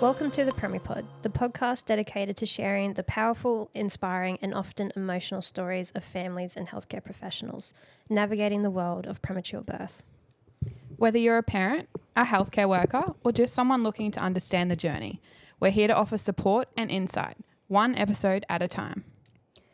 Welcome to the Premipod, the podcast dedicated to sharing the powerful, inspiring and often emotional stories of families and healthcare professionals navigating the world of premature birth. Whether you're a parent, a healthcare worker, or just someone looking to understand the journey, we're here to offer support and insight, one episode at a time.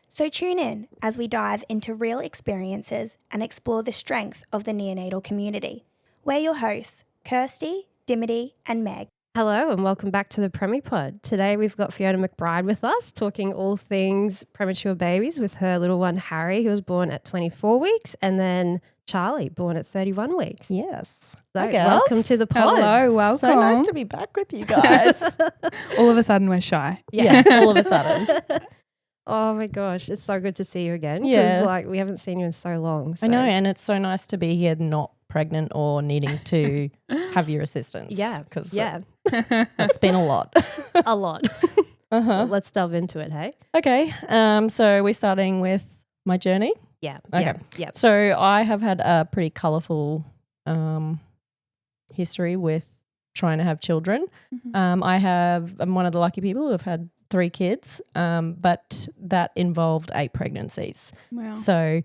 So tune in as we dive into real experiences and explore the strength of the neonatal community. We're your hosts, Kirsty, Dimity and Meg. Hello and welcome back to the Premipod. Today we've got Fiona McBride with us talking all things premature babies with her little one Harry, who was born at 24 weeks, and then Charlie, born at 31 weeks. Yes. So Hi, girls. welcome to the pod. Hello, welcome. So nice to be back with you guys. All of a sudden we're shy. Yeah, all of a sudden. Oh my gosh, it's so good to see you again. Yeah. Because we haven't seen you in so long. So. I know, and it's so nice to be here not pregnant or needing to have your assistance. Yeah, because it's been a lot. a lot. Uh-huh. Let's delve into it, hey? Okay, so we're starting with my journey. Yeah. Okay. Yeah. So I have had a pretty colourful history with trying to have children. Mm-hmm. I'm one of the lucky people who have had 3 kids, but that involved 8 pregnancies. Wow. So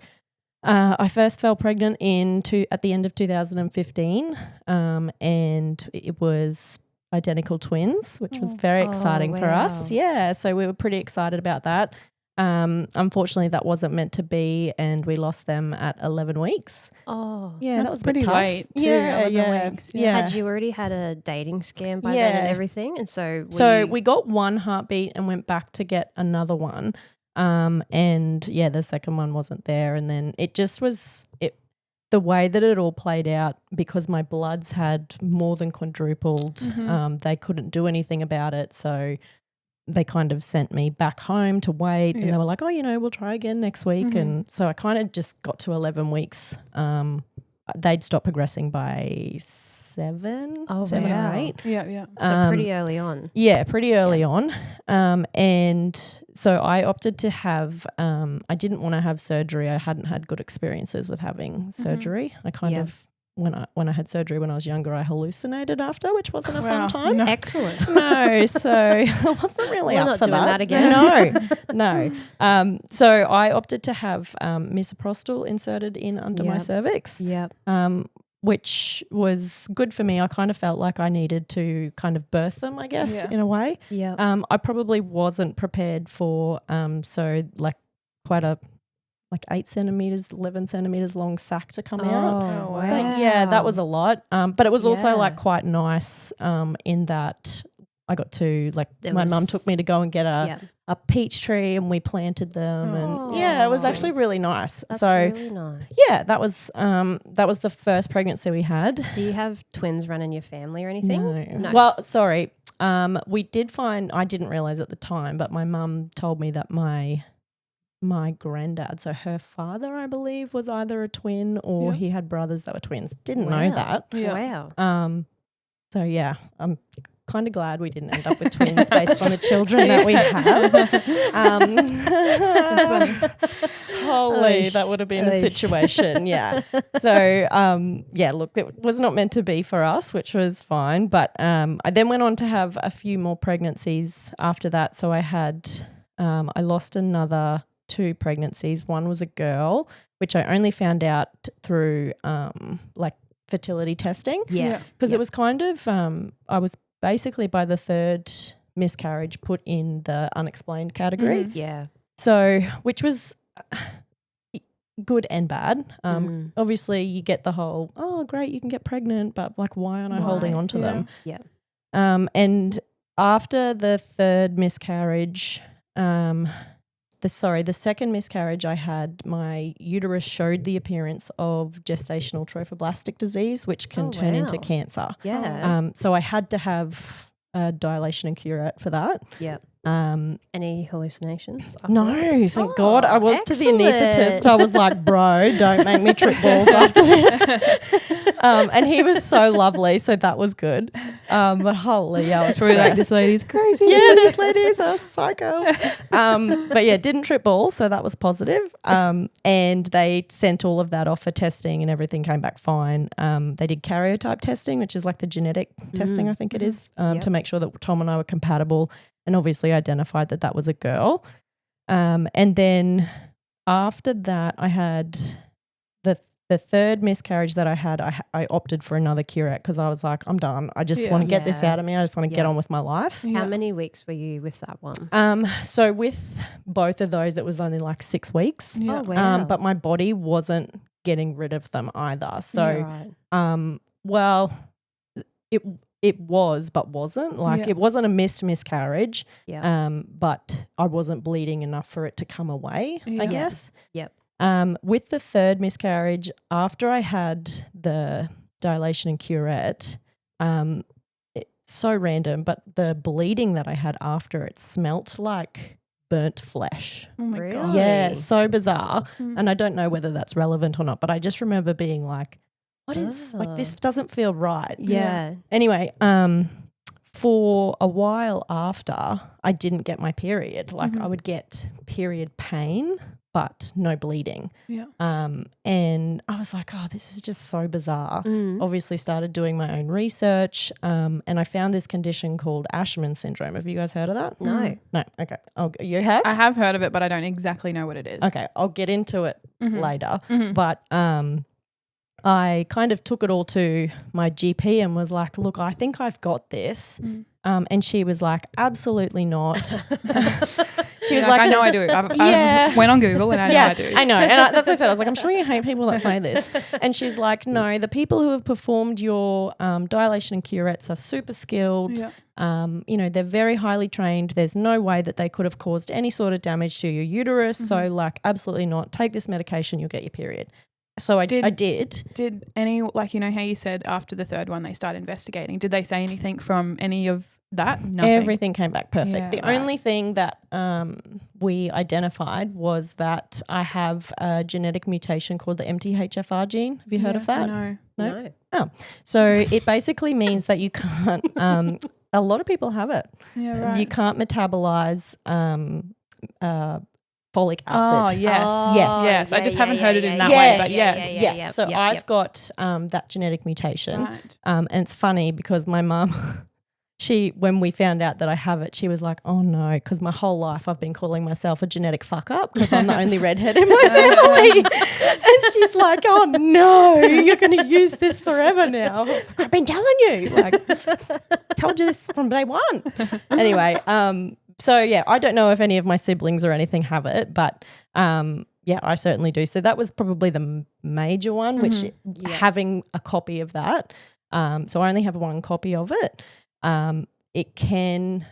I first fell pregnant at the end of 2015, and it was identical twins, which was very exciting for wow. us. Yeah, so we were pretty excited about that. Unfortunately, that wasn't meant to be, and we lost them at 11 weeks. Oh. Yeah, That's that was a pretty bit tough. late too, Yeah, 11 weeks. yeah. Had you already had a dating scam by then and Yeah. everything? And so We got one heartbeat and went back to get another one. And the second one wasn't there. And then it just was the way that it all played out, because my bloods had more than quadrupled. Mm-hmm. They couldn't do anything about it. So they kind of sent me back home to wait, and they were like, we'll try again next week. Mm-hmm. And so I kind of just got to 11 weeks. They'd stopped progressing by 7 Oh, or wow. 8. Yeah. So pretty early on. Yeah, pretty early on. And so I opted to have, I didn't want to have surgery. I hadn't had good experiences with having surgery. I kind of, when I had surgery when I was younger, I hallucinated after, which wasn't a fun time. No. Excellent. No, so I wasn't really We're up not for doing that again. No. So I opted to have misoprostol inserted in under my Yep. cervix. Yep. Which was good for me. I kind of felt like I needed to kind of birth them, I guess, in a way. Yep. I probably wasn't prepared for quite a 8 centimeters, 11 centimeters long sac to come out. Oh, wow. So, yeah, that was a lot. But it was also Yeah. quite nice in that I got to There my mum was- took me to go and get Yep. a peach tree, and we planted them, Oh. and it was Aw. actually really nice. That's so really nice. yeah, that was the first pregnancy we had. Do you have twins run in your family or anything? No. Nice. Well, sorry. We did find, I didn't realize at the time, but my mum told me that my granddad, so her father, I believe, was either a twin or he had brothers that were twins. Didn't know Wow. that. Yeah. Wow. So yeah, I'm kind of glad we didn't end up with twins based on the children that we have. Holy, that would have been a situation. Yeah. So look, it was not meant to be for us, which was fine. But I then went on to have a few more pregnancies after that. So I had, I lost another 2 pregnancies. One was a girl, which I only found out through fertility testing. Yeah. Because it was kind of, I was basically by the 3rd miscarriage put in the unexplained category. Mhm. Yeah. So, which was good and bad. Mhm. Obviously you get the whole, oh great, you can get pregnant, but why aren't I holding on to them? Yeah. And after the 3rd miscarriage, the second miscarriage I had, my uterus showed the appearance of gestational trophoblastic disease, which can turn into wow. cancer. Yeah. So I had to have a dilation and curette for that. Yep. Any hallucinations? after No, that? thank God. I was to the anaesthetist. excellent. I was like, bro, don't make me trip balls after this. And he was so lovely, so that was good. But holy, I was It's really like, stressed. this lady's crazy. Yeah, this lady's a psycho. But yeah, didn't trip balls, so that was positive. And they sent all of that off for testing and everything came back fine. They did karyotype testing, which is like the genetic testing, I think it is, to make sure that Tom and I were compatible, and obviously identified that that was a girl. And then after that, I had the third miscarriage that I had, I opted for another curette because I was like, I'm done. I just want to get this out of me. I just want to get on with my life. How many weeks were you with that one? So with both of those, it was only like 6 weeks. Yeah. Oh, wow. But my body wasn't getting rid of them either. So, Right. well, it was, but wasn't. Like it wasn't a miscarriage. Yeah. But I wasn't bleeding enough for it to come away, I guess. Yep. With the third miscarriage, after I had the dilation and curette, it's so random, but the bleeding that I had after it smelt like burnt flesh. Oh my Really? God. Yeah, so bizarre. And I don't know whether that's relevant or not, but I just remember being like, what is, like, this doesn't feel right. Yeah. Anyway, for a while after, I didn't get my period. Like I would get period pain, but no bleeding. Yeah. And I was like, oh, this is just so bizarre. Mm. Obviously started doing my own research, and I found this condition called Asherman syndrome. Have you guys heard of that? No. No. Okay. You have? I have heard of it, but I don't exactly know what it is. Okay. I'll get into it later. Mhm. But I kind of took it all to my GP and was like, look, I think I've got this. And she was like, absolutely not. She was like, I know I do. I went on Google and I know I do. I know. And that's what I said. I was like, I'm sure you hate people that say this. And she's like, no, the people who have performed your dilation and curettes are super skilled. Yeah. They're very highly trained. There's no way that they could have caused any sort of damage to your uterus. So like, absolutely not. Take this medication, you'll get your period. So I did. Did any, like, you know how you said after the third one they start investigating, did they say anything from any of that? Nothing. Everything came back perfect. Yeah, the right. only thing that we identified was that I have a genetic mutation called the MTHFR gene. Have you heard of that? No. No. Oh, so it basically means that you can't. A lot of people have it. Yeah, right. You can't metabolize folic acid. Oh, yes. Yes. I just haven't heard it in that yes. way, but yes. Yes. So I've got that genetic mutation. Right. And it's funny because my mum, when we found out that I have it, she was like, oh no, because my whole life I've been calling myself a genetic fuck up because I'm the only redhead in my family. And she's like, oh no, you're going to use this forever now. I was like, I've been telling you. Like, told you this from day one. Anyway, so yeah, I don't know if any of my siblings or anything have it, but yeah, I certainly do. So that was probably the major one, which having a copy of that. So I only have one copy of it. It can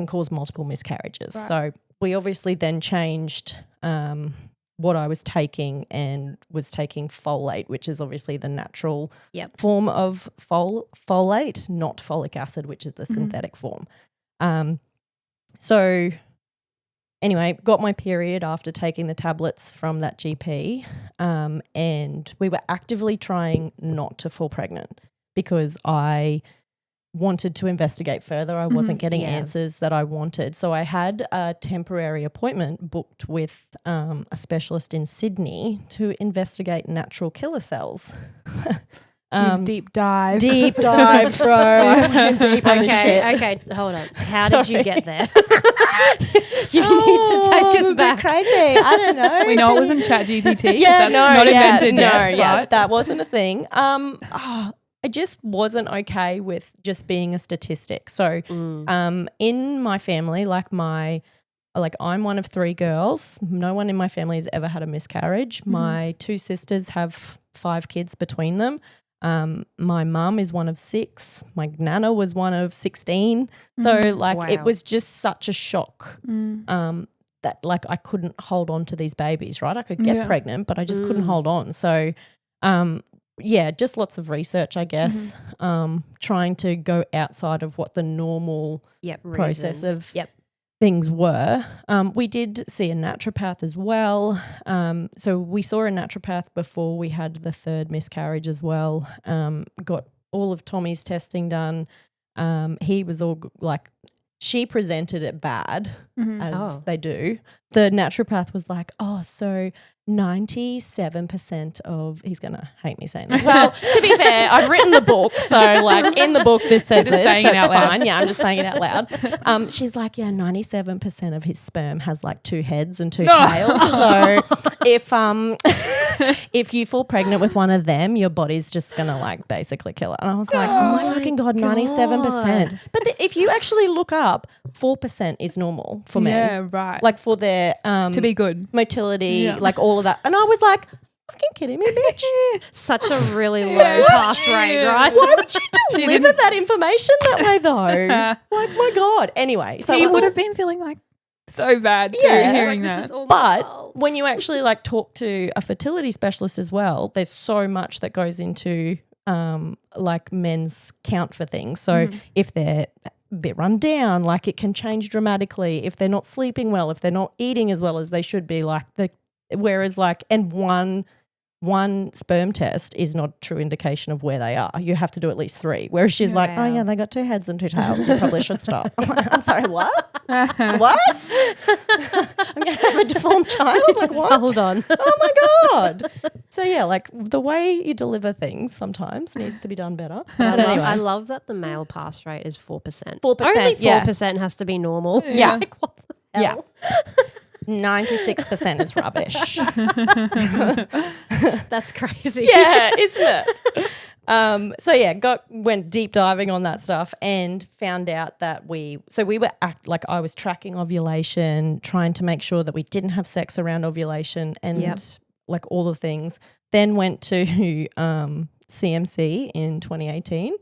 cause multiple miscarriages. Right. So we obviously then changed what I was taking and was taking folate, which is obviously the natural form of folate, not folic acid, which is the synthetic form. So anyway, got my period after taking the tablets from that GP, and we were actively trying not to fall pregnant because I wanted to investigate further. I wasn't getting answers that I wanted. So I had a temporary appointment booked with a specialist in Sydney to investigate natural killer cells. Deep dive. Deep dive, bro. I went deep on this shit. Okay, hold on. How did you get there? You need to take us back. Crazy. I don't know. We know it wasn't ChatGPT. Yeah, That's not invented yet. But that wasn't a thing. I just wasn't okay with just being a statistic. So, in my family, I'm one of 3 girls. No one in my family has ever had a miscarriage. My 2 sisters have 5 kids between them. My mum is one of 6. My nana was one of 16. So it was just such a shock that I couldn't hold on to these babies, right? I could get pregnant, but I just couldn't hold on. So just lots of research, I guess, trying to go outside of what the normal process of things were. We did see a naturopath as well. So we saw a naturopath before we had the third miscarriage as well. Got all of Tommy's testing done. He was all like, she presented it bad as they do. The naturopath was like, so 97% of, he's going to hate me saying that. Well, to be fair, I've written the book. So like in the book, this says this, saying so it out it's loud. fine. Yeah, I'm just saying it out loud. She's like, 97% of his sperm has like 2 heads and 2 tails. So if you fall pregnant with one of them, your body's just going to like basically kill it. And I was like, oh my fucking God, 97%. But if you actually look up, 4% is normal for men. Yeah, right. Like for their to be good. motility, like all of that. And I was like, fucking kidding me, bitch. Such a really low pass rate, right? Why would you deliver that information that way though? Like, my God. Anyway. So He would have been feeling like so bad too, hearing This that. is all my But fault. when you actually like talk to a fertility specialist as well, there's so much that goes into like men's count for things. So if they're a bit run down, like it can change dramatically. If they're not sleeping well, if they're not eating as well as they should be, like whereas like, and one sperm test is not a true indication of where they are. You have to do at least 3. Whereas she's like, oh yeah, they got 2 heads and 2 tails. You probably should stop. I'm like, I'm sorry, what? What? I'm going to have a deformed child? Like what? Hold on. Oh my God. So yeah, like the way you deliver things sometimes needs to be done better. But anyway. I love that the male pass rate is 4%. 4%, Only yeah. 4% has to be normal. Yeah. Like, what the hell? 96% is rubbish. That's crazy. Yeah, isn't it? So yeah, went deep diving on that stuff and found out that we were I was tracking ovulation, trying to make sure that we didn't have sex around ovulation and like all the things. Then went to CMC in 2018.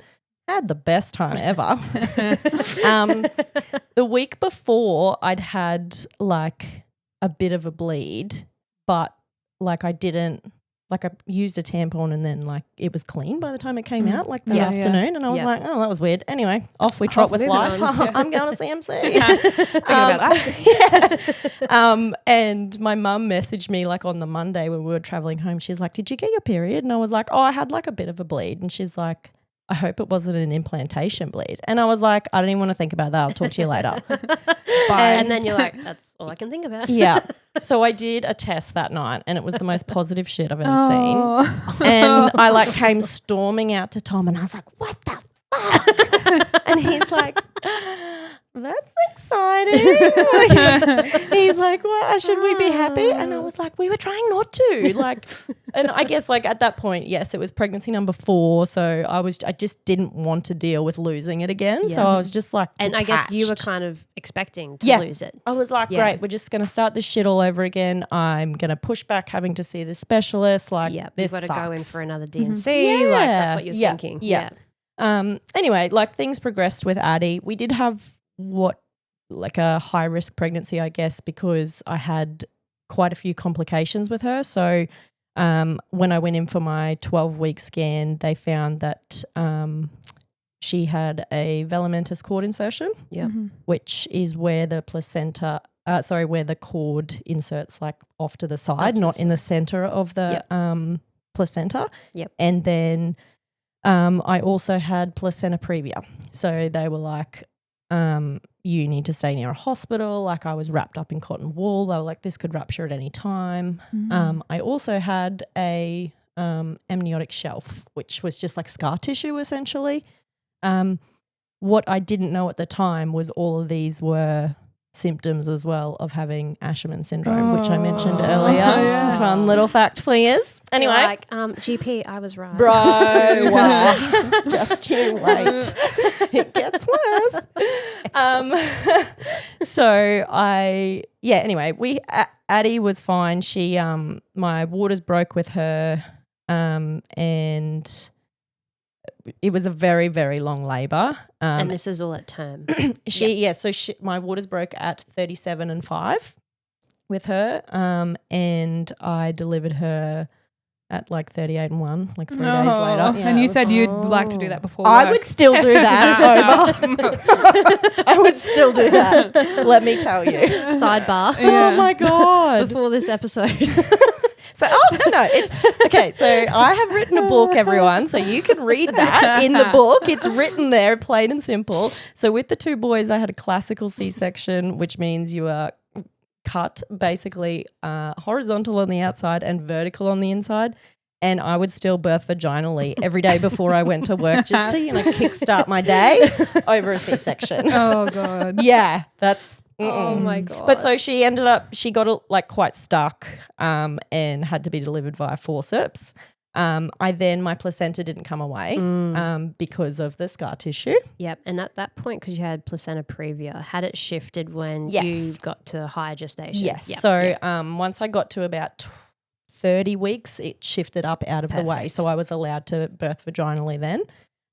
Had the best time ever. The week before I'd had like a bit of a bleed, but like I didn't, like I used a tampon and then like it was clean by the time it came out like that afternoon and I was like, oh, that was weird. Anyway, off we trot with life. I'm going to CMC. And my mum messaged me like on the Monday when we were traveling home. She's like, did you get your period? And I was like, oh, I had like a bit of a bleed. And she's like, I hope it wasn't an implantation bleed. And I was like, I don't even want to think about that. I'll talk to you later. And then you're like, that's all I can think about. Yeah. So I did a test that night and it was the most positive shit I've ever seen. And I like came storming out to Tom and I was like, what the fuck? And he's like, that's exciting. He's like, well, should we be happy? And I was like, we were trying not to. Like, and I guess like at that point, yes, it was pregnancy number 4. So I just didn't want to deal with losing it again. So I was just like, and detached. I guess you were kind of expecting to lose it. I was like, great, we're just going to start this shit all over again. I'm going to push back having to see the specialist. Like, this you've got to sucks. go in for another DNC. Like, that's what you're thinking. Yeah. Anyway, like things progressed with Addie. We did have like a high risk pregnancy, I guess, because I had quite a few complications with her. So when I went in for my 12-week scan, they found that she had a velamentous cord insertion, which is where the placenta, where the cord inserts like off to the side, not in the center of the placenta. Yep. And then I also had placenta previa. So they were like, you need to stay near a hospital. Like I was wrapped up in cotton wool. They were like, this could rupture at any time. I also had a amniotic shelf, which was just like scar tissue essentially. What I didn't know at the time was all of these were symptoms as well of having Asherman syndrome, which I mentioned earlier. Fun little fact for you. Anyway. You're like, GP, I was right. Bro, wow. Just you wait. It gets worse. Anyway, Addie was fine. She, my waters broke with her, and it was a very, very long labour. And this is all at term. My waters broke at 37 and 5 with her, and I delivered her at like 38 and 1, like 3 days later. Yeah, and you it said was- you'd like to do that before I work. would still do that over. I would still do that. Let me tell you. Sidebar. Oh my God. Before this episode. So, no, it's okay. So I have written a book, everyone. So you can read that in the book. It's written there, plain and simple. So with the 2 boys, I had a classical C-section, which means you are cut basically horizontal on the outside and vertical on the inside. And I would still birth vaginally every day before I went to work just to, kickstart my day over a C-section. Oh God. Yeah, that's... Oh my God. But so she got quite stuck and had to be delivered via forceps. My placenta didn't come away because of the scar tissue. Yep. And at that point, because you had placenta previa, had it shifted when Yes. you got to higher gestation? Yes. Yep. So Yep. once I got to about 30 weeks, it shifted up out of the way. Perfect. So I was allowed to birth vaginally then.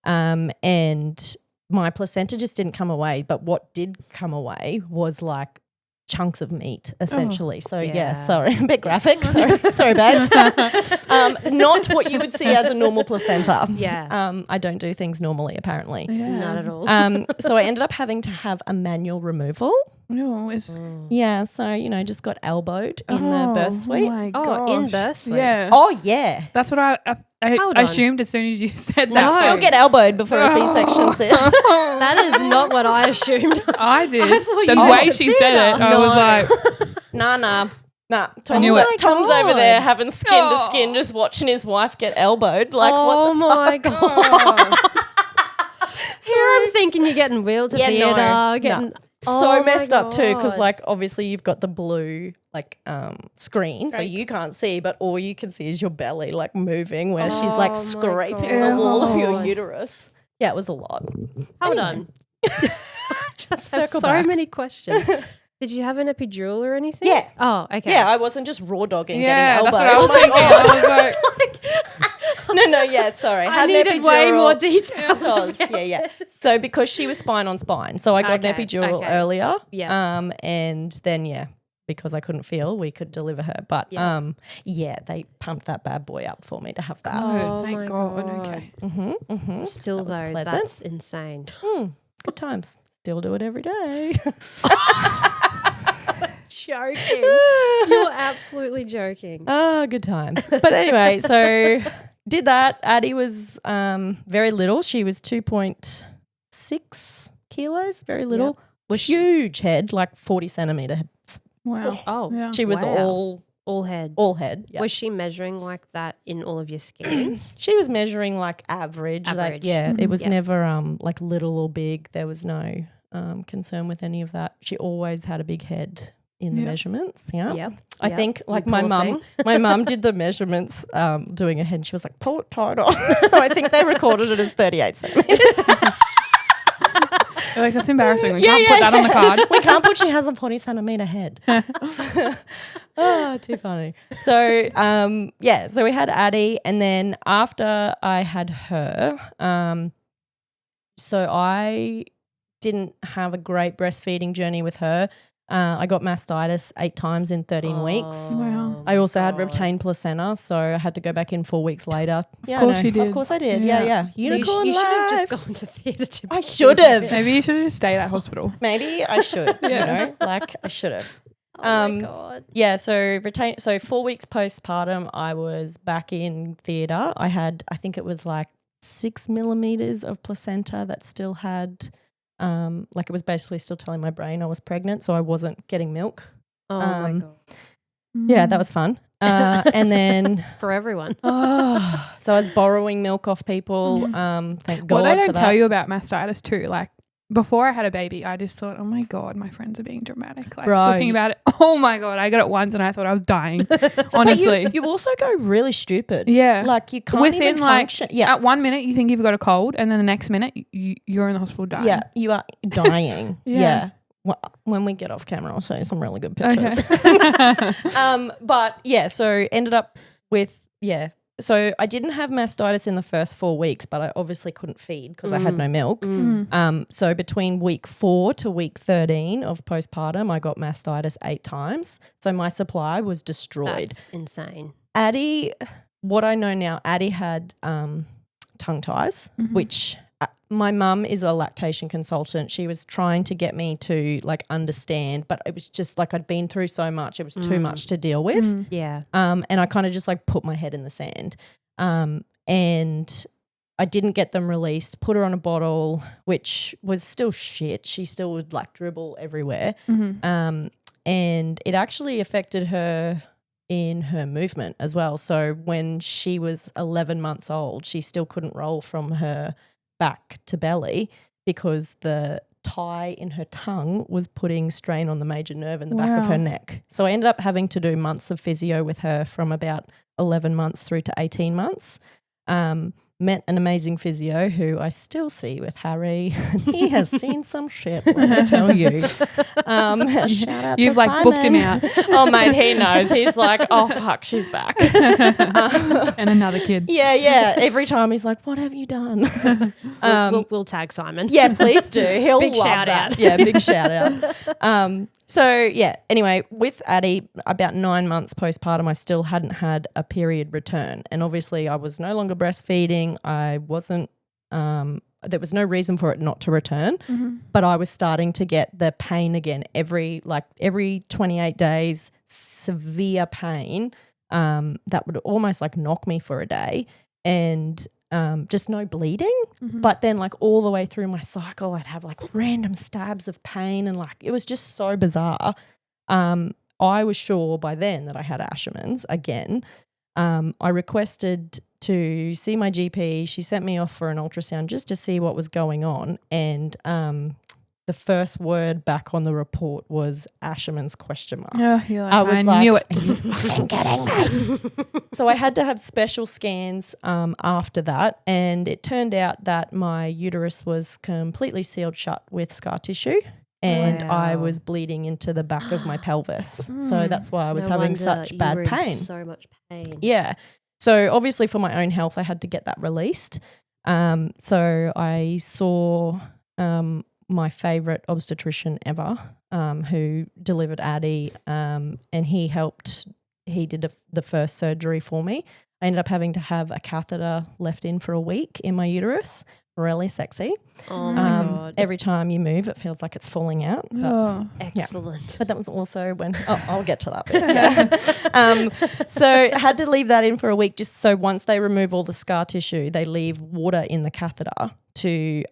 And my placenta just didn't come away. But what did come away was like chunks of meat, essentially. So yeah. sorry, a bit graphic. Sorry, babes. Not what you would see as a normal placenta. Yeah. I don't do things normally, apparently. Not at all. So I ended up having to have a manual removal. No, it's Yeah, so just got elbowed in the birth suite. My Oh, in gosh. birth suite? Yeah. Oh yeah. That's what I Hold on. assumed as soon as you said No. that. Still get elbowed before a C-section, sis. That is not what I assumed. I did. thought The you way went she to said it, theatre. I was like, Nah. knew it. Tom's God. over there having skin to Oh. skin, just watching his wife get elbowed. Like, Oh my what the God. Here I'm thinking you're getting wheeled to Yeah, no, theatre, getting so Oh my messed up too, because God. like obviously you've got the blue screen, so you can't see, but all you can see is your belly like moving, where she's Oh like my scraping God. the wall of your God. uterus. Yeah, it was a lot. Hold Anyway. on. Just have Circle so back. many questions. Did you have an epidural or anything? Yeah. Oh, okay. Yeah, I wasn't just raw dogging yeah, getting that's elbowed. what I was thinking. I was like, No, yeah, sorry. I Had an needed way epidural. more details. Because, yeah. So because she was spine on spine, so I got an Okay, epidural okay. earlier. Yeah. And then because I couldn't feel, we could deliver her. But Yeah. they pumped that bad boy up for me to have that. Oh Thank my God. God. Okay. Still That was though, pleasant. that's insane. Good times. Still do it every day. Joking. You're absolutely joking. Oh, good times. But anyway, so did that. Addie was very little. She was 2.6 kilos, very little. Was Huge head, like 40 centimetre. Wow. Oh, Yeah. She was Wow. All head. all head. Yeah. Was she measuring like that in all of your scans? She was measuring like average. Like, Average. it was Yeah. never like little or big. There was no concern with any of that. She always had a big head in the Yeah. measurements. Yeah. Yep. I Yep. think like You my poor mum, thing. my mum did the measurements doing a head and she was like, pull it tighter. I think they recorded it as 38 centimetres. Like, that's embarrassing. We Yeah, can't yeah, put that on the card. We can't put she has a 40 centimetre head. Oh, too funny. So, so we had Addie, and then after I had her, so I didn't have a great breastfeeding journey with her. I got mastitis 8 times in 13 weeks. Wow. I also had retained placenta, so I had to go back in 4 weeks later. Yeah, course I know. you did. Of course I did. Yeah. Yeah. So you Unicorn should have just life. gone to theatre to I should have. Maybe you should have just stayed at hospital. Maybe I should. Yeah. I should have. Oh my God. Yeah, so 4 weeks postpartum, I was back in theatre. I think it was like 6 millimeters of placenta that still had, it was basically still telling my brain I was pregnant, so I wasn't getting milk. Oh my Um, God. Yeah, that was fun. And then, For everyone. so I was borrowing milk off people. Thank God What they for don't that. tell you about mastitis too, like before I had a baby, I just thought, oh my God, my friends are being dramatic. Like Right. talking about it. Oh my God, I got it once and I thought I was dying. Honestly. But you also go really stupid. Yeah. Like you can't Within even function. Yeah. at 1 minute you think you've got a cold and then the next minute you're in the hospital dying. Yeah, you are dying. Yeah. Yeah. Well, when we get off camera, I'll show you some really good pictures. Okay. But yeah, so ended up with, so I didn't have mastitis in the first 4 weeks, but I obviously couldn't feed because I had no milk. So between week 4 to week 13 of postpartum, I got mastitis 8 times. So my supply was destroyed. That's insane. Addie what I know now, Addie had tongue ties, which my mum is a lactation consultant. She was trying to get me to like understand, but it was just like I'd been through so much. It was too much to deal with. Yeah. And I kind of just like put my head in the sand. And I didn't get them released, put her on a bottle, which was still shit. She still would like dribble everywhere. And it actually affected her in her movement as well. So when she was 11 months old, she still couldn't roll from her back to belly because the tie in her tongue was putting strain on the major nerve in the back of her neck. So I ended up having to do months of physio with her from about 11 months through to 18 months. Met an amazing physio who I still see with Harry. He has seen some shit, let me tell you. Shout out You've to like Simon. booked him out. Oh, mate, he knows. He's like, oh, fuck, she's back. And another kid. Yeah. Every time he's like, what have you done? We'll tag Simon. Yeah, please do. He'll Big love shout that. out. Yeah, big shout out. So, yeah, anyway, with Addie, about 9 months postpartum, I still hadn't had a period return. And obviously I was no longer breastfeeding. I wasn't there was no reason for it not to return, but I was starting to get the pain again every 28 days, severe pain that would almost like knock me for a day. And just no bleeding. But then like all the way through my cycle, I'd have like random stabs of pain and like it was just so bizarre. I was sure by then that I had Asherman's again. I requested to see my GP. She sent me off for an ultrasound just to see what was going on. And the first word back on the report was Asherman's question mark. Oh, you're like, I was I knew it. Are you fucking kidding me? So I had to have special scans after that, and it turned out that my uterus was completely sealed shut with scar tissue, and I was bleeding into the back of my pelvis. So that's why I was having such bad pain. So much pain. Yeah. So obviously for my own health, I had to get that released. So I saw my favourite obstetrician ever who delivered Addie, and he did the first surgery for me. I ended up having to have a catheter left in for a week in my uterus. Really sexy. Oh my God. Every time you move, it feels like it's falling out. But, Excellent. but that was also when I'll get to that bit. Yeah. So I had to leave that in for a week just so once they remove all the scar tissue, they leave water in the catheter to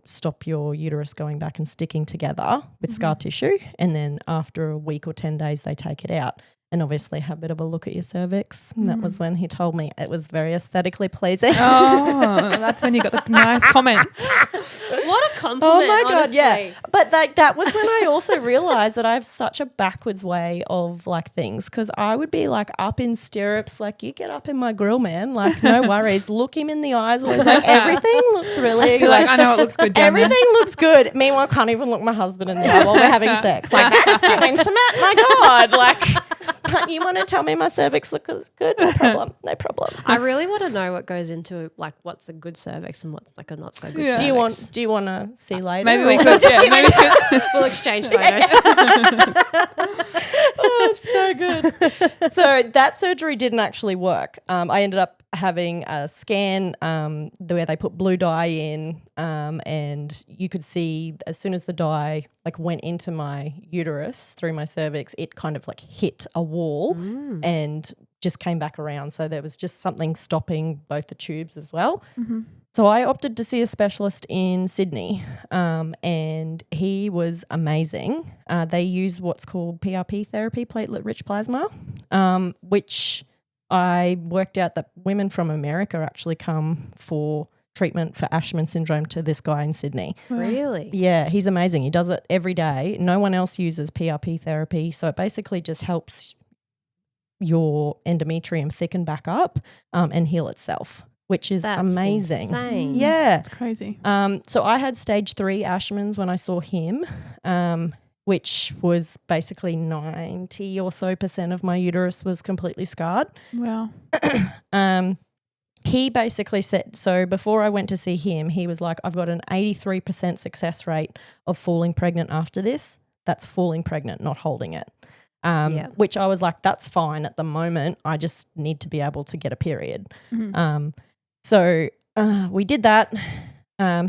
stop your uterus going back and sticking together with scar tissue. And then after a week or 10 days, they take it out. And obviously have a bit of a look at your cervix. And that was when he told me it was very aesthetically pleasing. Oh, that's when you got the nice comment. What a compliment. Oh my God, honestly. yeah. But that was when I also realized that I have such a backwards way of like things, because I would be like up in stirrups, like you get up in my grill, man, like no worries. Look him in the eyes, always like everything looks really You're like, I know it looks good down there. everything looks good. Meanwhile, can't even look my husband in the eye while we're having sex. Like that's too intimate. My God, like you want to tell me my cervix looks good? No problem. No problem. I really want to know what goes into like what's a good cervix and what's like a not so good Yeah. cervix. Do you want to see later? Maybe we or- could. Yeah, maybe we could. We'll exchange photos. Oh, it's so good. So that surgery didn't actually work. I ended up having a scan where they put blue dye in, and you could see as soon as the dye like went into my uterus through my cervix, it kind of like hit a wall and just came back around. So there was just something stopping both the tubes as well. So I opted to see a specialist in Sydney, and he was amazing. They use what's called PRP therapy, platelet-rich plasma, which I worked out that women from America actually come for treatment for Asherman syndrome to this guy in Sydney. Really? Yeah, he's amazing. He does it every day. No one else uses PRP therapy, so it basically just helps your endometrium thicken back up and heal itself, which is That's amazing. insane. Yeah. It's crazy. So I had stage 3 Asherman's when I saw him, which was basically 90 or so % of my uterus was completely scarred. Wow. He basically said, so before I went to see him, he was like, I've got an 83% success rate of falling pregnant after this. That's falling pregnant, not holding it. which I was like, that's fine at the moment. I just need to be able to get a period. So we did that.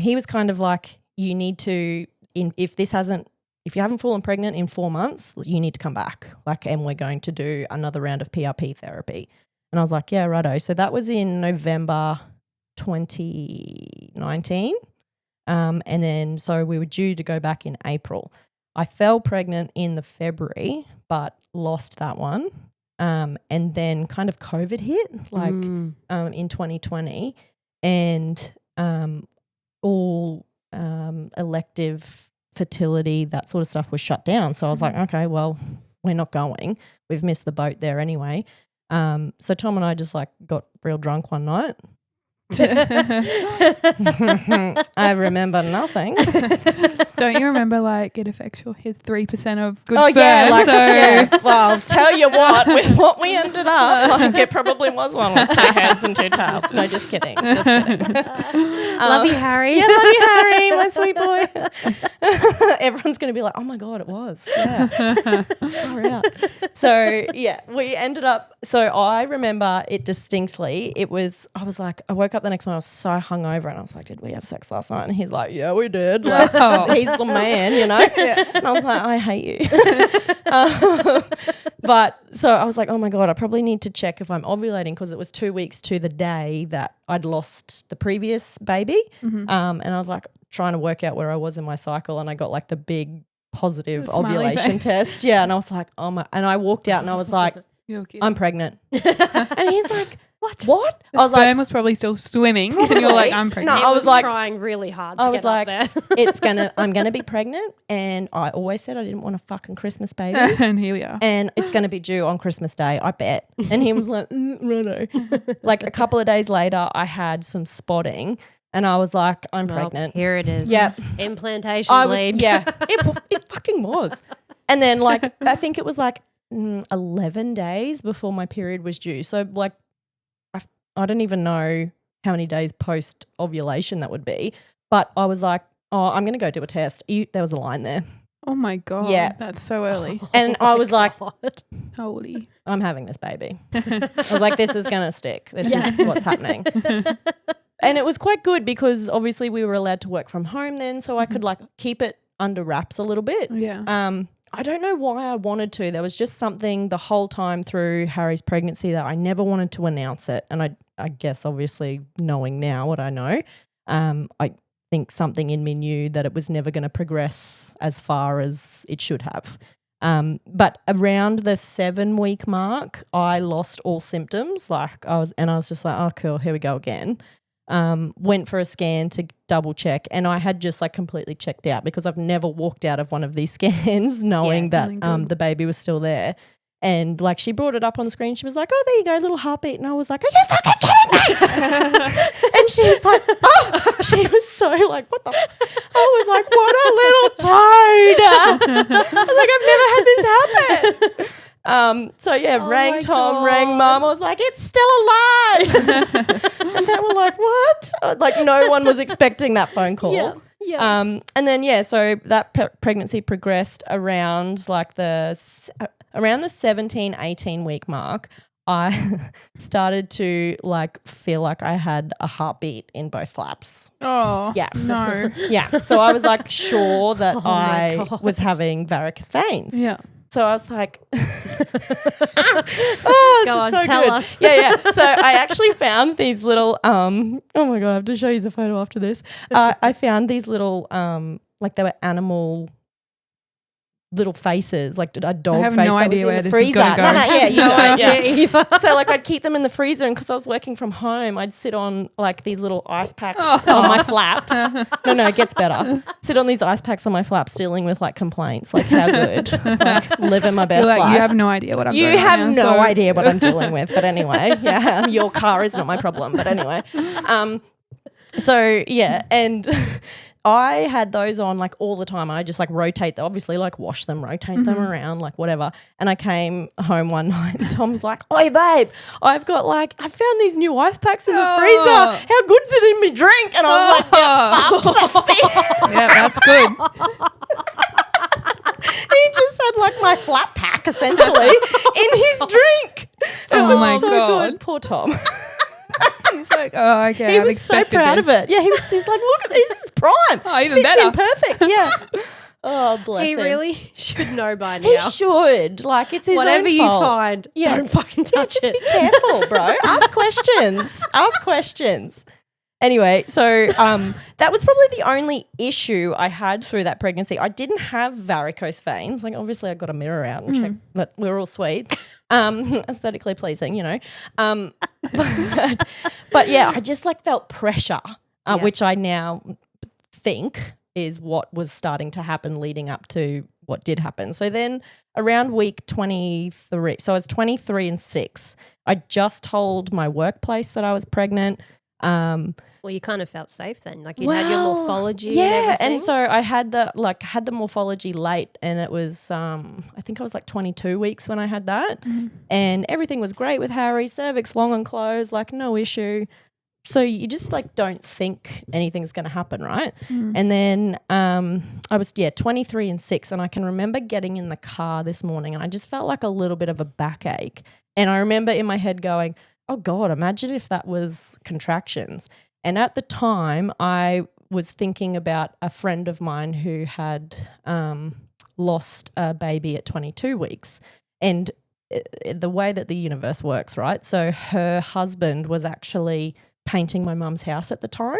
He was kind of like, you need to, if you haven't fallen pregnant in 4 months, you need to come back. Like, and we're going to do another round of PRP therapy. And I was like, yeah, righto. So that was in November 2019. And then so we were due to go back in April. I fell pregnant in the February, but lost that one. And then kind of COVID hit, like in 2020, and all elective fertility, that sort of stuff was shut down. So I was like, okay, well, we're not going. We've missed the boat there anyway. So Tom and I just like got real drunk one night. I remember nothing. Don't you remember like it affects his 3% of good sperm? Well, I'll tell you what, with what we ended up, like it probably was one with 2 hands and 2 tails. No, just kidding. Love you, Harry. Yeah, love you, Harry, my sweet boy. Everyone's going to be like, oh my God, it was. Yeah. Far out. So yeah, we ended up, so I remember it distinctly. I was like, I woke up the next morning, I was so hungover, and I was like, did we have sex last night? And he's like, yeah, we did. Like, he's the man, you know? And I was like, I hate you. But so I was like, oh my God, I probably need to check if I'm ovulating, because it was 2 weeks to the day that I'd lost the previous baby. And I was like trying to work out where I was in my cycle, and I got like the big positive ovulation test. Yeah. And I was like, oh my, and I walked out and I was like, I'm pregnant. And he's like, What? The sperm was probably still swimming, and you're like, I'm pregnant. No, I was like trying really hard to get up there. I'm gonna be pregnant, and I always said I didn't want a fucking Christmas baby, and here we are. And it's gonna be due on Christmas Day, I bet. And he was like, righto. Like a couple of days later, I had some spotting, and I was like, I'm pregnant. Here it is. Yeah, implantation bleed. Yeah, it fucking was. And then like I think it was like 11 days before my period was due. So like. I don't even know how many days post ovulation that would be, but I was like, oh, I'm going to go do a test. There was a line there. Oh my God. Yeah. That's so early. And I was like, holy, I'm having this baby. I was like, this is going to stick. This is what's happening. And it was quite good because obviously we were allowed to work from home then, so I could like keep it under wraps a little bit. Yeah. I don't know why I wanted to. There was just something the whole time through Harry's pregnancy that I never wanted to announce it. And I guess obviously knowing now what I know, I think something in me knew that it was never going to progress as far as it should have. But around the 7-week mark, I lost all symptoms. I was just like, oh, cool, here we go again. Went for a scan to double check, and I had just like completely checked out because I've never walked out of one of these scans knowing that the baby was still there. And like she brought it up on the screen. She was like, oh, there you go, little heartbeat. And I was like, are you fucking kidding me? And she was like, oh, she was so like, what the? I was like, what a little toad. I was like, I've never had this happen. So yeah, rang Tom, rang Mum. I was like, it's still alive. And they were like, what? Like no one was expecting that phone call. Yeah. And then so that pregnancy progressed around like around the 17, 18 week mark. I started to like feel like I had a heartbeat in both flaps. Oh, yeah, no. Yeah. So I was like sure that I was having varicose veins. Yeah. So I was like, Go on, so tell good. us. Yeah. So I actually found these little, oh my God, I have to show you the photo after this. I found these little, like they were animal little faces, like a dog face. I have no idea where this is going to go. Yeah, you No don't. idea. Yeah. So like I'd keep them in the freezer, and because I was working from home, I'd sit on like these little ice packs on my flaps. No, it gets better. Sit on these ice packs on my flaps, dealing with like complaints, like how good, like living my best life. You have no idea what I'm doing. You have no idea what I'm dealing with, but anyway, yeah, your car is not my problem, but anyway. So yeah, and I had those on like all the time. I just like rotate them, obviously like wash them, rotate them around, like whatever. And I came home one night and Tom's like, oi babe, I found these new ice packs in the freezer. How good's it in me drink? And I was like, yeah, yeah, that's good. He just had like my flat pack essentially in his drink. It Oh was my so God. good. Poor Tom. He's like, oh, okay. He I've was so expected proud this. of it. Yeah, he's like, look at this, it's prime. Oh, even Fits better. in perfect. Yeah. Oh, bless He him. really should know by now. He should. Like, it's his Whatever own you fault. find, Yeah. don't fucking Yeah, touch just it. be careful, bro. Ask questions. Ask questions. Anyway, so that was probably the only issue I had through that pregnancy. I didn't have varicose veins. Like, obviously, I got a mirror out and checked, but we're all sweet. Aesthetically pleasing, you know. But yeah, I just like felt pressure, which I now think is what was starting to happen leading up to what did happen. So then around week 23, so I was 23 and 6, I just told my workplace that I was pregnant. Well, you kind of felt safe then. Like you had your morphology and yeah, everything. and so I had the morphology late, and it was I think I was like 22 weeks when I had that, and everything was great with Harry, cervix long and closed, like no issue. So you just like don't think anything's going to happen, right? And then I was 23 and 6, and I can remember getting in the car this morning, and I just felt like a little bit of a backache, and I remember in my head going, oh God, imagine if that was contractions. And at the time, I was thinking about a friend of mine who had lost a baby at 22 weeks. And the way that the universe works, right? So her husband was actually painting my mum's house at the time.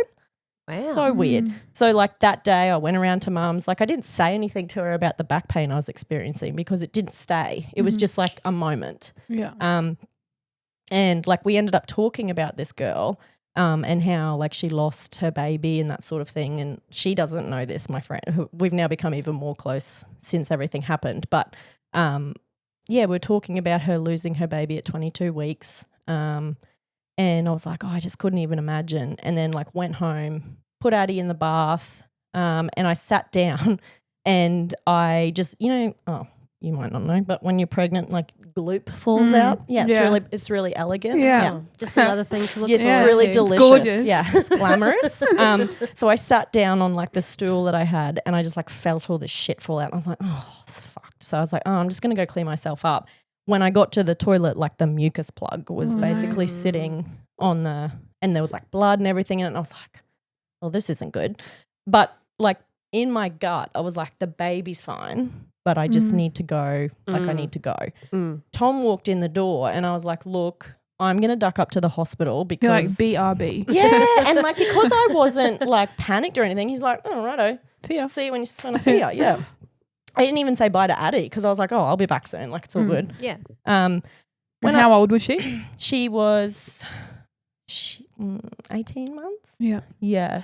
Wow. So weird. So like that day I went around to mum's, like I didn't say anything to her about the back pain I was experiencing because it didn't stay. It was just like a moment. Yeah. And like we ended up talking about this girl and how like she lost her baby and that sort of thing. And she doesn't know this, my friend. We've now become even more close since everything happened. But we're talking about her losing her baby at 22 weeks. And I was like, oh, I just couldn't even imagine. And then like went home, put Addie in the bath, and I sat down and I just, you might not know, but when you're pregnant, like gloop falls out. Yeah, it's really elegant. Yeah. Just another thing to look It's forward really to. delicious. It's gorgeous. Yeah, it's glamorous. So I sat down on like the stool that I had and I just like felt all this shit fall out. And I was like, oh, it's fucked. So I was like, oh, I'm just going to go clean myself up. When I got to the toilet, like the mucus plug was basically sitting on and there was like blood and everything in it. And I was like, well, this isn't good. But like in my gut, I was like, the baby's fine, but I just need to go. Like I need to go. Tom walked in the door and I was like, look, I'm going to duck up to the hospital because. You're like BRB. Yeah. And like because I wasn't like panicked or anything, he's like, oh, righto. See ya. See you when I see you. Yeah. I didn't even say bye to Addie because I was like, oh, I'll be back soon. Like it's all good. Yeah. And how old was she? She was 18 months. Yeah. Yeah.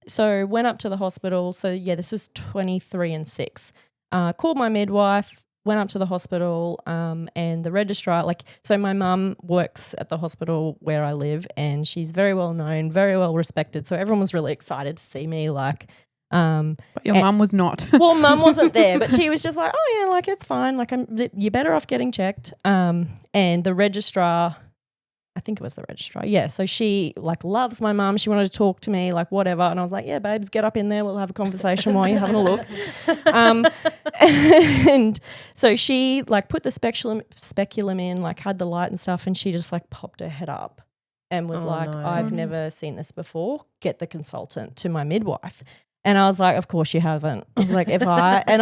So went up to the hospital. So yeah, this was 23 and 6. Called my midwife, went up to the hospital, and the registrar, so my mum works at the hospital where I live and she's very well known, very well respected. So everyone was really excited to see me But your mum was not. Well, mum wasn't there, but she was just like, oh yeah, like it's fine. Like you're better off getting checked. And the registrar, I think it was the registrar. Yeah. So she like loves my mum. She wanted to talk to me, like whatever. And I was like, yeah, babes, get up in there. We'll have a conversation while you're having a look. And so she like put the speculum in, like had the light and stuff. And she just like popped her head up and was I've never seen this before. Get the consultant to my midwife. And I was like, of course you haven't. I was like, and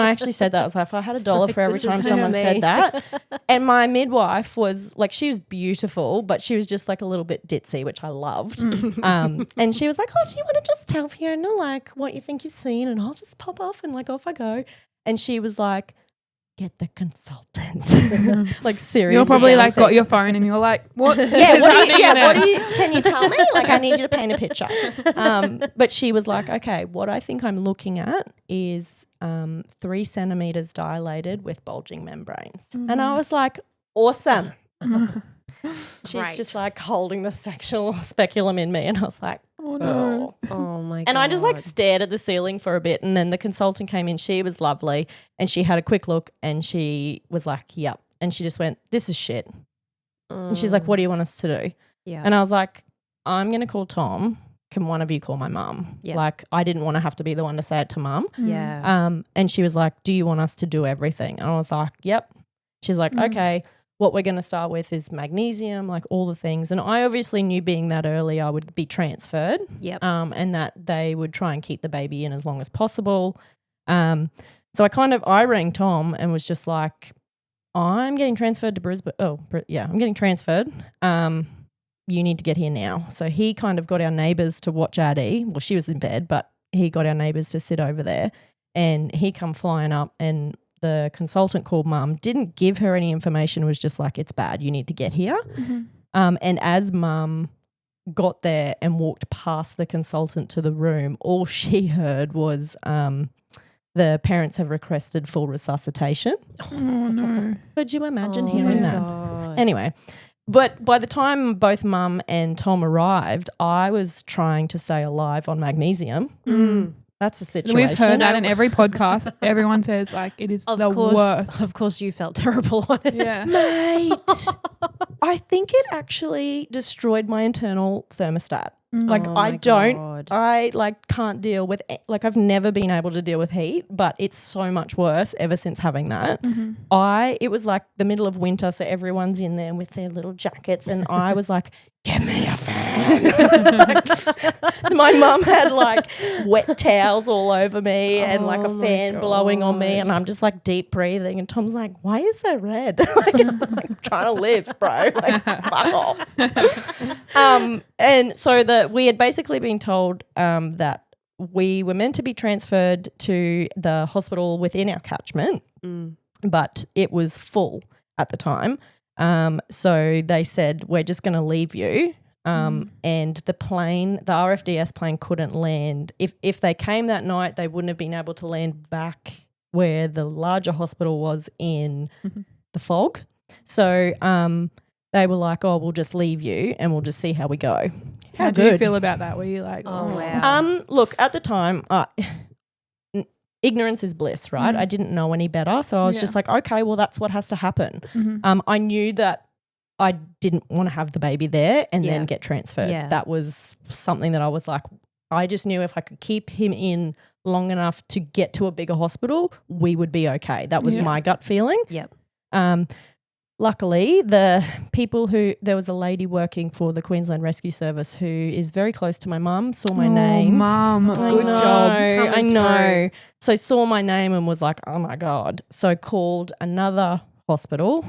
I actually said that. I was like, if I had $1 for every time someone said that. And my midwife was like, she was beautiful, but she was just like a little bit ditzy, which I loved. And she was like, oh, do you want to just tell Fiona like what you think you've seen? And I'll just pop off and like off I go. And she was like, get the consultant. Like seriously. You're probably like got your phone and you're like, what? Can you tell me? Like I need you to paint a picture. But she was like, okay, what I think I'm looking at is 3 centimeters dilated with bulging membranes. And I was like, awesome. She's just like holding the speculum in me. And I was like, oh no. Oh my God. And I just like stared at the ceiling for a bit. And then the consultant came in. She was lovely. And she had a quick look and she was like, yep. And she just went, this is shit. And she's like, what do you want us to do? Yeah. And I was like, I'm going to call Tom can one of you call my mum? Yeah. Like, I didn't want to have to be the one to say it to mum. Yeah. And she was like, do you want us to do everything? And I was like, yep. She's like, okay, what we're going to start with is magnesium, like all the things. And I obviously knew being that early I would be transferred. Yep. And that they would try and keep the baby in as long as possible. So I rang Tom and was just like, I'm getting transferred to Brisbane. I'm getting transferred. You need to get here now. So he kind of got our neighbours to watch Addie. Well, she was in bed, but he got our neighbours to sit over there, and he come flying up, and the consultant called mum, didn't give her any information, was just like, it's bad, you need to get here. And as mum got there and walked past the consultant to the room, all she heard was the parents have requested full resuscitation. Oh, no. Could you imagine hearing that? God. Anyway, but by the time both mum and Tom arrived, I was trying to stay alive on magnesium. That's a situation. We've heard that in every podcast. Everyone says like it is the worst. Of course you felt terrible on it. Yeah. Mate, I think it actually destroyed my internal thermostat. Like Oh I my don't, God. I like can't deal with, like I've never been able to deal with heat, but it's so much worse ever since having that. It was like the middle of winter, so everyone's in there with their little jackets, and I was like, give me a fan. My mum had like wet towels all over me and like a Oh my fan blowing on me, and I'm just like deep breathing, and Tom's like, why is so red? Like, I'm trying to live, bro. Like, fuck off. And so we had basically been told that we were meant to be transferred to the hospital within our catchment, but it was full at the time. So they said, we're just going to leave you. And the RFDS plane couldn't land. If they came that night, they wouldn't have been able to land back where the larger hospital was in the fog. So they were like, oh, we'll just leave you and we'll just see how we go. How do you feel about that? Were you like, Oh, wow. Look, at the time, ignorance is bliss, right? I didn't know any better. So I was just like, okay, well, that's what has to happen. I knew that I didn't want to have the baby there and then get transferred. Yeah. That was something that I was like, I just knew if I could keep him in long enough to get to a bigger hospital, we would be okay. That was my gut feeling. Yep. Luckily, there was a lady working for the Queensland Rescue Service who is very close to my mum, saw my name. Mum, good job. I know. So saw my name and was like, oh my God. So called another hospital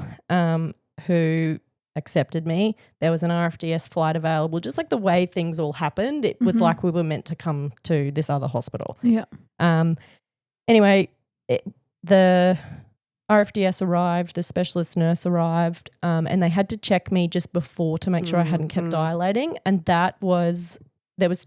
who accepted me. There was an RFDS flight available. Just like the way things all happened, it was like we were meant to come to this other hospital. Yeah. Anyway, the RFDS arrived, the specialist nurse arrived, and they had to check me just before to make sure I hadn't kept dilating. And there was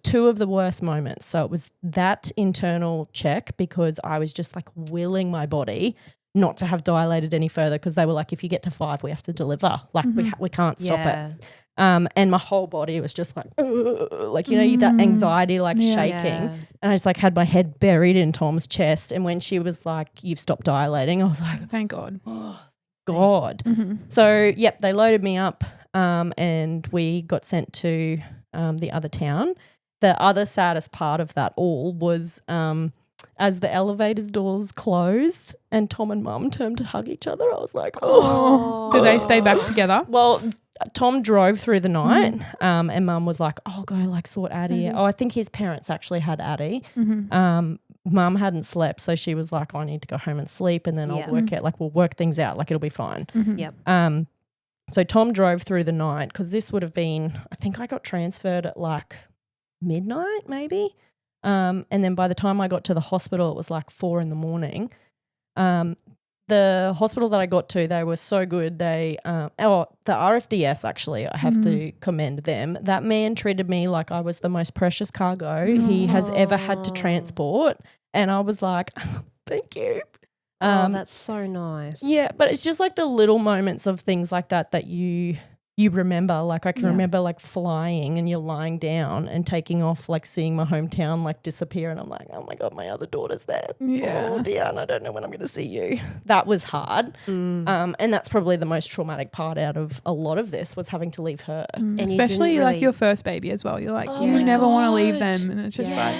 two of the worst moments. So it was that internal check because I was just like willing my body not to have dilated any further because they were like, if you get to 5, we have to deliver. Like we can't stop it. And my whole body was just like, like, that anxiety, like shaking. Yeah. And I just like had my head buried in Tom's chest. And when she was like, you've stopped dilating, I was like, Thank God. oh, God. So, they loaded me up and we got sent to the other town. The other saddest part of that all was as the elevator's doors closed and Tom and Mum turned to hug each other, I was like, oh. Did they stay back together? Well, Tom drove through the night and Mum was like, oh, go like sort Addie. Oh, I think his parents actually had Addie. Mum hadn't slept, so she was like, I need to go home and sleep and then we'll work things out, like it'll be fine. Yep. So Tom drove through the night because this would have been, I think I got transferred at like midnight maybe. And then by the time I got to the hospital, it was like 4 a.m. The hospital that I got to, they were so good. They, the RFDS actually, I have to commend them. That man treated me like I was the most precious cargo he has ever had to transport. And I was like, thank you. That's so nice. Yeah, but it's just like the little moments of things like that you you remember, like I can remember like flying and you're lying down and taking off, like seeing my hometown like disappear, and I'm like, oh my God, my other daughter's there. Yeah. Oh dear, and I don't know when I'm going to see you. That was hard. And that's probably the most traumatic part out of a lot of this, was having to leave her. And you especially didn't like really- your first baby as well. You're like, Oh you my never want to God. leave them. And it's just like,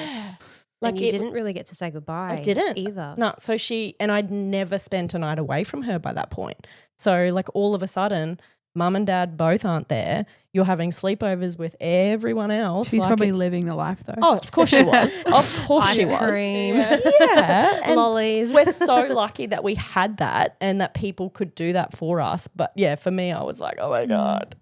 Like you it- didn't really get to say goodbye. I didn't either. No, so I'd never spent a night away from her by that point. So like all of a sudden, mum and dad both aren't there. You're having sleepovers with everyone else. she's like probably it's- living the life though. Oh, of course she was. Of course Ice she was. cream. Yeah. And Lollies. we're so lucky that we had that and that people could do that for us. But yeah, for me, I was like, oh my God.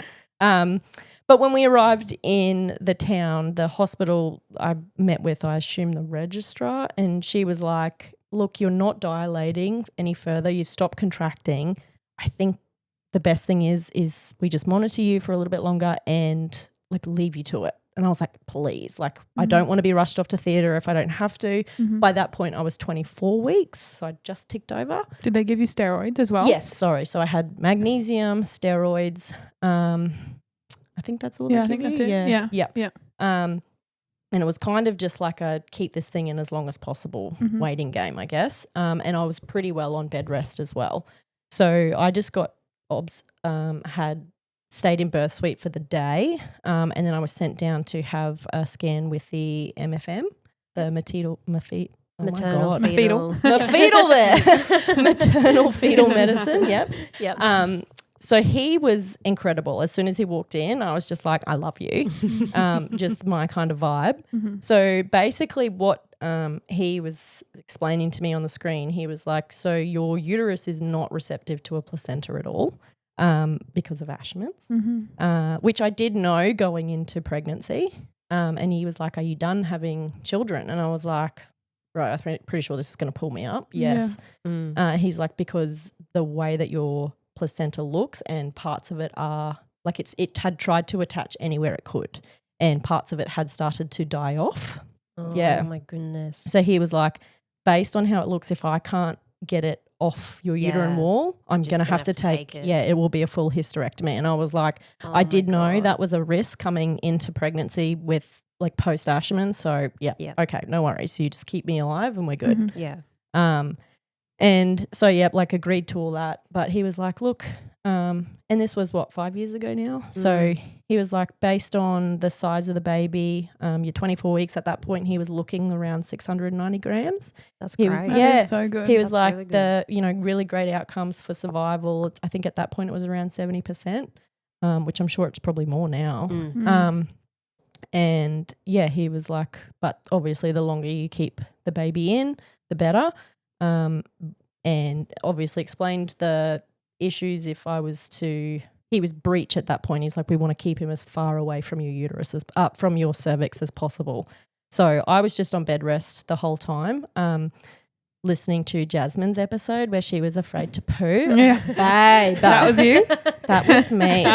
But when we arrived in the town, the hospital I met with, I assume the registrar, and she was like, look, you're not dilating any further. You've stopped contracting. I think the best thing is we just monitor you for a little bit longer and like leave you to it. And I was like, please, like I don't want to be rushed off to theatre if I don't have to. By that point, I was 24 weeks, so I just ticked over. Did they give you steroids as well? Yes, sorry. So I had magnesium, steroids. I think that's all they Yeah, I give think you. that's it. Yeah. Yeah. And it was kind of just like a keep this thing in as long as possible waiting game, I guess. And I was pretty well on bed rest as well. So I just got had stayed in birth suite for the day, and then I was sent down to have a scan with the MFM, the maternal Maternal fetal medicine. Yep. Yep. So he was incredible. As soon as he walked in, I was just like, I love you. Just my kind of vibe. So basically what he was explaining to me on the screen, he was like, so your uterus is not receptive to a placenta at all because of Asherman's, which I did know going into pregnancy. And he was like, are you done having children? And I was like, right, I'm pretty sure this is going to pull me up. Yes. He's like, because the way that your placenta looks and parts of it are like it had tried to attach anywhere it could and parts of it had started to die off. Oh Yeah. my goodness. So he was like, based on how it looks, if I can't get it off your uterine wall, I'm Just going to gonna have to take it. it will be a full hysterectomy. And I was like, Oh I my did know God. that was a risk coming into pregnancy with like post Asherman. So yeah, okay, no worries. You just keep me alive and we're good. Yeah. And so, yeah, like agreed to all that. But he was like, look, and this was 5 years ago now. So he was like, based on the size of the baby, you're 24 weeks at that point, he was looking around 690 grams. That's He great. was, That is so good. He was That's like really good. the, really great outcomes for survival. I think at that point it was around 70%, which I'm sure it's probably more now. And yeah, he was like, but obviously the longer you keep the baby in, the better. And obviously explained the issues if I was to, he was breech at that point. He's like, we want to keep him as far away from your uterus from your cervix as possible. So I was just on bed rest the whole time, listening to Jasmine's episode where she was afraid to poo. Yeah. Babe, That was you? that was me.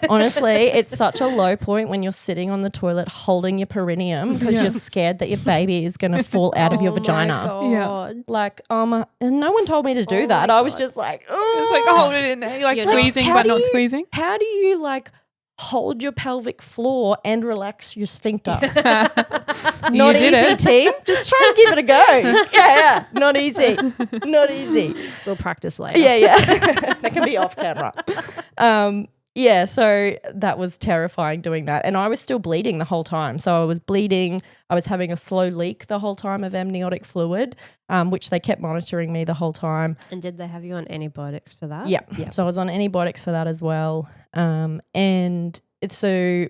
Honestly, it's such a low point when you're sitting on the toilet holding your perineum because you're scared that your baby is going to fall out of your vagina. Yeah. Like, and no one told me to do that. I was just like, It's like hold it in there. You're like You're not- squeezing how but do not you- squeezing. how do you like hold your pelvic floor and relax your sphincter? Not did easy, it. team. Just try and give it a go. Yeah. Not easy. Not easy. We'll practice later. Yeah. That can be off camera. Yeah, so that was terrifying doing that. And I was still bleeding the whole time. So I was bleeding. I was having a slow leak the whole time of amniotic fluid, which they kept monitoring me the whole time. And did they have you on antibiotics for that? Yeah. So I was on antibiotics for that as well. And so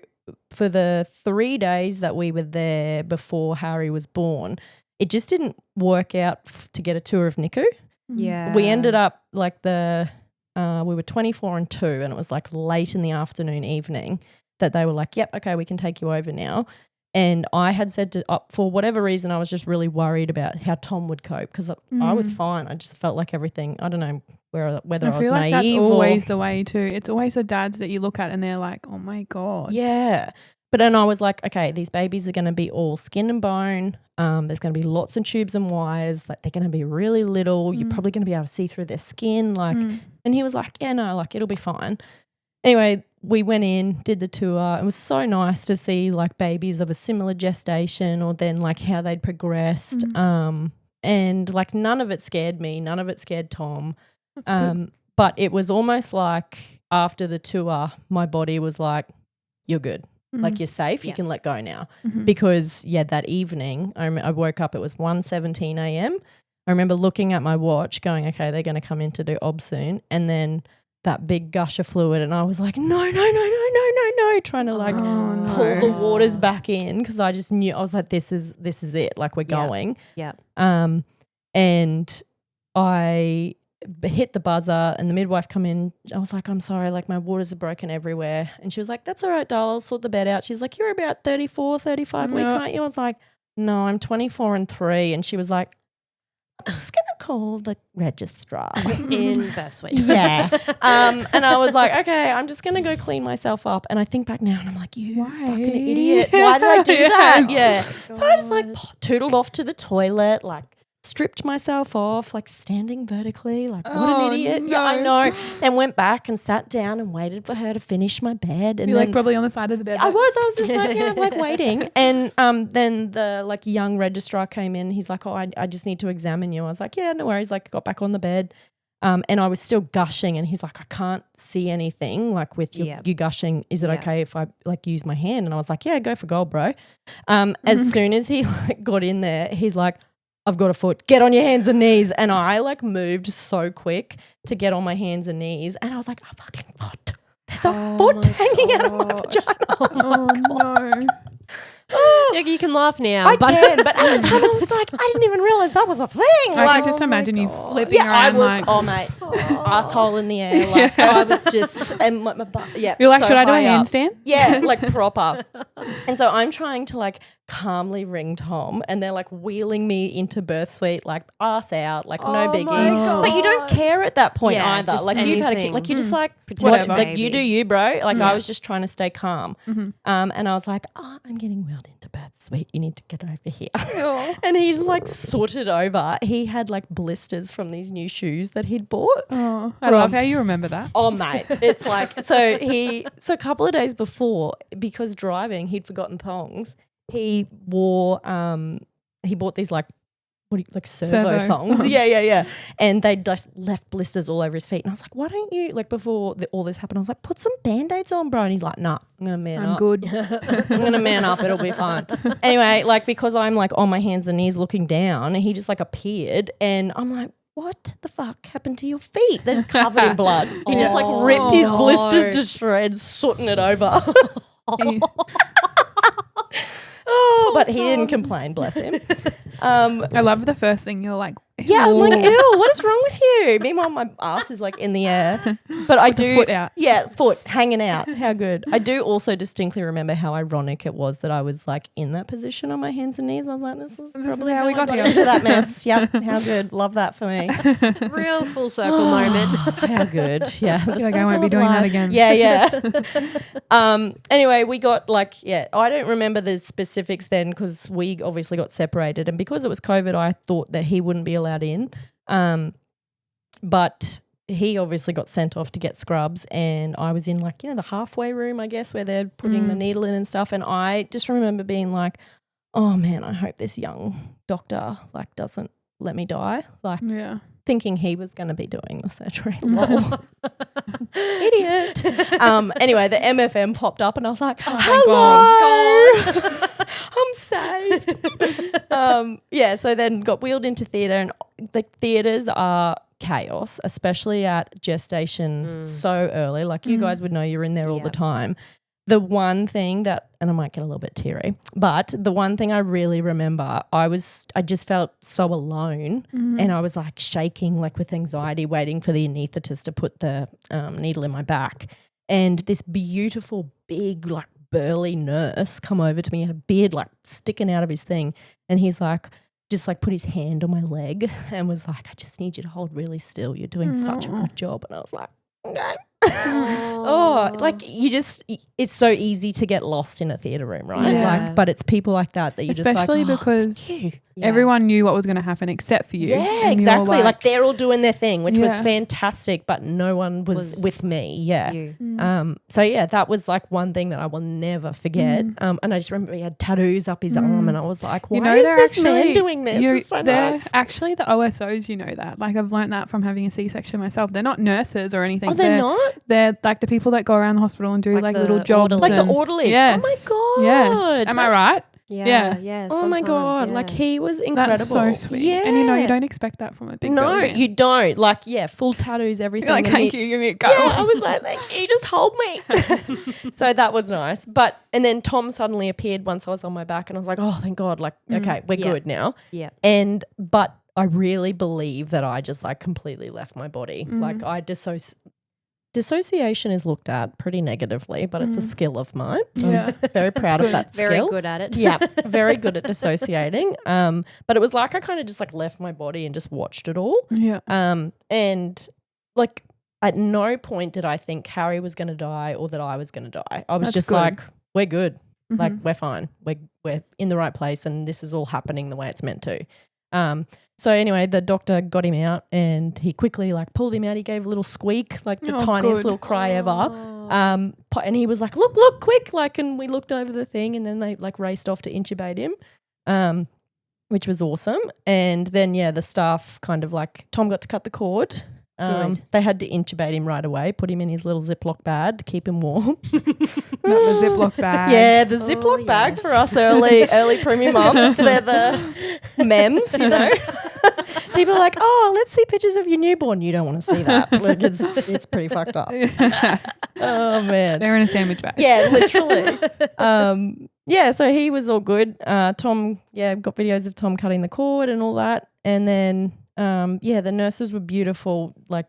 for the 3 days that we were there before Harry was born, it just didn't work out to get a tour of NICU. Yeah. We ended up like we were 24 and 2 and it was like late in the afternoon, evening that they were like, yep, okay, we can take you over now. And I had said to, for whatever reason, I was just really worried about how Tom would cope because I was fine. I just felt like everything, I don't know whether I was feel like naive that's always or. the way too. It's always the dads that you look at and they're like, oh my God. Yeah. But then I was like, okay, these babies are going to be all skin and bone. There's going to be lots of tubes and wires. Like they're going to be really little. You're probably going to be able to see through their skin. Like, and he was like, yeah, no, like it'll be fine. Anyway, we went in, did the tour. It was so nice to see like babies of a similar gestation or then like how they'd progressed. And like none of it scared me. None of it scared Tom. But it was almost like after the tour, my body was like, you're good. Like you're safe. You can let go now. Because, that evening I woke up, it was 1:17 a.m. I remember looking at my watch going, okay, they're going to come in to do ob soon. And then that big gush of fluid and I was like, no, trying to like pull the waters back in because I just knew, I was like, this is it. Like we're going. Yeah. And I hit the buzzer and the midwife come in. I was like, I'm sorry, like my waters are broken everywhere. And she was like, that's all right, doll, I'll sort the bed out. She's like, you're about 34, 35 weeks, aren't you? I was like, no, I'm 24 and 3. And she was like, I'm just going to call the registrar. In first week. Yeah. And I was like, okay, I'm just going to go clean myself up. And I think back now and I'm like, you fucking idiot. Why did I do that? Yeah. So I just like tootled off to the toilet, like stripped myself off, like standing vertically, like what an idiot. No. Yeah, I know. Then went back and sat down and waited for her to finish my bed. And You're then like probably on the side of the bed. I was just like, like waiting. And then the like young registrar came in. He's like, oh, I just need to examine you. I was like, yeah, no worries. Like got back on the bed. And I was still gushing and he's like, I can't see anything like with you gushing. Is it okay if I like use my hand? And I was like, yeah, go for gold, bro. As soon as he like got in there, he's like, I've got a foot, get on your hands and knees. And I like moved so quick to get on my hands and knees. And I was like, a fucking foot. There's a foot hanging out of my vagina. Oh no. Yeah, you can laugh now. I can, but at the time I was like, I didn't even realize that was a thing. I can just imagine you flipping around. I was, like, oh mate, asshole in the air. Like I was just, and my butt, you're like, so should I do a high up. handstand? Yeah, like proper. And so I'm trying to like calmly ring Tom and they're like wheeling me into birth suite, like ass out, like no biggie. But you don't care at that point either. Like you've had a kid, like you're just like, Whatever. like you do you, bro. Like I was just trying to stay calm. And I was like, oh, I'm getting wheeled into birth suite. You need to get over here. And he's like sorted over. He had like blisters from these new shoes that he'd bought. Oh, I love how you remember that. Oh mate, it's like so a couple of days before, because driving he'd forgotten thongs. He wore he bought these like servo thongs. Yeah. And they'd just left blisters all over his feet. And I was like, why don't you, like before all this happened, I was like, put some Band-Aids on, bro. And he's like, nah, I'm going to man up. I'm good. I'm going to man up. It'll be fine. Anyway, like because I'm like on my hands and knees looking down, he just like appeared and I'm like, what the fuck happened to your feet? They're just covered in blood. He just like ripped his blisters to shreds, sooting it over. But he didn't complain, bless him. I love the first thing you're like, ew. Yeah, I'm like, ew, what is wrong with you? Meanwhile, my ass is like in the air. But I do. Foot out. Yeah, foot hanging out. How good. I do also distinctly remember how ironic it was that I was like in that position on my hands and knees. I was like, this is probably how we got here. Into that mess. Yep, how good. Love that for me. Real full circle moment. How good. Yeah. You're like, I won't be doing that again. Yeah. Anyway, we got like, I don't remember the specifics then because we obviously got separated. And because it was COVID, I thought that he wouldn't be allowed in. But he obviously got sent off to get scrubs and I was in like, the halfway room, I guess, where they're putting the needle in and stuff. And I just remember being like, oh man, I hope this young doctor like doesn't let me die. Like thinking he was going to be doing the surgery. Idiot. Anyway, the MFM popped up and I was like, hello. I'm saved. So then got wheeled into theatre and the theatres are chaos, especially at gestation so early. Like you guys would know, you're in there all the time. The one thing that, and I might get a little bit teary, but the one thing I really remember, I just felt so alone and I was like shaking like with anxiety waiting for the anaesthetist to put the needle in my back. And this beautiful big like burly nurse come over to me, had a beard like sticking out of his thing. And he's like, just like put his hand on my leg and was like, I just need you to hold really still. You're doing such a good job. And I was like, okay. like you just, it's so easy to get lost in a theatre room, right? Yeah. Like, but it's people like that you especially just like, because thank you. everyone knew what was going to happen except for you. Yeah, And you're exactly. Like they're all doing their thing, which was Yeah. fantastic, but no one was with me. Yeah. You. So yeah, that was like one thing that I will never forget. And I just remember he had tattoos up his arm, and I was like, why is they're this man doing this? It's so they're nice. actually the OSOs, you know that. Like I've learned that from having a C-section myself. They're not nurses or anything. Oh, they're not? They're like the people that go around the hospital and do Like like the little jobs. orderlies. Like the and- orderlies. Yes. Oh my God. Yes. Am I right? Yeah. Yeah. Oh my sometimes, God. yeah. Like he was incredible. That's so sweet. Yeah. And you don't expect that from a big No, building. you don't. Like, yeah, full tattoos, everything. You're like, and thank you, give me a go. Yeah, I was like, thank you, just hold me. So that was nice. And then Tom suddenly appeared once I was on my back, and I was like, oh, thank God. Like, okay, we're Yeah. good now. Yeah. But I really believe that I just like completely left my body. Like I dissociation is looked at pretty negatively, but it's a skill of mine. Yeah. I'm very proud of that Very skill. good at it. Yeah, very good at dissociating. But it was like I kind of just like left my body and just watched it all. Yeah. And like at no point did I think Harry was going to die or that I was going to die. I was That's just good. like, we're good. Like we're fine. We're in the right place, and this is all happening the way it's meant to. So anyway, the doctor got him out, and he quickly like pulled him out. He gave a little squeak, like the Oh, tiniest good. little cry ever. Oh. And he was like, look, quick. Like, and we looked over the thing, and then they like raced off to intubate him, which was awesome. And then, yeah, the staff kind of like, Tom got to cut the cord. Good. They had to intubate him right away, put him in his little Ziploc bag to keep him warm. Not the Ziploc bag. Yeah, the Ziploc bag yes. for us early preemie mums. They're the memes, you know. People are like, oh, let's see pictures of your newborn. You don't want to see that. Like, it's pretty fucked up. Oh, man. They're in a sandwich bag. Yeah, literally. Yeah, so he was all good. Tom, got videos of Tom cutting the cord and all that. And then, the nurses were beautiful, like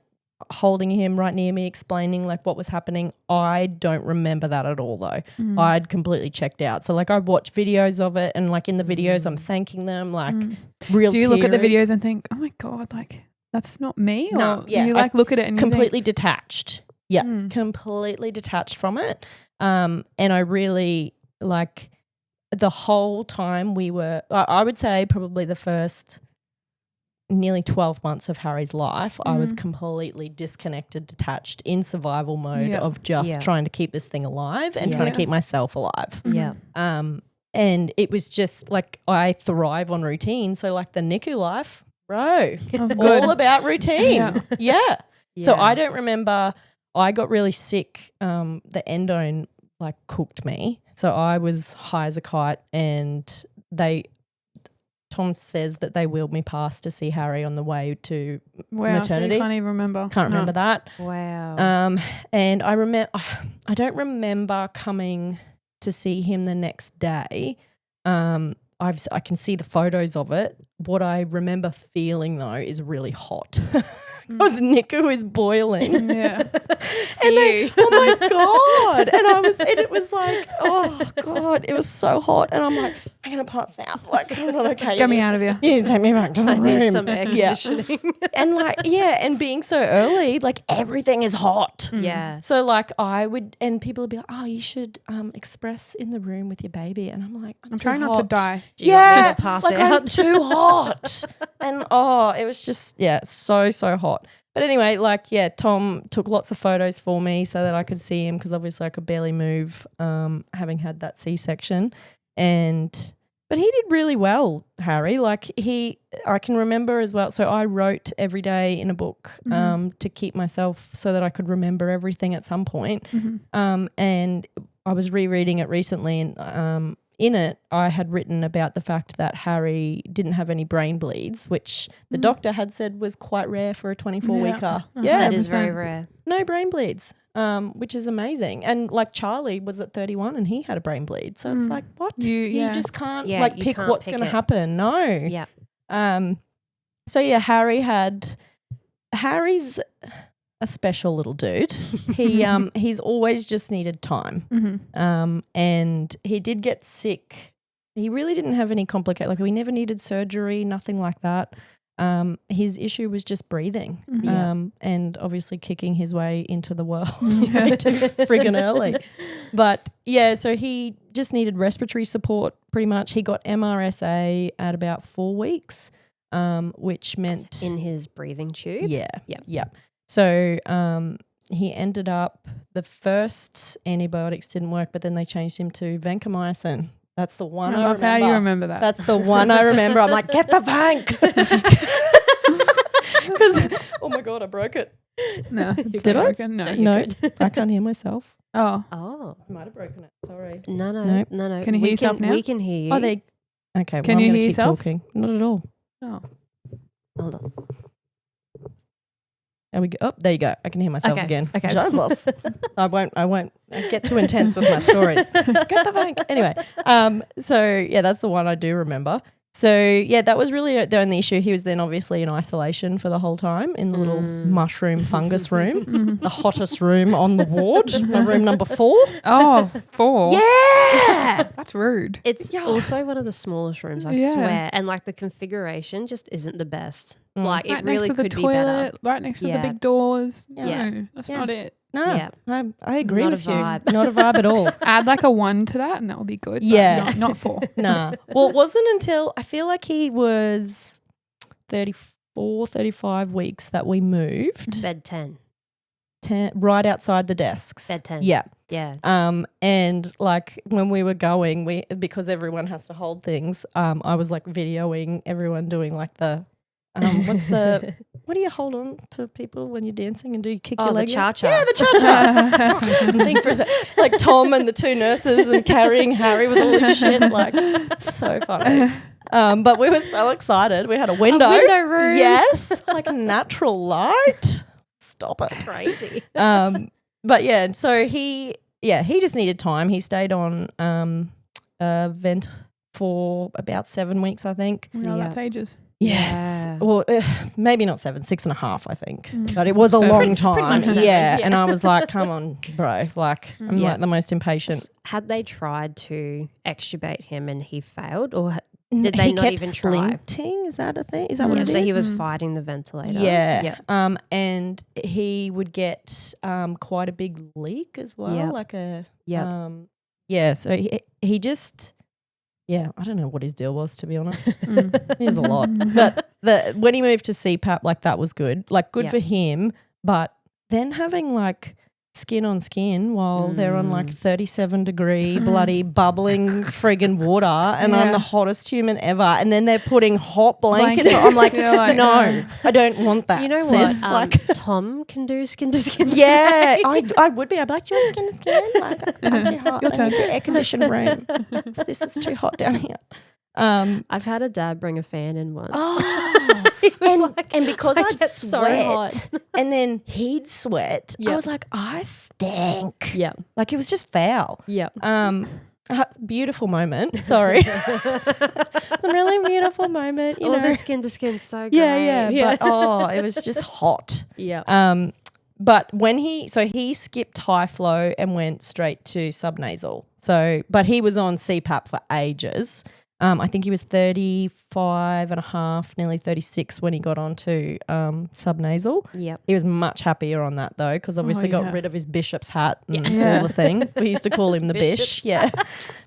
holding him right near me, explaining like what was happening. I don't remember that at all though. I'd completely checked out. So like I watched videos of it, and like in the videos I'm thanking them, like real Do you look at the teary. videos and think, oh my God, like that's not me? No, Or yeah, you like look at it and completely you detached. Yeah, completely detached from it. And I really like the whole time we were, I would say probably the first nearly 12 months of Harry's life, I was completely disconnected, detached, in survival mode of just trying to keep this thing alive and trying to keep myself alive. Yeah. And it was just like I thrive on routine. So like the NICU life, bro, think all about routine. Yeah. So Yeah. I don't remember, I got really sick. The endone like cooked me. So I was high as a kite, and Tom says that they wheeled me past to see Harry on the way to wow, maternity. So you can't even remember. Can't remember that. Wow. And I don't remember coming to see him the next day. I can see the photos of it. What I remember feeling though is really hot. Because NICU is boiling. Yeah. And then, oh my God. And it was like, oh God, it was so hot. And I'm like, I'm going to pass out. Like, I'm not okay. Get me out of here. You need to take me back to the I room. need some air conditioning. And like, and being so early, like everything is hot. Yeah. So like I would, and people would be like, oh, you should express in the room with your baby. And I'm like, I'm trying not to die. Do you want me Yeah, to pass like out? I'm too hot. And it was just, so hot. But anyway, like, Tom took lots of photos for me so that I could see him, because obviously I could barely move, having had that C-section. But he did really well, Harry. Like I can remember as well. So I wrote every day in a book to keep myself so that I could remember everything at some point. And I was rereading it recently, and in it, I had written about the fact that Harry didn't have any brain bleeds, which the doctor had said was quite rare for a 24-weeker. Yeah, That is very rare. no brain bleeds, which is amazing. And like Charlie was at 31 and he had a brain bleed. So it's like, what? You just can't Yeah, like you pick can't what's pick going to it. happen. No. Yeah. So Harry's a special little dude. He's always just needed time. And he did get sick. He really didn't have any like we never needed surgery, nothing like that. his issue was just breathing, and obviously kicking his way into the world Yeah. too friggin' early. But yeah, so he just needed respiratory support pretty much. He got MRSA at about 4 weeks, which meant In his breathing tube. Yeah. So he ended up, the first antibiotics didn't work, but then they changed him to vancomycin. That's the one I love how you remember that. That's the one I remember. I'm like, get the vank. Because, oh my God, I broke it. No. Did I? Broken? No. No, I can't hear myself. Oh. Oh. I might have broken it. Sorry. No. No. Can you hear yourself now? We can hear you. Oh, they. Okay. Can well, you I'm gonna hear keep yourself? talking. Not at all. Oh. Hold on. There we go. Oh, there you go. I can hear myself Okay, again. okay. Jesus. I won't get too intense with my stories. Get the bank. Anyway, so yeah, that's the one I do remember. So yeah, that was really the only issue. He was then obviously in isolation for the whole time in the little mushroom fungus room, the hottest room on the ward, my room number 4. Oh, 4. Yeah. That's rude. It's also one of the smallest rooms, I Yeah. swear. And like the configuration just isn't the best. Like Right it really next to the could be better. toilet, right next to Yeah. the big doors. Yeah. No, that's Yeah. not it. No, Yeah. I agree Not a with you. vibe. Not a vibe at all. Add like a 1 to that and that will be good. but Yeah. not 4. Nah. Well, it wasn't until I feel like he was 34, 35 weeks that we moved Bed 10. right outside the desks. Bed 10. Yeah. Yeah. And like when we were going, because everyone has to hold things, I was like videoing everyone doing like the what do you hold on to people when you're dancing and do you kick your The leg? cha-cha. Yeah, the cha-cha. I couldn't think for a sec. Like Tom and the 2 nurses and carrying Harry with all this shit. Like, so funny. But we were so excited. We had a window. window room. Yes. Like natural light. Stop it. Crazy. But yeah, so he just needed time. He stayed on vent for about 7 weeks, I think. No, Yeah. that's ages. Yes. Yeah. Well, maybe not 7, 6.5, I think. But it was a So long pretty time. much 7, Yeah. yeah. And I was like, come on, bro. Like, I'm Yeah. like the most impatient. Had they tried to extubate him and he failed, or did they he not kept even try? splinting? Is that a thing? Is that what Yeah, it so is? he was fighting the ventilator. Yeah. Yeah. And he would get quite a big leak as well. Yep. Like a Yep. yeah. So he just I don't know what his deal was, to be honest. Here's a lot. But when he moved to CPAP, like that was good. Like good Yep. for him. But then having like skin on skin while they're on like 37-degree bloody bubbling friggin' water and I'm Yeah. the hottest human ever, and then they're putting hot blankets Blanket. on. I'm like, You're like, no, I don't want that. You know sis. what? Like, Tom can do skin to skin. yeah, today. I would be. I'd be like, do you want skin to skin? Like, I'm too hot. I need the air-conditioned room. This is too hot down here. I've had a dad bring a fan in once. Oh, He was and because I I'd get so sweat hot. and then he'd sweat, I Yep. was like, I stank. Yep. Like it was just foul. Yep. Beautiful moment. Sorry. It's a really beautiful moment. You All know. the skin to skin, so great. Yeah. But it was just hot. Yeah. But when he skipped high flow and went straight to subnasal. So, but he was on CPAP for ages. I think he was 35 and a half, nearly 36 when he got onto subnasal. Yep. He was much happier on that though, because obviously yeah. got rid of his bishop's hat and Yeah. all the thing. We used to call him the bishop's bish. Yeah,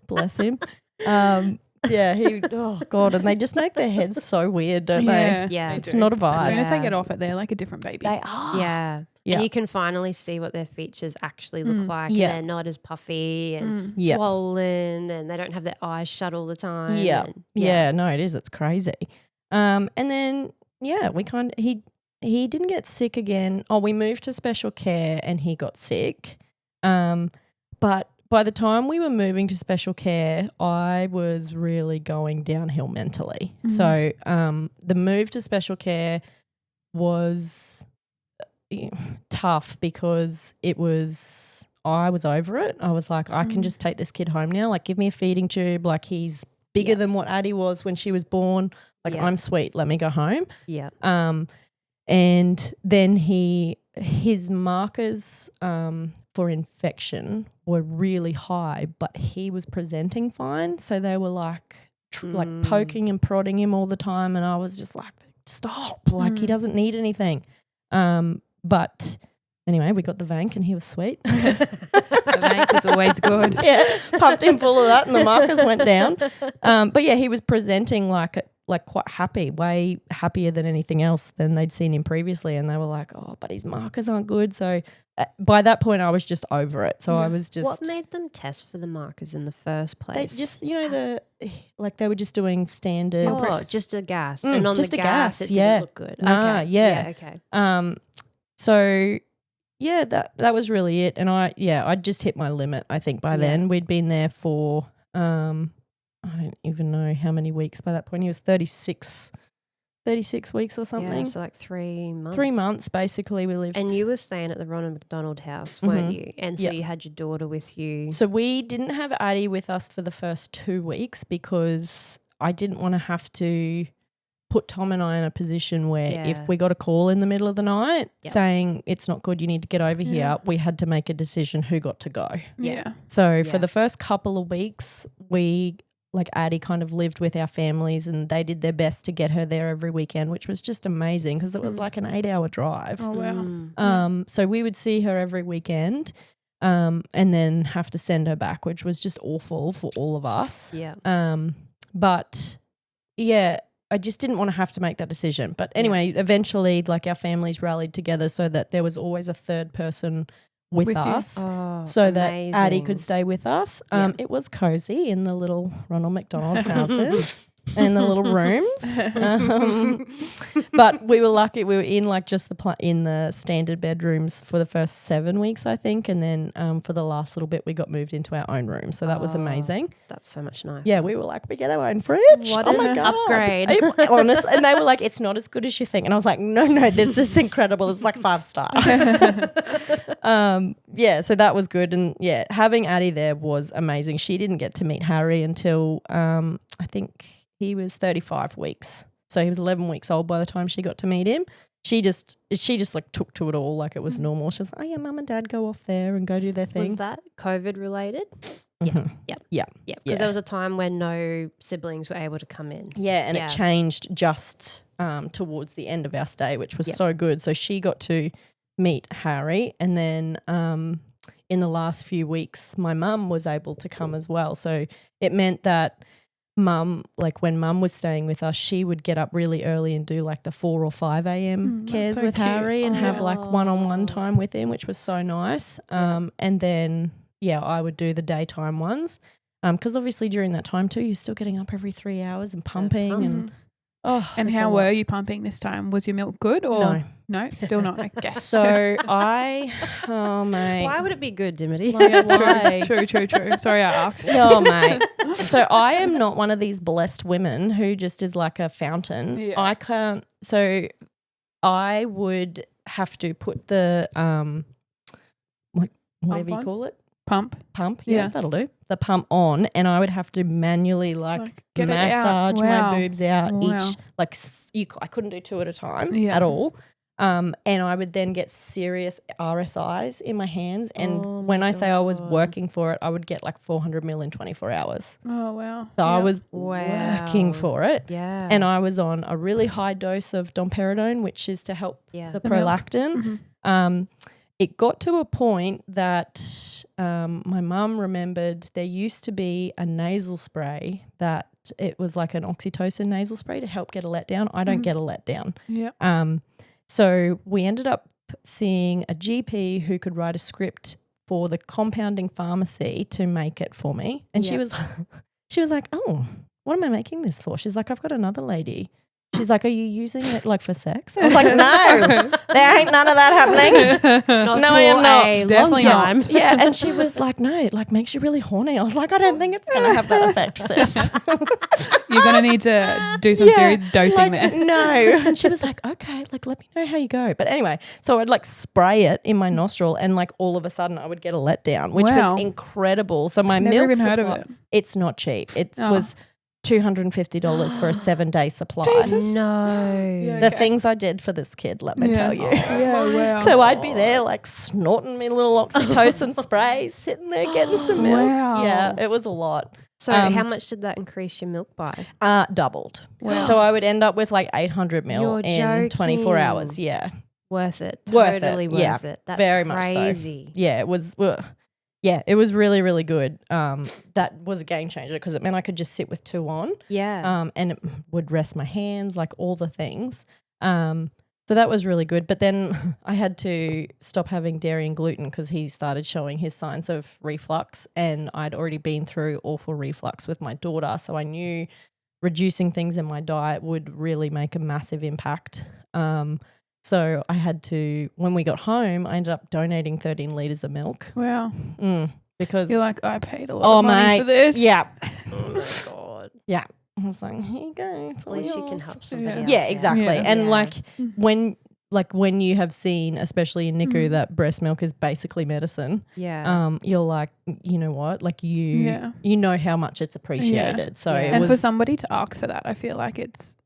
bless him. Oh God, and they just make their heads so weird, don't Yeah. they? Yeah. They It's do. not a As vibe. soon as they Yeah. get off it, they're like a different baby. They are. Yeah. Yeah. And you can finally see what their features actually look like. Yeah. And they're not as puffy and Yeah. swollen, and they don't have their eyes shut all the time. Yeah. and- Yeah, no, it is. It's crazy. And then he didn't get sick again. Oh, we moved to special care and he got sick. But by the time we were moving to special care, I was really going downhill mentally. So the move to special care was tough because I was over it. I was like, I can just take this kid home now. Like, give me a feeding tube. Like, he's bigger than what Addie was when she was born. Like, Yeah. I'm sweet. Let me go home. Yeah. And then his markers for infection were really high, but he was presenting fine. So they were like poking and prodding him all the time, and I was just like, stop. Like, he doesn't need anything. But anyway, we got the Vank and he was sweet. The Vank is always good. Yeah, pumped him full of that and the markers went down. But yeah, he was presenting like quite happy, way happier than anything else than they'd seen him previously. And they were like, oh, but his markers aren't good. So by that point, I was just over it. So I was just. What made them test for the markers in the first place? They just, they were just doing standard. Oh, just a gas. And on just the a gas, it yeah. didn't look good. Nah, okay. yeah. Okay. So yeah, that was really it. And I'd just hit my limit, I think, by then. We'd been there for I don't even know how many weeks by that point. He was 36 weeks or something. Yeah, so like 3 months. 3 months basically we lived. And you were staying at the Ronald McDonald house, weren't you? And so you had your daughter with you. So we didn't have Addie with us for the first 2 weeks because I didn't want to have to put Tom and I in a position where if we got a call in the middle of the night saying it's not good, you need to get over here, we had to make a decision who got to go. Yeah. So for the first couple of weeks, Addie kind of lived with our families and they did their best to get her there every weekend, which was just amazing because it was like an 8-hour drive. Oh, wow. So we would see her every weekend and then have to send her back, which was just awful for all of us. Yeah. But yeah, I just didn't want to have to make that decision. But anyway, eventually our families rallied together so that there was always a third person with us so that Addie could stay with us. It was cozy in the little Ronald McDonald houses and the little rooms. But we were lucky. We were in just in the standard bedrooms for the first 7 weeks, I think. And then for the last little bit, we got moved into our own room. So that was amazing. That's so much nicer. Yeah, we were like, we get our own fridge. What my an God. upgrade. Honest. And they were like, it's not as good as you think. And I was like, no, this is incredible. It's like 5-star. So that was good. And yeah, having Addie there was amazing. She didn't get to meet Harry until I think he was 35 weeks. So he was 11 weeks old by the time she got to meet him. She just took to it all like it was normal. She was like, oh yeah, mum and dad go off there and go do their thing. Was that COVID related? Mm-hmm. Yeah. Because there was a time when no siblings were able to come in. Yeah, and it changed just towards the end of our stay, which was so good. So she got to meet Harry, and then in the last few weeks, my mum was able to come as well. So it meant that Mum, when Mum was staying with us, she would get up really early and do the 4 or 5 a.m. cares so with cute. Harry and have one-on-one time with him, which was so nice. And then I would do the daytime ones because obviously during that time too, you're still getting up every 3 hours and pumping and and how were you pumping this time? Was your milk good or no? Still not. Okay. So mate. Why would it be good, Dimity? Why? True. Sorry, I asked. Oh, mate. So I am not one of these blessed women who just is like a fountain. Yeah. I can't. So I would have to put the whatever you call it. Pump. Yeah, that'll do. The pump on, and I would have to manually get massage my boobs out Wow. I couldn't do 2 at a time Yeah. at all. And I would then get serious RSIs in my hands. And when I say I was working for it, I would get 400 mil in 24 hours. Oh, wow. So I was working for it. Yeah. And I was on a really high dose of domperidone, which is to help the prolactin. Mm-hmm. It got to a point that my mum remembered there used to be a nasal spray that it was like an oxytocin nasal spray to help get a letdown. I don't get a letdown. Yeah. So we ended up seeing a GP who could write a script for the compounding pharmacy to make it for me. And she was like, oh, what am I making this for? She's like, I've got another lady. She's like, are you using it for sex? I was like, no, there ain't none of that happening. No, I am not. Definitely not. Yeah, and she was like, no, it makes you really horny. I was like, I don't think it's going to have that effect, sis. You're going to need to do some serious dosing there. No. And she was like, okay, let me know how you go. But anyway, so I'd spray it in my nostril and all of a sudden I would get a letdown, which was incredible. So my Never milk even heard supply, of it. It's not cheap. It was $250 for a 7-day supply. Jesus. No. The things I did for this kid, let me tell you. Yeah, wow. So I'd be there snorting me little oxytocin spray, sitting there getting some milk. Wow. Yeah, it was a lot. So how much did that increase your milk by? Doubled. Wow. So I would end up with like 800 ml You're in 24 joking. hours. Yeah. Worth it. Worth it, Totally yeah. worth it. That's Very much so. crazy. Yeah, it was. It was really, really good. That was a game changer because it meant I could just sit with 2 on. Yeah. And it would rest my hands, like all the things. So that was really good. But then I had to stop having dairy and gluten because he started showing his signs of reflux, and I'd already been through awful reflux with my daughter. So I knew reducing things in my diet would really make a massive impact. So I had to, when we got home, I ended up donating 13 litres of milk. Wow. Because You're like, I paid a lot of money for this. Yeah. Oh my God. Yeah. I was like, here you go. It's At least all you can yours. help somebody else. Yeah, exactly. Yeah. And Yeah. when you have seen, especially in NICU, that breast milk is basically medicine, Yeah. you're like, you know what? Like you know how much it's appreciated. So Yeah. it And was for somebody to ask for that, I feel like it's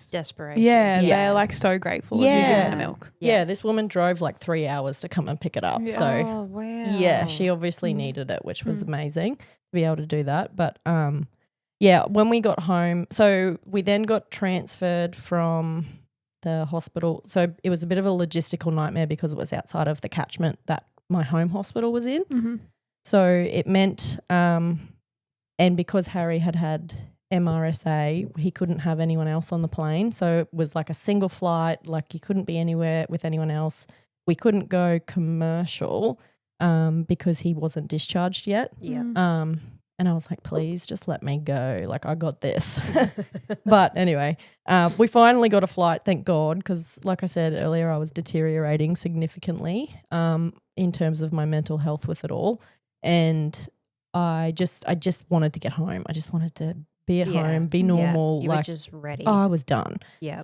desperation. yeah, Yeah. they're like so grateful of you Yeah. giving the milk. yeah, this woman drove like 3 hours to come and pick it up. Yeah. So Oh wow. yeah, she obviously needed it, which was amazing to be able to do that. But yeah, when we got home, so we then got transferred from the hospital. So it was a bit of a logistical nightmare because it was outside of the catchment that my home hospital was in. Mm-hmm. So it meant, and because Harry had MRSA, he couldn't have anyone else on the plane. So it was like a single flight, like you couldn't be anywhere with anyone else. We couldn't go commercial because he wasn't discharged yet. Yeah. And I was like, please just let me go. Like, I got this. But anyway, we finally got a flight, thank God, because like I said earlier, I was deteriorating significantly in terms of my mental health with it all. And I just wanted to get home. I just wanted to be at home, be normal. Yeah. You like, were just ready. I was done. Yeah.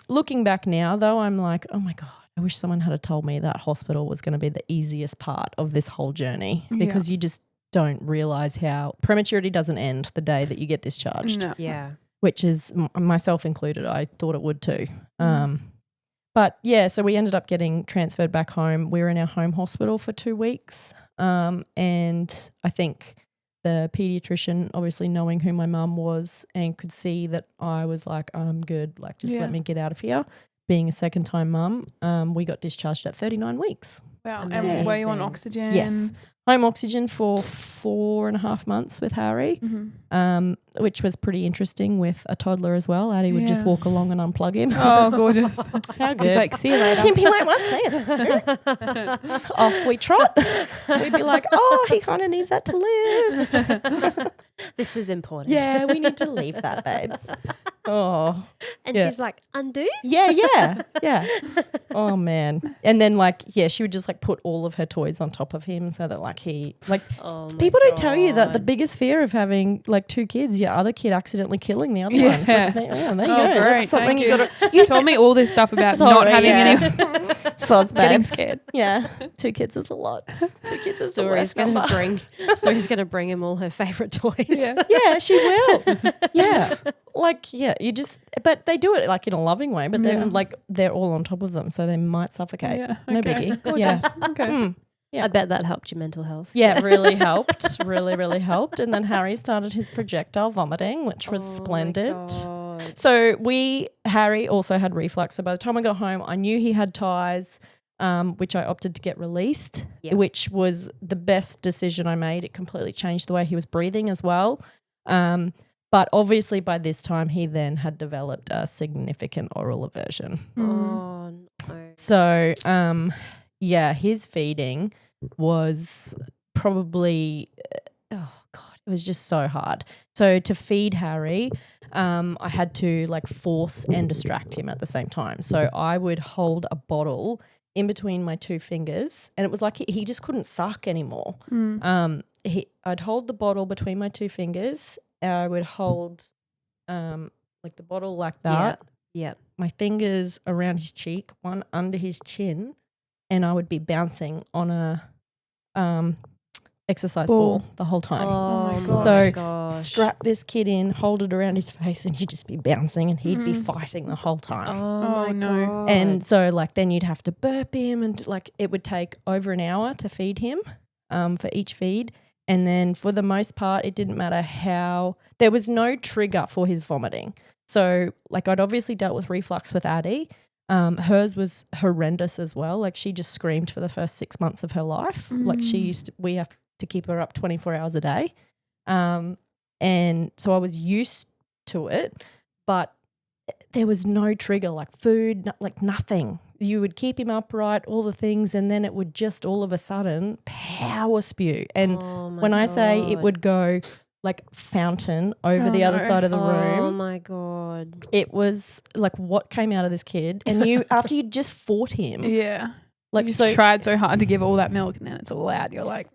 Looking back now, though, I'm like, oh my God, I wish someone had told me that hospital was going to be the easiest part of this whole journey, because you just don't realize how prematurity doesn't end the day that you get discharged. No. Yeah. Which is myself included. I thought it would too. But yeah, so we ended up getting transferred back home. We were in our home hospital for 2 weeks. And I think the pediatrician, obviously knowing who my mum was and could see that I was like, I'm good, like just let me get out of here. Being a second-time mum, we got discharged at 39 weeks. Wow. Amazing. And were you on oxygen? Yes. Home oxygen for 4.5 months with Harry, which was pretty interesting with a toddler as well. Addie would just walk along and unplug him. Oh, gorgeous. How good. He's like, see you later. She'd be like, what's this? Off we trot. We'd be like, oh, he kind of needs that to live. This is important. Yeah, we need to leave that, babes. Oh. And Yeah. she's like, undo? Yeah. Oh, man. And then, like, yeah, she would just, like, put all of her toys on top of him so that, like, Oh my people don't tell you that the God. biggest fear of having, like, 2 kids, your other kid accidentally killing the other one. Like, Yeah. there you go. Great. That's something Thank you you. got to... You told me all this stuff about not having any. Soz Getting babes. scared. Yeah. 2 kids is a lot. 2 kids is the Story's worst number. Story's gonna bring him all her favourite toys. Yeah. Yeah, she will. Yeah. Like, yeah, you just, but they do it like in a loving way, but then like they're all on top of them, so they might suffocate. Yeah. No Okay. biggie. Gorgeous. Yeah. Okay. Yeah. I bet that helped your mental health. Yeah, it really helped. Really helped. And then Harry started his projectile vomiting, which was splendid. Oh my God. So Harry also had reflux. So by the time I got home, I knew he had ties, which I opted to get released, which was the best decision I made. It completely changed the way he was breathing as well. But obviously by this time he then had developed a significant oral aversion. Oh no. So his feeding was probably it was just so hard. So to feed Harry, I had to like force and distract him at the same time. So I would hold a bottle in between my 2 fingers, and it was like he just couldn't suck anymore. I'd hold the bottle between my 2 fingers. I would hold like the bottle like that. Yeah. My fingers around his cheek, one under his chin, and I would be bouncing on a exercise ball the whole time. Oh my gosh. So gosh. strap this kid in, hold it around his face, and you'd just be bouncing, and he'd be fighting the whole time. Oh my no. God. And so like then you'd have to burp him, and like it would take over an hour to feed him for each feed. And then for the most part, it didn't matter how – there was no trigger for his vomiting. So like I'd obviously dealt with reflux with Addie. Hers was horrendous as well. Like she just screamed for the first 6 months of her life. Like we have to keep her up 24 hours a day. And so I was used to it, but there was no trigger, like food, like nothing. You would keep him upright, all the things, and then it would just all of a sudden power spew. And when I say it would go like fountain over the other side of the room. Oh my God. It was like what came out of this kid. And you, after you just fought him. Yeah. Like You so tried so hard to give all that milk and then it's all out. You're like,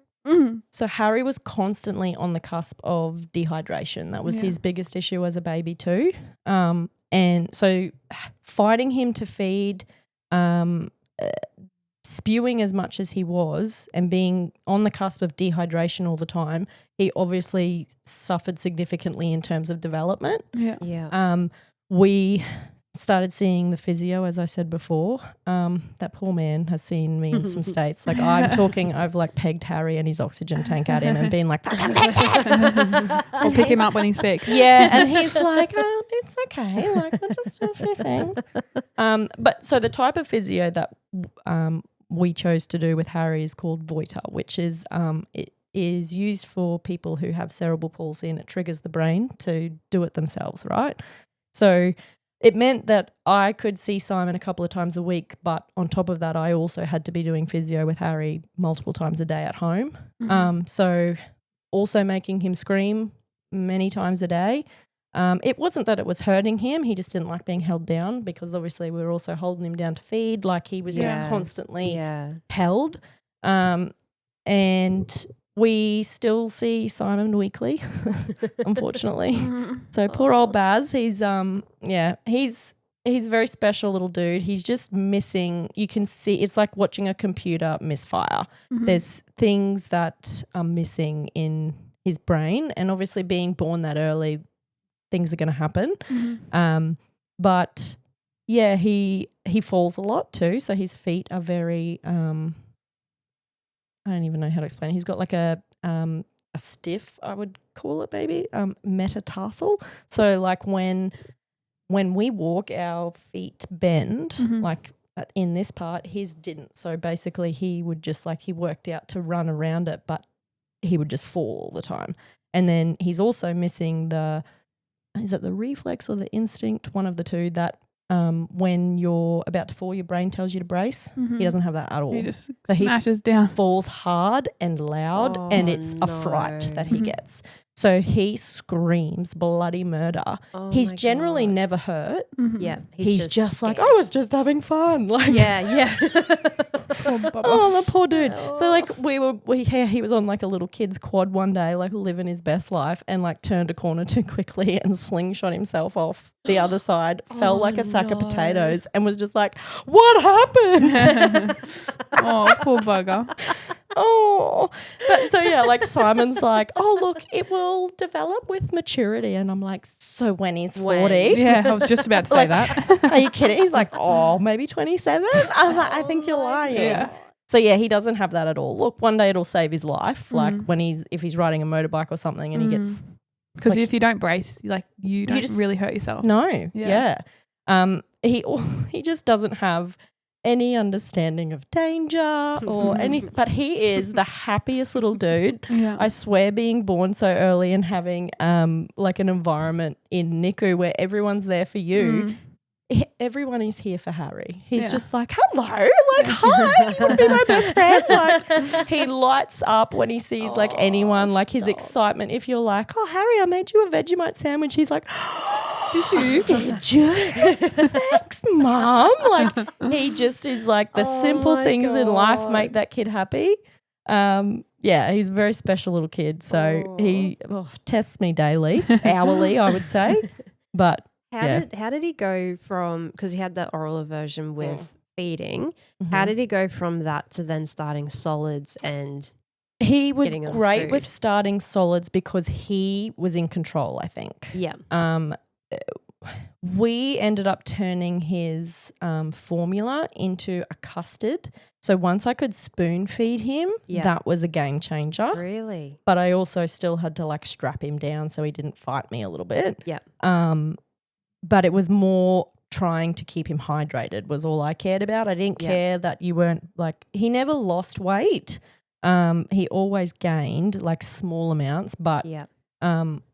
So Harry was constantly on the cusp of dehydration. That was his biggest issue as a baby too. And so fighting him to feed, spewing as much as he was and being on the cusp of dehydration all the time, he obviously suffered significantly in terms of development. Yeah. We started seeing the physio, as I said before. That poor man has seen me in some states. Like I'm talking, I've like pegged Harry and his oxygen tank at him and been like, fucking fix it. Or pick him up when he's fixed. Yeah, and he's like, it's okay. Like we'll just do a few things. But so the type of physio that we chose to do with Harry is called Voiter, which is it is used for people who have cerebral palsy and it triggers the brain to do it themselves, right? So it meant that I could see Simon a couple of times a week, but on top of that, I also had to be doing physio with Harry multiple times a day at home. So also making him scream many times a day. It wasn't that it was hurting him. He just didn't like being held down because obviously we were also holding him down to feed. Like he was just constantly held. And we still see Simon weekly, unfortunately. So poor old Baz, he's a very special little dude. He's just missing. You can see it's like watching a computer misfire. There's things that are missing in his brain, and obviously being born that early, things are going to happen. But yeah, he falls a lot too. So his feet are very I don't even know how to explain it. He's got like a stiff, I would call it maybe, metatarsal. So like when we walk, our feet bend, like in this part, his didn't. So basically he would just like, he worked out to run around it, but he would just fall all the time. And then he's also missing is it the reflex or the instinct, one of the two, that when you're about to fall, your brain tells you to brace. He doesn't have that at all. He just So smashes down. Falls hard and loud, and it's a fright that he gets. So he screams bloody murder. He's generally never hurt. Yeah. He's just like, I was just having fun. Like, Yeah. oh, the poor dude. So like he was on like a little kid's quad one day, like living his best life, and like turned a corner too quickly and slingshot himself off the other side, fell like a sack of potatoes, and was just like, what happened? Oh, poor bugger. But so yeah, like Simon's like, oh look, it will develop with maturity, and I'm like, so when he's 40? Yeah, I was just about to say that. Are you kidding? He's like, oh, maybe 27. I was like, I think you're lying. Yeah. So yeah, he doesn't have that at all. Look, one day it'll save his life, like if he's riding a motorbike or something, and he gets because if you don't brace, like you don't really hurt yourself. No, yeah. He just doesn't have any understanding of danger or anything, but he is the happiest little dude. Yeah. I swear, being born so early and having like an environment in NICU where everyone's there for you. Everyone is here for Harry. He's just like, hello, like, hi, you want to be my best friend? Like, he lights up when he sees like anyone, like his excitement. If you're like, oh, Harry, I made you a Vegemite sandwich. He's like, did you? Thanks, Mom. Like, he just is like the simple things in life make that kid happy. Yeah, he's a very special little kid. So he tests me daily, hourly, I would say. But how did he go from, because he had that oral aversion with feeding, how did he go from that to then starting solids? And he was great with starting solids because he was in control, I think. Yeah. we ended up turning his formula into a custard. So once I could spoon feed him, that was a game changer. Really? But I also still had to like strap him down so he didn't fight me a little bit. Yeah. But it was more trying to keep him hydrated was all I cared about. I didn't care that you weren't like, he never lost weight. He always gained like small amounts, but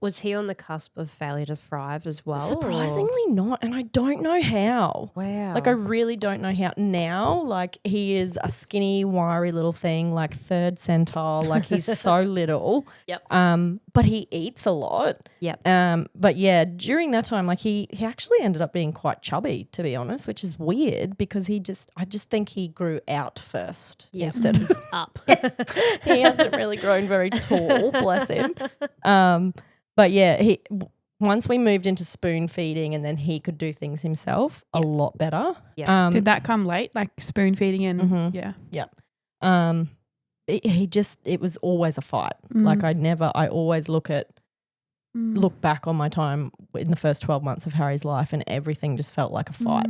was he on the cusp of failure to thrive as well? Surprisingly not, and I don't know how. Wow. Like I really don't know how. Now, like he is a skinny, wiry little thing, like third centile, like he's so little. But he eats a lot. But yeah, during that time, like he actually ended up being quite chubby, to be honest, which is weird because I just think he grew out first instead of up. He hasn't really grown very tall, bless him. But yeah, once we moved into spoon feeding and then he could do things himself a lot better. Did that come late, like spoon feeding and it was always a fight. Like I always look back on my time in the first 12 months of Harry's life and everything just felt like a fight.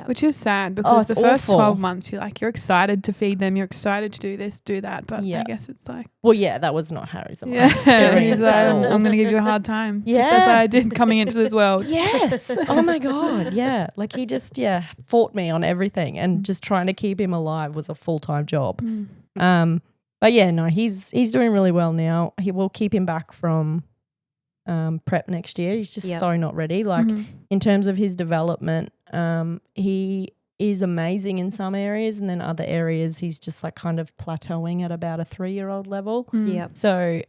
Which is sad because the first awful. 12 months you're excited to feed them, you're excited to do this, do that, but I guess it's like. Well, yeah, that was not Harry's experience He's like, at all. I'm going to give you a hard time. Just as I did coming into this world. Yes. Oh my God. Yeah. Like he just, fought me on everything and just trying to keep him alive was a full-time job. But yeah, no, he's doing really well now. He will keep him back from prep next year. He's just so not ready. Like in terms of his development, he is amazing in some areas and then other areas he's just like kind of plateauing at about a 3-year-old level. So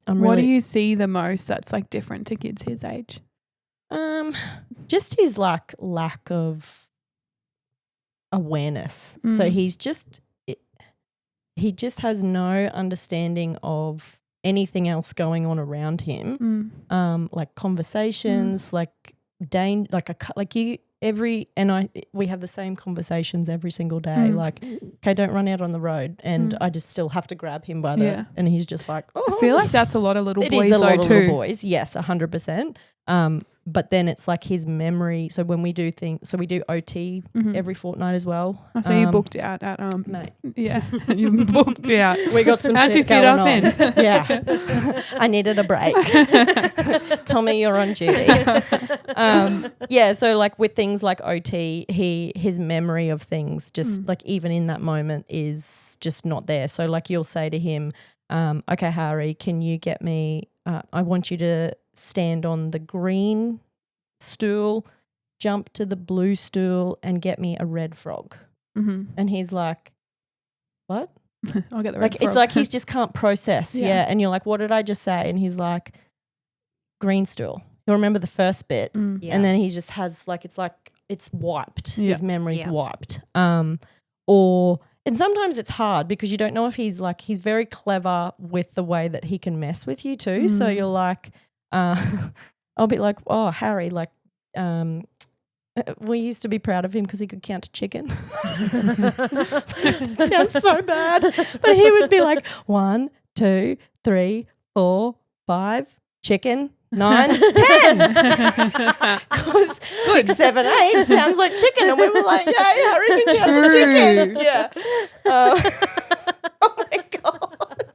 what do you see the most that's like different to kids his age? Just his like lack of awareness. So he just has no understanding of anything else going on around him, like conversations, like we have the same conversations every single day. Like, okay, don't run out on the road, and I just still have to grab him by the, and he's just like, oh. I feel like that's a lot of little boys. It is a lot of too. little boys, yes, 100%. But then it's like his memory. So when we do things, so we do OT every fortnight as well. Oh, so you booked out at mate. Yeah, you booked out. We got some How'd shit you fit going us on. in? Yeah, I needed a break. Tommy, you're on duty. So like with things like OT, his memory of things just like even in that moment is just not there. So like you'll say to him, okay, Harry, can you get me? I want you to stand on the green stool, jump to the blue stool, and get me a red frog. And he's like, what? I'll get the red like frog. It's like he just can't process. And you're like, what did I just say? And he's like, green stool. He'll remember the first bit, and then he just has like it's wiped. His memory's wiped. And sometimes it's hard because you don't know if he's very clever with the way that he can mess with you too. So you're like, I'll be like, oh, Harry, like, we used to be proud of him because he could count to chicken. It sounds so bad. But he would be like 1, 2, 3, 4, 5, chicken, 9, 10. Because 6, 7, 8 sounds like chicken. And we were like, yeah, Harry can count to chicken. Yeah. Oh my God.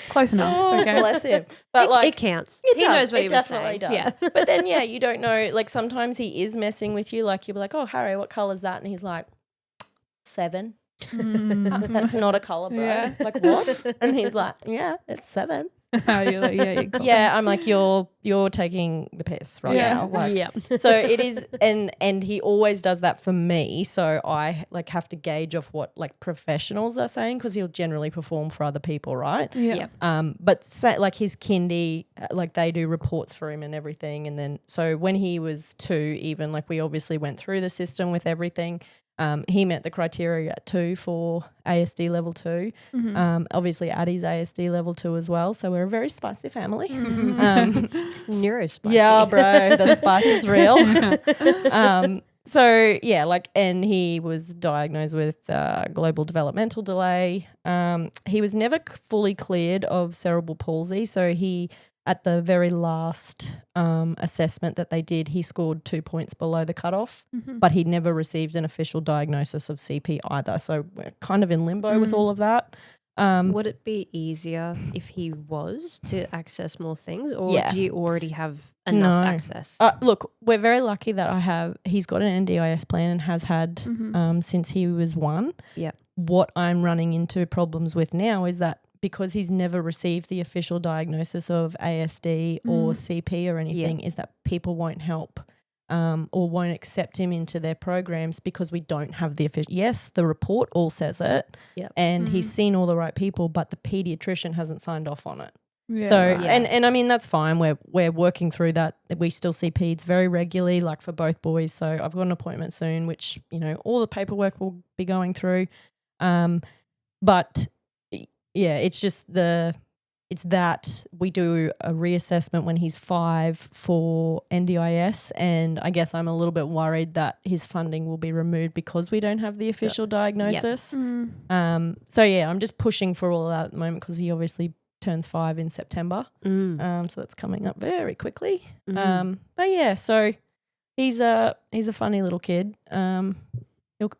Close enough. Oh, okay. Bless him. But it counts. He knows what he was saying. Does. Yeah. But then, you don't know. Like sometimes he is messing with you. Like you'll be like, oh, Harry, what colour is that? And he's like, 7. That's not a colour, bro. Yeah. Like what? And he's like, yeah, it's 7. You're like, you got Yeah, I'm like, you're taking the piss right now. Like, so it is, and he always does that for me. So I like have to gauge off what like professionals are saying because he'll generally perform for other people, right? Yeah. But say, like his kindy, like they do reports for him and everything. And then so when he was 2, even like we obviously went through the system with everything. He met the criteria at 2 for ASD level 2. Obviously, Addie's ASD level 2 as well. So we're a very spicy family. Neurospicy. Yeah, bro, the spice is real. So yeah, like, and he was diagnosed with global developmental delay. He was never fully cleared of cerebral palsy, so he at the very last assessment that they did, he scored 2 points below the cutoff, but he'd never received an official diagnosis of CP either. So we're kind of in limbo with all of that. Would it be easier if he was to access more things, or do you already have enough access? Look, we're very lucky that he's got an NDIS plan and has had since he was 1. Yeah. What I'm running into problems with now is that because he's never received the official diagnosis of ASD or CP or anything, is that people won't help or won't accept him into their programs because we don't have the official. Yes, the report all says it, and he's seen all the right people, but the pediatrician hasn't signed off on it. Yeah, so, and I mean, that's fine. We're working through that. We still see peds very regularly, like for both boys. So I've got an appointment soon, which, all the paperwork will be going through. But yeah, it's that we do a reassessment when he's 5 for NDIS, and I guess I'm a little bit worried that his funding will be removed because we don't have the official diagnosis. So yeah, I'm just pushing for all of that at the moment because he obviously turns 5 in September. So that's coming up very quickly. But yeah, so he's a funny little kid. He'll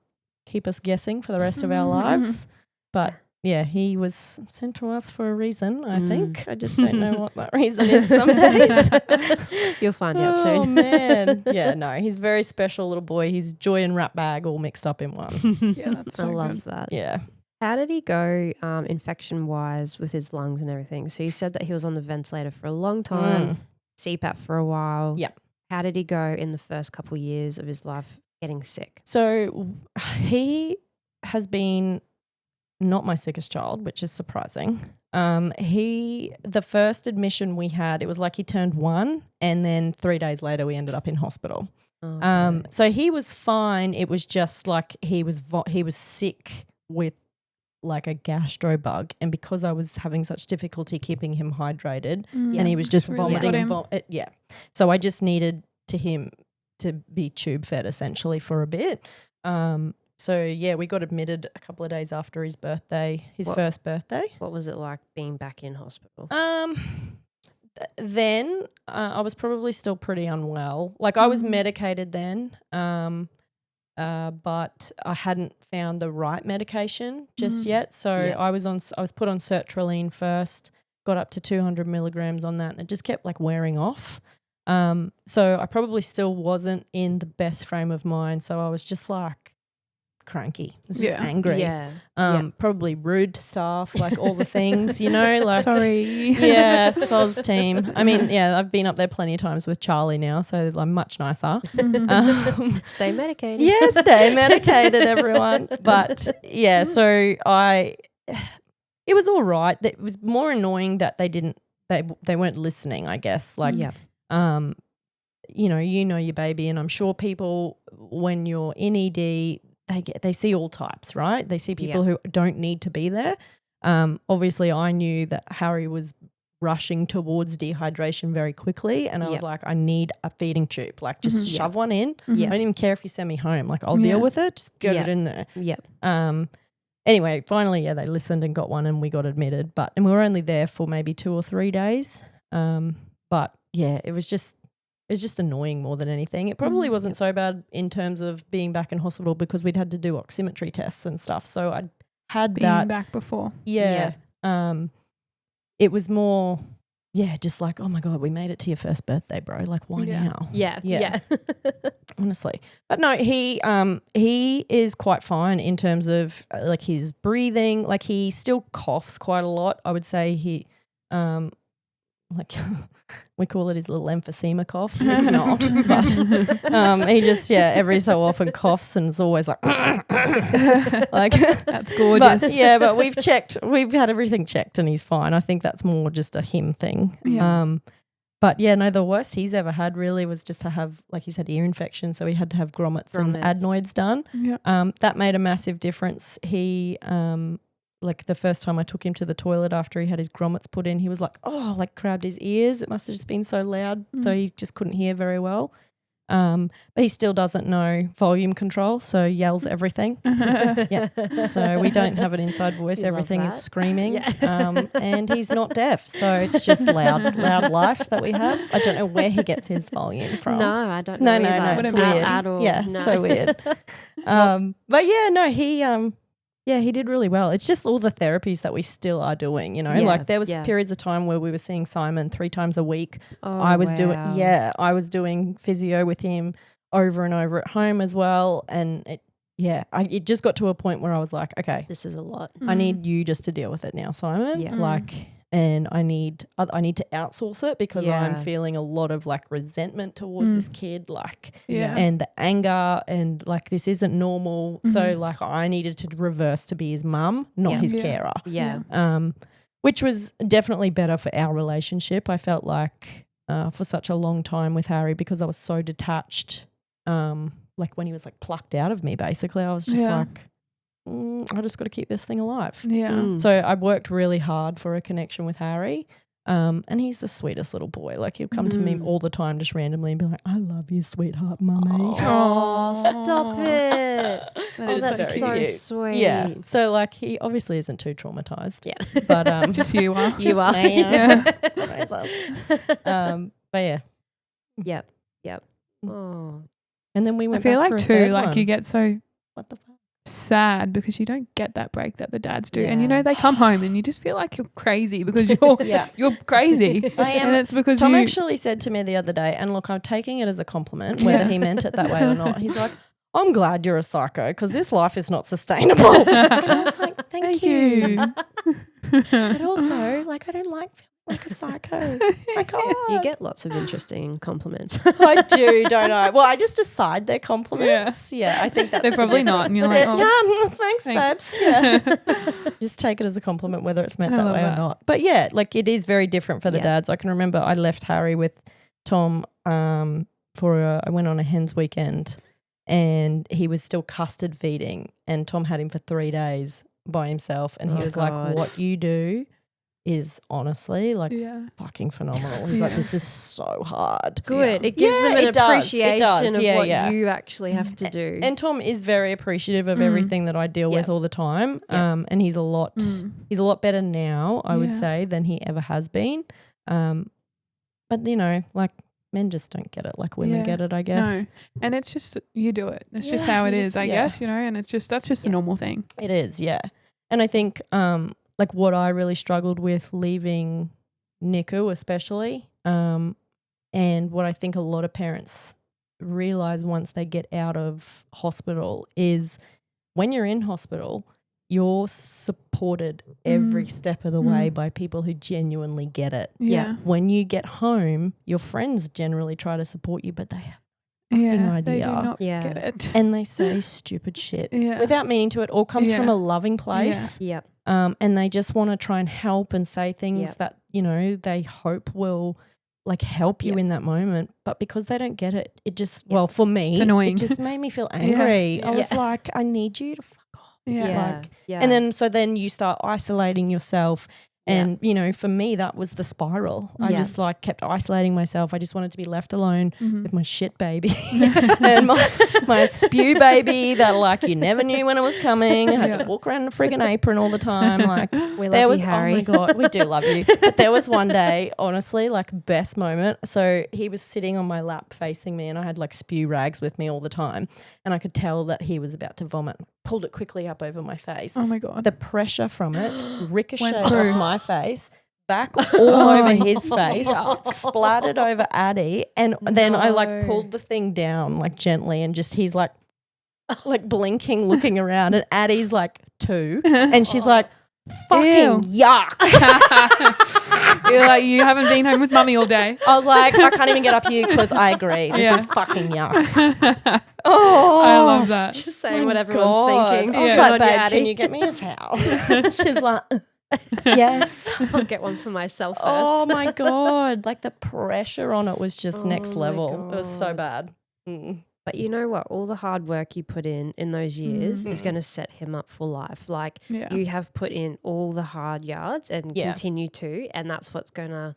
keep us guessing for the rest of our lives. But yeah, he was sent to us for a reason, I think. I just don't know what that reason is some days. You'll find out soon. Oh, man. Yeah, no, he's a very special little boy. He's joy and rat bag all mixed up in one. Yeah, that's so I love good. that. Yeah. How did he go infection-wise with his lungs and everything? So you said that he was on the ventilator for a long time, CPAP for a while. Yeah. How did he go in the first couple of years of his life getting sick? So he has been not my sickest child, which is surprising. The first admission we had, it was like he turned 1 and then 3 days later we ended up in hospital. Okay. So he was fine. It was just like he was sick with like a gastro bug, and because I was having such difficulty keeping him hydrated and he was just vomiting. So I just needed him to be tube fed essentially for a bit. So yeah, we got admitted a couple of days after his birthday, first birthday. What was it like being back in hospital? Then I was probably still pretty unwell. Like I was medicated then, but I hadn't found the right medication just yet. So I was put on sertraline first, got up to 200 milligrams on that, and it just kept like wearing off. So I probably still wasn't in the best frame of mind. So I was just like cranky. I was just angry. Yeah. Probably rude to staff, like all the things, like sorry. Yeah, soz team. I mean, yeah, I've been up there plenty of times with Charlie now, so I'm much nicer. Stay medicated. Yeah, stay medicated, everyone. But yeah, so it was all right. It was more annoying that they weren't listening, I guess. Like, you know your baby, and I'm sure people when you're in ED, they see all types, right? They see people who don't need to be there. Obviously, I knew that Harry was rushing towards dehydration very quickly, and I was like, I need a feeding tube. Like, just shove one in. I don't even care if you send me home. Like, I'll deal with it. Just get it in there. Anyway, finally, they listened and got one, and we got admitted. And we were only there for maybe 2 or 3 days. But yeah, it was just annoying more than anything. It probably wasn't so bad in terms of being back in hospital because we'd had to do oximetry tests and stuff. So I'd had been back before. Yeah. It was more, just like, oh my God, we made it to your first birthday, bro. Like, why now? Yeah. Honestly. But no, he is quite fine in terms of like his breathing. Like he still coughs quite a lot. I would say he like we call it his little emphysema cough. It's not, but he just every so often coughs and is always like like that's gorgeous. But we've had everything checked and he's fine. I think that's more just a him thing. But the worst he's ever had really was just to have, like, he's had ear infection, so he had to have grommets and adenoids done. That made a massive difference. He like the first time I took him to the toilet after he had his grommets put in, he was like, grabbed his ears. It must have just been so loud. So he just couldn't hear very well. But he still doesn't know volume control, so yells everything. Yeah. So we don't have an inside voice. We love Everything is that. screaming. Yeah. And he's not deaf. So it's just loud life that we have. I don't know where he gets his volume from. No, I don't No, know. no, either. no. It's It's not weird. at all. Yeah, No. so weird. But yeah, no, he did really well. It's just all the therapies that we still are doing, you know. Yeah, Like there was yeah. periods of time where we were seeing Simon 3 times a week. Oh, I was wow. I was doing physio with him over and over at home as well. And it just got to a point where I was like, okay, This is a lot. I need you just to deal with it now, Simon. Yeah. And I need to outsource it because I'm Yeah. feeling a lot of like resentment towards this kid, like, Yeah. and the anger, and like this isn't normal. So like I needed to reverse to be his mum, not Yeah. his Yeah. carer. Yeah. Which was definitely better for our relationship. I felt like for such a long time with Harry, because I was so detached. Like when he was like plucked out of me, basically, I was just like, I just got to keep this thing alive. Yeah. Mm. So I worked really hard for a connection with Harry. And he's the sweetest little boy. Like he'll come to me all the time just randomly and be like, I love you, sweetheart, mummy. Oh, stop it. That Oh, is that's very so cute. sweet. Yeah. So like he obviously isn't too traumatized. Yeah. But Just you are. You are. me, Yeah. But yeah. Yep. Yep. Oh. And then we I went feel back like for a too, third like one. you get so What the fuck? sad because you don't get that break that the dads do. And you Yeah. know, they come home and you just feel like you're crazy because you're Yeah. you're crazy. I am. And it's because Tom you actually said to me the other day, and look, I'm taking it as a compliment, whether he meant it that way or not. He's like, I'm glad you're a psycho because this life is not sustainable. And I was like, thank you. But also, like, I don't like feeling like a psycho. I can't. You get lots of interesting compliments. I do, don't I? Well, I just decide they're compliments. Yeah, I think that's They're the probably difference. not. And you're like, oh, Thanks, thanks. babes. Yeah. Just take it as a compliment, whether it's meant I that love way or that. not. But yeah, like it is very different for the Yeah. dads. I can remember I left Harry with Tom I went on a hens weekend, and he was still custard feeding, and Tom had him for 3 days by himself, and he Oh, was God. like, what you do is honestly like yeah. fucking phenomenal. He's like, Yeah. this is so hard. Good. Yeah. It gives Yeah, them an it does. It appreciation does. of Yeah, what yeah. you actually have to do. And Tom is very appreciative of Mm. everything that I deal with Yeah. all the time. Yeah. And he's a lot better now, I would Yeah. say, than he ever has been. But you know, like men just don't get it like women Yeah. get it, I guess. No. And it's just you do it. It's just Yeah, how it you is, just- I yeah. guess, you know, and it's just that's just a Yeah. normal thing. It is, yeah. And I think like what I really struggled with leaving NICU especially, and what I think a lot of parents realize once they get out of hospital is when you're in hospital, you're supported every step of the way by people who genuinely get it. Yeah. When you get home, your friends generally try to support you, but they have Yeah. They do idea. not Yeah. get it. and they say stupid shit Yeah. without meaning to. It all comes Yeah. from a loving place. Yep. And they just want to try and help and say things Yep. that, you know, they hope will like help you Yep. in that moment. But because they don't get it, it just, Yep. well, for me, It's annoying. it just made me feel angry. I Yeah. was like, I need you to fuck off. Yeah. Yeah. Like, yeah. And then you start isolating yourself. And, you know, for me, that was the spiral. I Yeah. just like kept isolating myself. I just wanted to be left alone Mhm. with my shit baby and my spew baby that like you never knew when it was coming. I had to walk around in a friggin' apron all the time. Like we love there was, you, Harry. oh my God, we do love you. But there was one day, honestly, like best moment. So he was sitting on my lap facing me and I had like spew rags with me all the time. And I could tell that he was about to vomit. Pulled it quickly up over my face. Oh my God. The pressure from it ricocheted through. off my face, back all over his face, splattered over Addie, and then I like No. pulled the thing down like gently, and just he's like blinking, looking around, and Addie's like 2, and she's like, fucking yuck. You're like, you haven't been home with mummy all day. I was like, I can't even get up here because I agree. This Yeah. is fucking yuck. Oh, I love that. Just saying my what everyone's God. thinking. I was Yeah. Good like, on you, babe, Addie. can you get me a towel? She's like, yes. I'll get one for myself first. Oh my God. Like the pressure on it was just next Oh my level. It was so God. bad. Mm. But you know what? All the hard work you put in those years is going to set him up for life. Like Yeah. you have put in all the hard yards and Yeah. continue to, and that's what's going to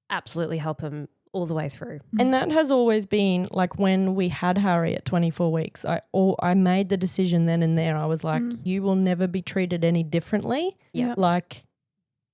absolutely help him all the way through. And that has always been like when we had Harry at 24 weeks, I made the decision then and there. I was like, you will never be treated any differently. Yeah. Like,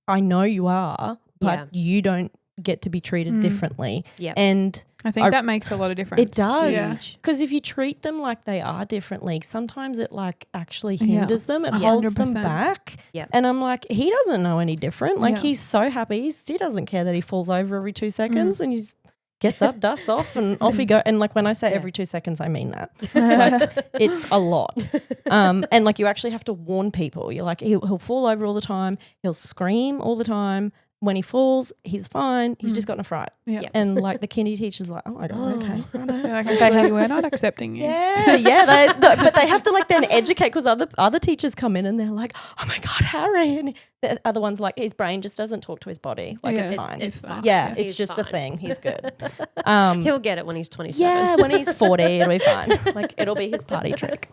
I know you are, but you don't get to be treated differently. Yeah. And I think that makes a lot of difference. it does. Yeah. Because if you treat them like they are differently, sometimes it like actually hinders them. It holds them 100%. back. Yeah. And I'm like, he doesn't know any different. Like Yeah. he's so happy. He doesn't care that he falls over every 2 seconds and he's gets up, dusts off, and off he go. And like when I say every 2 seconds, I mean that. Like, it's a lot. And like you actually have to warn people. You're like, he'll fall over all the time. He'll scream all the time. When he falls, he's fine. He's just gotten a fright. Yeah. And like the kindy teacher's like, oh my God, okay. They're like, actually, we're not accepting you. Yeah. But they have to like then educate because other teachers come in and they're like, oh my God, Harry. And the other one's like, his brain just doesn't talk to his body. Like it's fine. It's fine. Yeah, He's it's just a fine. thing. He's good. He'll get it when he's 27. Yeah, when he's 40, it'll be fine. Like it'll be his party trick.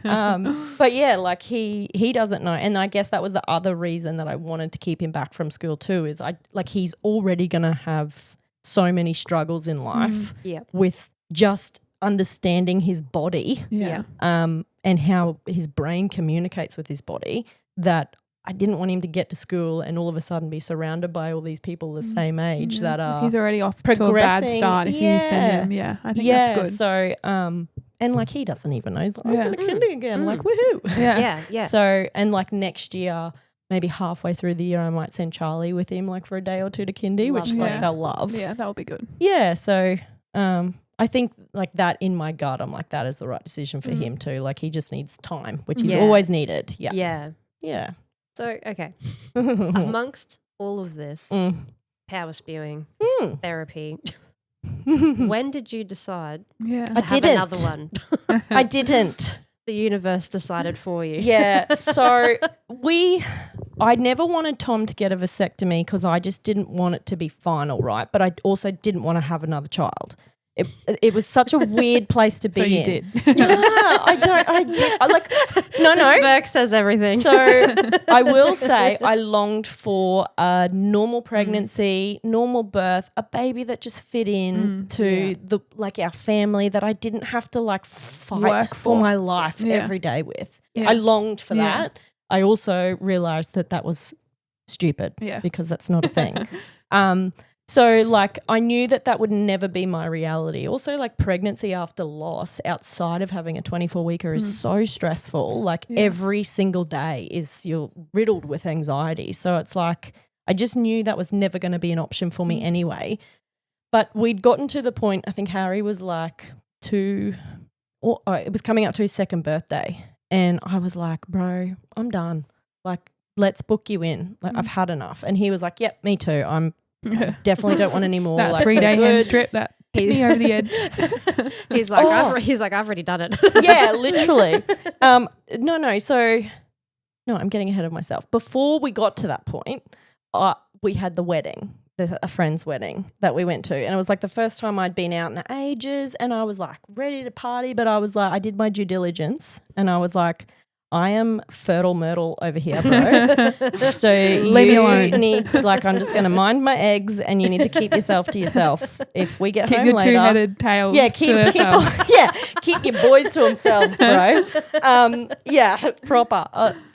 But yeah, like he doesn't know. And I guess that was the other reason that I wanted to keep him back from school too, is he's already gonna have so many struggles in life with just understanding his body Yeah. and how his brain communicates with his body, that I didn't want him to get to school and all of a sudden be surrounded by all these people the same age that are He's already off to a bad progressing. start if you send him. Yeah, I think that's good. So and like he doesn't even know. He's like, I'm going to kindy again. Like, woohoo. Yeah. So, and like next year, maybe halfway through the year, I might send Charlie with him like for a day or two to kindy, which like they'll love. Yeah, that would be good. Yeah. So I think like that in my gut, I'm like, that is the right decision for him too. Like he just needs time, which he's always needed. Yeah. Yeah. Yeah. So, okay. Amongst all of this, power spewing, therapy, when did you decide Yeah. to have another one? I didn't. The universe decided for you. Yeah. So I never wanted Tom to get a vasectomy because I just didn't want it to be final, right? But I also didn't want to have another child. It was such a weird place to be in. So you did. I did. No. The smirk says everything. So I will say I longed for a normal pregnancy, normal birth, a baby that just fit in to our family, that I didn't have to like fight Work for my life every day with. Yeah. I longed for that. I also realized that was stupid because that's not a thing. So like I knew that would never be my reality. Also like pregnancy after loss outside of having a 24-weeker is so stressful. Like every single day you're riddled with anxiety. So it's like I just knew that was never going to be an option for me anyway. But we'd gotten to the point, I think Harry was like it was coming up to his second birthday. And I was like, bro, I'm done. Like, let's book you in. Like I've had enough. And he was like, yep, me too. I definitely don't want any more. That like 3-day hand strip that hit me over the edge. He's like, I've already done it. Yeah, literally. No. So, no, I'm getting ahead of myself. Before we got to that point, we had the wedding, a friend's wedding that we went to. And it was like the first time I'd been out in ages. And I was like ready to party. But I was like, I did my due diligence. And I was like, I am fertile myrtle over here, bro. So Leave me alone. I'm just going to mind my eggs, and you need to keep yourself to yourself. If we get keep home your later, two-headed tails to themselves. keep your boys to themselves, bro. Proper.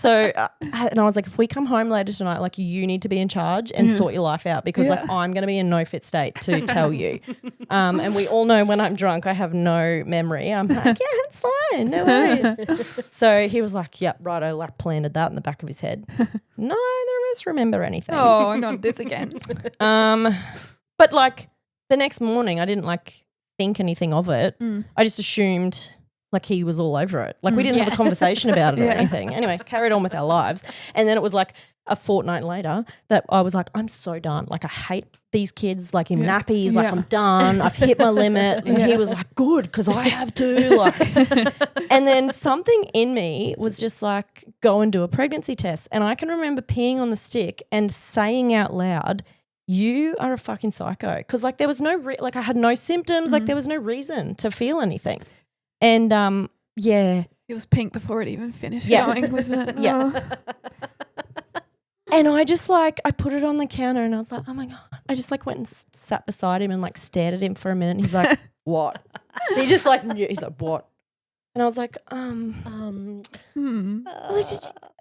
And I was like, if we come home later tonight, like you need to be in charge and sort your life out because like I'm going to be in no fit state to tell you. And we all know when I'm drunk, I have no memory. I'm like, yeah, it's fine, no worries. So he was like, yep, righto, like planted that in the back of his head. No, the rest remember anything. Oh, not this again. But like the next morning I didn't like think anything of it. I just assumed like he was all over it. Like we didn't have a conversation about it or anything. Anyway, carried on with our lives. And then it was like a fortnight later that I was like, I'm so done. Like I hate these kids like in nappies. Like I'm done. I've hit my limit. And he was like, good, because I have to. Like, and then something in me was just like, go and do a pregnancy test. And I can remember peeing on the stick and saying out loud, you are a fucking psycho. Because like there was no like I had no symptoms. Like there was no reason to feel anything. And it was pink before it even finished going, wasn't it? Yeah. And I just like I put it on the counter and I was like, oh my God, I just like went and sat beside him and like stared at him for a minute. And he's like, what? He just like knew. He's like, what? And I was like, like,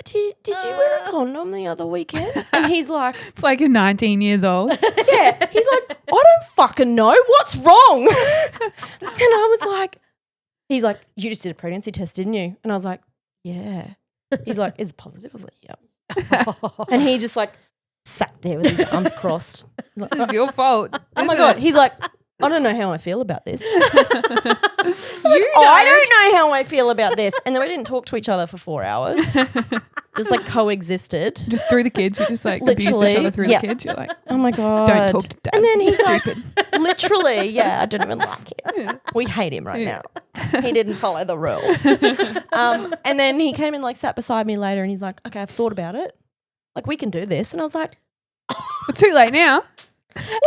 did you wear a condom the other weekend? And he's like, It's like you're 19 years old. yeah. He's like, I don't fucking know. What's wrong? And I was like, he's like, you just did a pregnancy test, didn't you? And I was like, yeah. He's like, is it positive? I was like, yep. And he just like sat there with his arms crossed. Like, This is your fault. oh my God. He's like, I don't know how I feel about this. I don't know how I feel about this. And then we didn't talk to each other for 4 hours. Just like coexisted. Just through the kids, you just like abuse Literally, each other through yeah. the kids. You're like, Oh my God. don't talk to dad. And then he's Stupid. like, literally, yeah, I don't even like it. We hate him right now. He didn't follow the rules. And then he came and like sat beside me later and he's like, okay, I've thought about it. Like, we can do this. And I was like, It's too late now.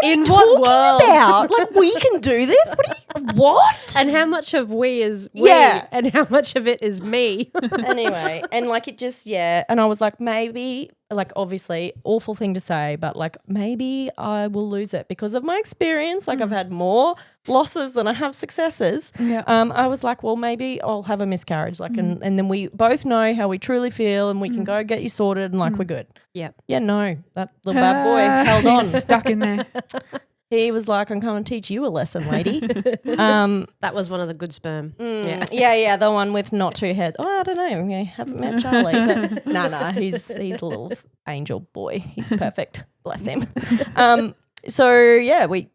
In what world? about? Like, we can do this? What? And how much of we is we Yeah. and how much of it is me? Anyway, and like it just, yeah. And I was like, maybe, like obviously awful thing to say, but like maybe I will lose it because of my experience. Like I've had more losses than I have successes. Yeah. I was like, well, maybe I'll have a miscarriage. Like, and then we both know how we truly feel and we can go get you sorted and like we're good. Yep. Yeah, no, that little bad boy held on. He's stuck in there. He was like, I'm coming to teach you a lesson, lady. That was one of the good sperm. Yeah, the one with not two heads. Oh, I don't know. I haven't met Charlie. But no, he's a little angel boy. He's perfect. Bless him. So, yeah, we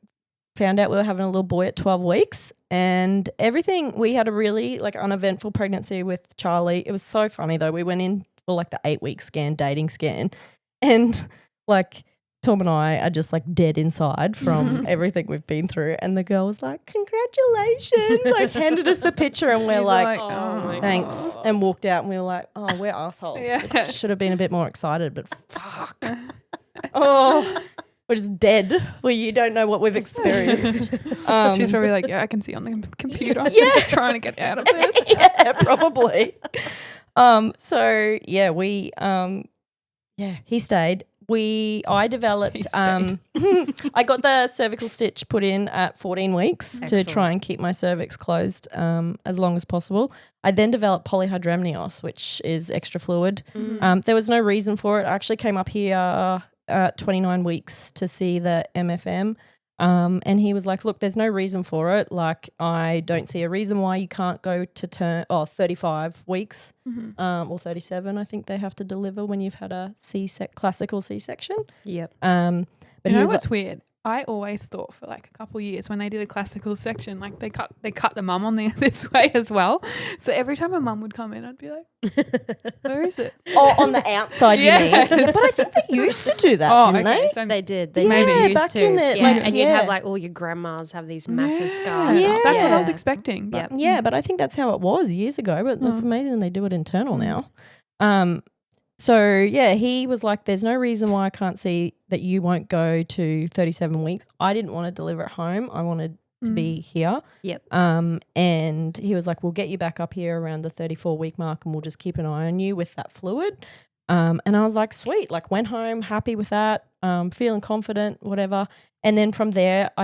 found out we were having a little boy at 12 weeks and everything. We had a really, like, uneventful pregnancy with Charlie. It was so funny, though. We went in for, like, the 8-week scan, dating scan, and, like, Tom and I are just like dead inside from everything we've been through. And the girl was like, congratulations, like handed us the picture and we're He's like, oh my thanks. God. And walked out and we were like, oh, we're assholes. Yeah. Should have been a bit more excited, but fuck. Oh, we're just dead. Well, you don't know what we've experienced. She's probably like, yeah, I can see on the computer. Yeah. Just trying to get out of this. Yeah, probably. So yeah, we he stayed. I developed I got the cervical stitch put in at 14 weeks Excellent. to try and keep my cervix closed as long as possible. I then developed polyhydramnios, which is extra fluid. There was no reason for it. I actually came up here at 29 weeks to see the MFM. And he was like, look, there's no reason for it. Like, I don't see a reason why you can't go to 35 weeks or 37. I think they have to deliver when you've had a classical C-section. Yep. But You he know was what's like, weird? I always thought for like a couple of years when they did a classical section, like they cut the mum on this way as well. So every time a mum would come in, I'd be like, where is it? oh, on the outside, you mean? Yes. Yeah, but I think they used to do that, didn't they? So They did. They Yeah, maybe maybe used back to. in the- yeah. like, And you'd yeah. have like all your grandmas have these massive scars. Yeah. That's what I was Yeah. expecting. But Yep. Yeah, but I think that's how it was years ago. But that's amazing they do it internal now. So yeah, he was like, "There's no reason why I can't see that you won't go to 37 weeks." I didn't want to deliver at home. I wanted to be here. Yep. And he was like, "We'll get you back up here around the 34-week mark, and we'll just keep an eye on you with that fluid." And I was like, "Sweet!" Like, went home, happy with that, feeling confident, whatever. And then from there, I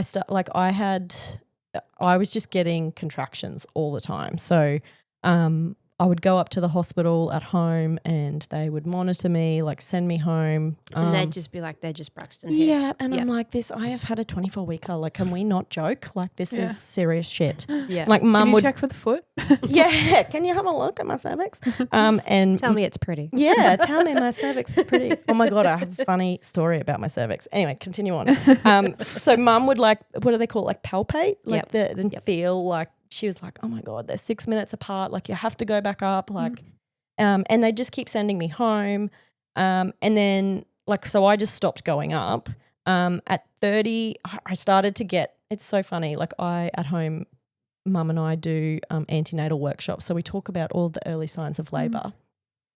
was just getting contractions all the time. So I would go up to the hospital at home and they would monitor me, like send me home. And they'd just be like, they're just Braxton Hicks. Yeah, and Yep. I'm like, I have had a 24-weeker. Like, can we not joke? Like, this Yeah. is serious shit. Yeah. Like, Can mum you would, check for the foot? yeah, can you have a look at my cervix? And Tell me it's pretty. yeah, tell me my cervix is pretty. Oh my God, I have a funny story about my cervix. Anyway, continue on. So mum would like, what do they call it? Like palpate? Like and feel like, she was like, oh my God, they're 6 minutes apart. Like, you have to go back up. Like, and they just keep sending me home. And then like, so I just stopped going up. At 30, I started to get, it's so funny. Like, at home, mum and I do antenatal workshops. So we talk about all of the early signs of labour.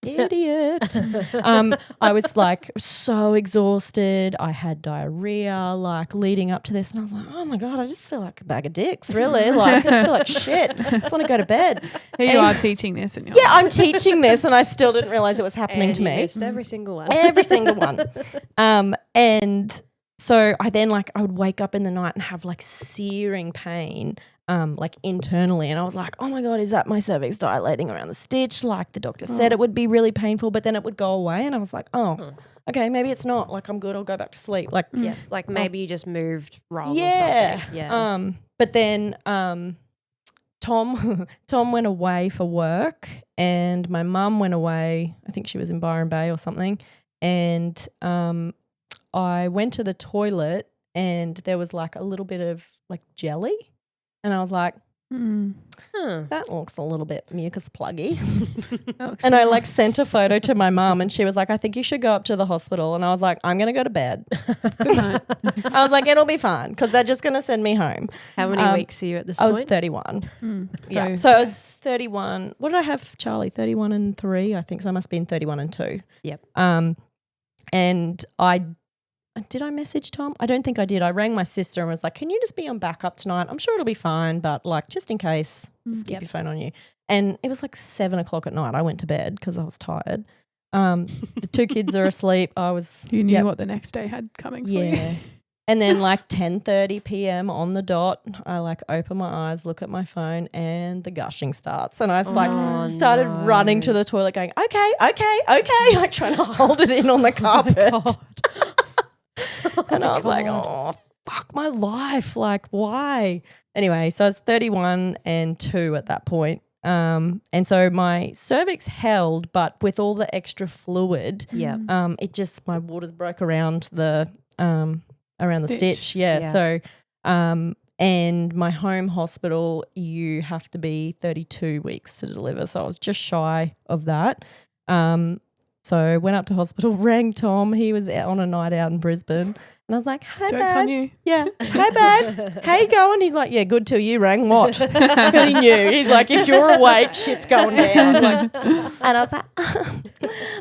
Idiot. I was like so exhausted. I had diarrhea like leading up to this, and I was like, oh my God, I just feel like a bag of dicks, really. Like, I just feel like shit. I just want to go to bed. Here you are teaching this, and you're Yeah, I'm teaching this, and I still didn't realize it was happening And to you me. missed every single one. Every single one. And So I then I would wake up in the night and have like searing pain like internally, and I was like, oh my God, is that my cervix dilating around the stitch? Like the doctor said it would be really painful, but then it would go away, and I was like, okay, maybe it's not. Like I'm good, I'll go back to sleep. Like like maybe you just moved wrong yeah. or something. Yeah. But then Tom went away for work, and my mum went away. I think she was in Byron Bay or something, and I went to the toilet and there was like a little bit of like jelly, and I was like, that looks a little bit mucus pluggy. And I like sent a photo to my mum, and she was like, I think you should go up to the hospital. And I was like, I'm going to go to bed. Good night. I was like, it'll be fine because they're just going to send me home. How many weeks are you at this point? I was 31. So, So I was 31. What did I have, Charlie? 31 and 3, I think. So I must have been 31 and 2. Yep. And did I message Tom? I don't think I did. I rang my sister and was like, can you just be on backup tonight? I'm sure it'll be fine, but like just in case, just keep your phone on you. And it was like 7 o'clock at night. I went to bed because I was tired. The 2 kids are asleep. I was. you knew what the next day had coming for you. And then like 10:30 p.m. on the dot, I like open my eyes, look at my phone, and the gushing starts. And I was started running to the toilet going, okay, like trying to hold it in on the carpet. And I was like, oh, fuck my life. Like, why? Anyway, so I was 31 and 2 at that point. And so my cervix held, but with all the extra fluid, it just, my waters broke around the stitch. Yeah. So, and my home hospital, you have to be 32 weeks to deliver. So I was just shy of that. So went up to hospital, rang Tom. He was out on a night out in Brisbane. And I was like, hey, Joke's babe. on you. Yeah. Hey, babe. How you going? He's like, yeah, good till you rang. What? Because he knew. He's like, if you're awake, shit's going down. Like, and I was like,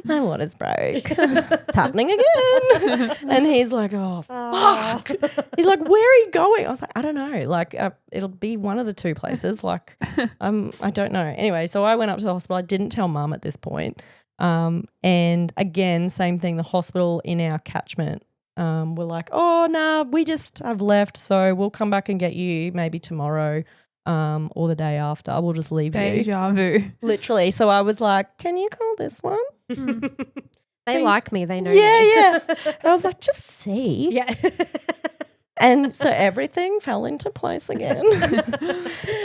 my water's broke. It's happening again. And he's like, oh, fuck. He's like, where are you going? I was like, I don't know. Like, it'll be one of the 2 places. Like, I don't know. Anyway, so I went up to the hospital. I didn't tell mum at this point. And again, same thing, the hospital in our catchment were like, oh, nah, I've left, so we'll come back and get you maybe tomorrow or the day after. We'll just leave you. Deja vu. Literally. So I was like, can you call this one? They like me. They know Yeah. And I was like, just see. Yeah. And so everything fell into place again.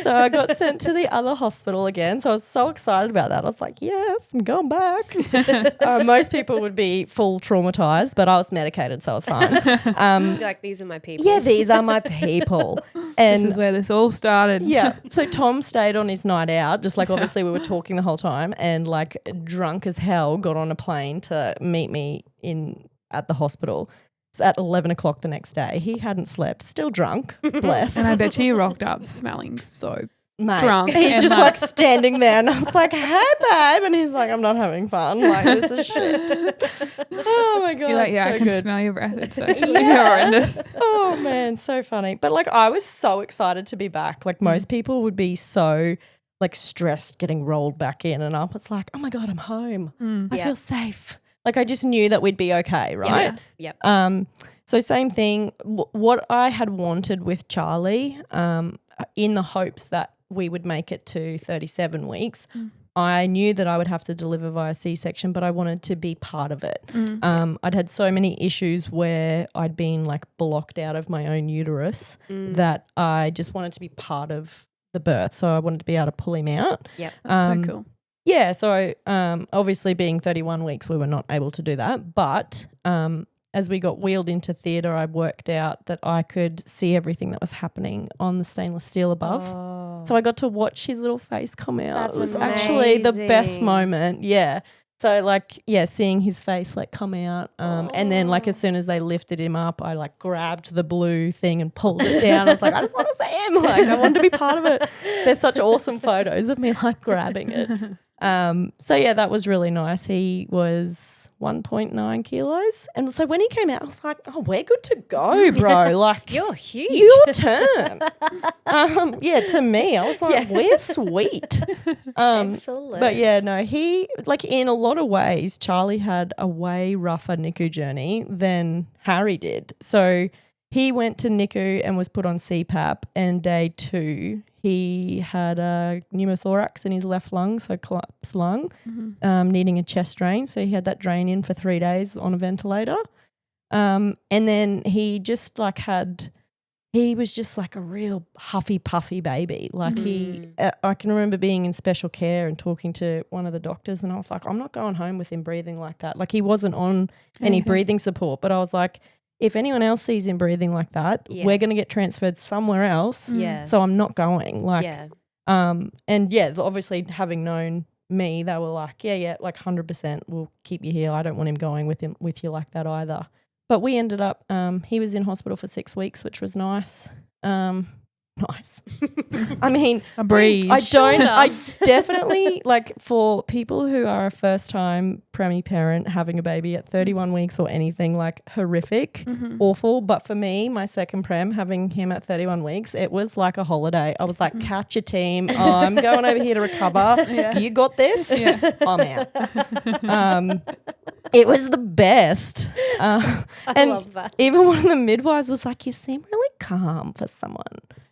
So I got sent to the other hospital again. So I was so excited about that. I was like, yes, I'm going back. Most people would be full traumatized, but I was medicated, so I was fine. Like, these are my people. Yeah, these are my people. And This is where this all started. yeah. So Tom stayed on his night out, just like obviously we were talking the whole time, and like drunk as hell got on a plane to meet me at the hospital. At 11 o'clock the next day. He hadn't slept, still drunk, bless. And I bet you rocked up smelling so Mate, drunk. he's and just like standing there, and I was like, hey, babe. And he's like, I'm not having fun. Like, this is shit. Oh, my God. you're like, yeah, so I can good. smell your breath. It's actually horrendous. Oh, man, so funny. But like, I was so excited to be back. Like, most people would be so like stressed getting rolled back in and up. It's like, oh, my God, I'm home. I feel safe. Like, I just knew that we'd be okay, right? Yeah. So same thing. What I had wanted with Charlie, in the hopes that we would make it to 37 weeks, I knew that I would have to deliver via C-section, but I wanted to be part of it. I'd had so many issues where I'd been like blocked out of my own uterus that I just wanted to be part of the birth. So I wanted to be able to pull him out. Yep. That's so cool. Yeah, so obviously being 31 weeks, we were not able to do that. But as we got wheeled into theatre, I worked out that I could see everything that was happening on the stainless steel above. Oh. So I got to watch his little face come out. That's it was actually the best amazing. moment. Yeah. So like, yeah, seeing his face like come out. And then like as soon as they lifted him up, I like grabbed the blue thing and pulled it down. I was like, I just want to see him. Like, I wanted to be part of it. There's such awesome photos of me like grabbing it. So yeah, that was really nice. He was 1.9 kilos. And so when he came out, I was like, oh, we're good to go, bro. Like, You're huge. your turn. Yeah, to me, I was like, we're sweet. Excellent. But yeah, no, he, like, in a lot of ways, Charlie had a way rougher NICU journey than Harry did. So he went to NICU and was put on CPAP, and day 2 he had a pneumothorax in his left lung, so collapsed lung, needing a chest drain. So he had that drain in for 3 days on a ventilator. And then he just he was just like a real huffy puffy baby. Like I can remember being in special care and talking to one of the doctors, and I was like, I'm not going home with him breathing like that. Like, he wasn't on any breathing support, but I was like, if anyone else sees him breathing like that, we're going to get transferred somewhere else. Yeah. So I'm not going. Like, and yeah, obviously having known me, they were like, yeah, like 100% we'll keep you here. I don't want him going with you like that either. But we ended up, he was in hospital for 6 weeks, which was nice. Nice. I mean, a breeze. I definitely, like, for people who are a first time preemie parent having a baby at 31 weeks or anything, like, horrific, awful. But for me, my second prem, having him at 31 weeks, it was like a holiday. I was like, catch your team. I'm going over here to recover. You got this. I'm out. It was the best. I love that. Even one of the midwives was like, you seem really calm for someone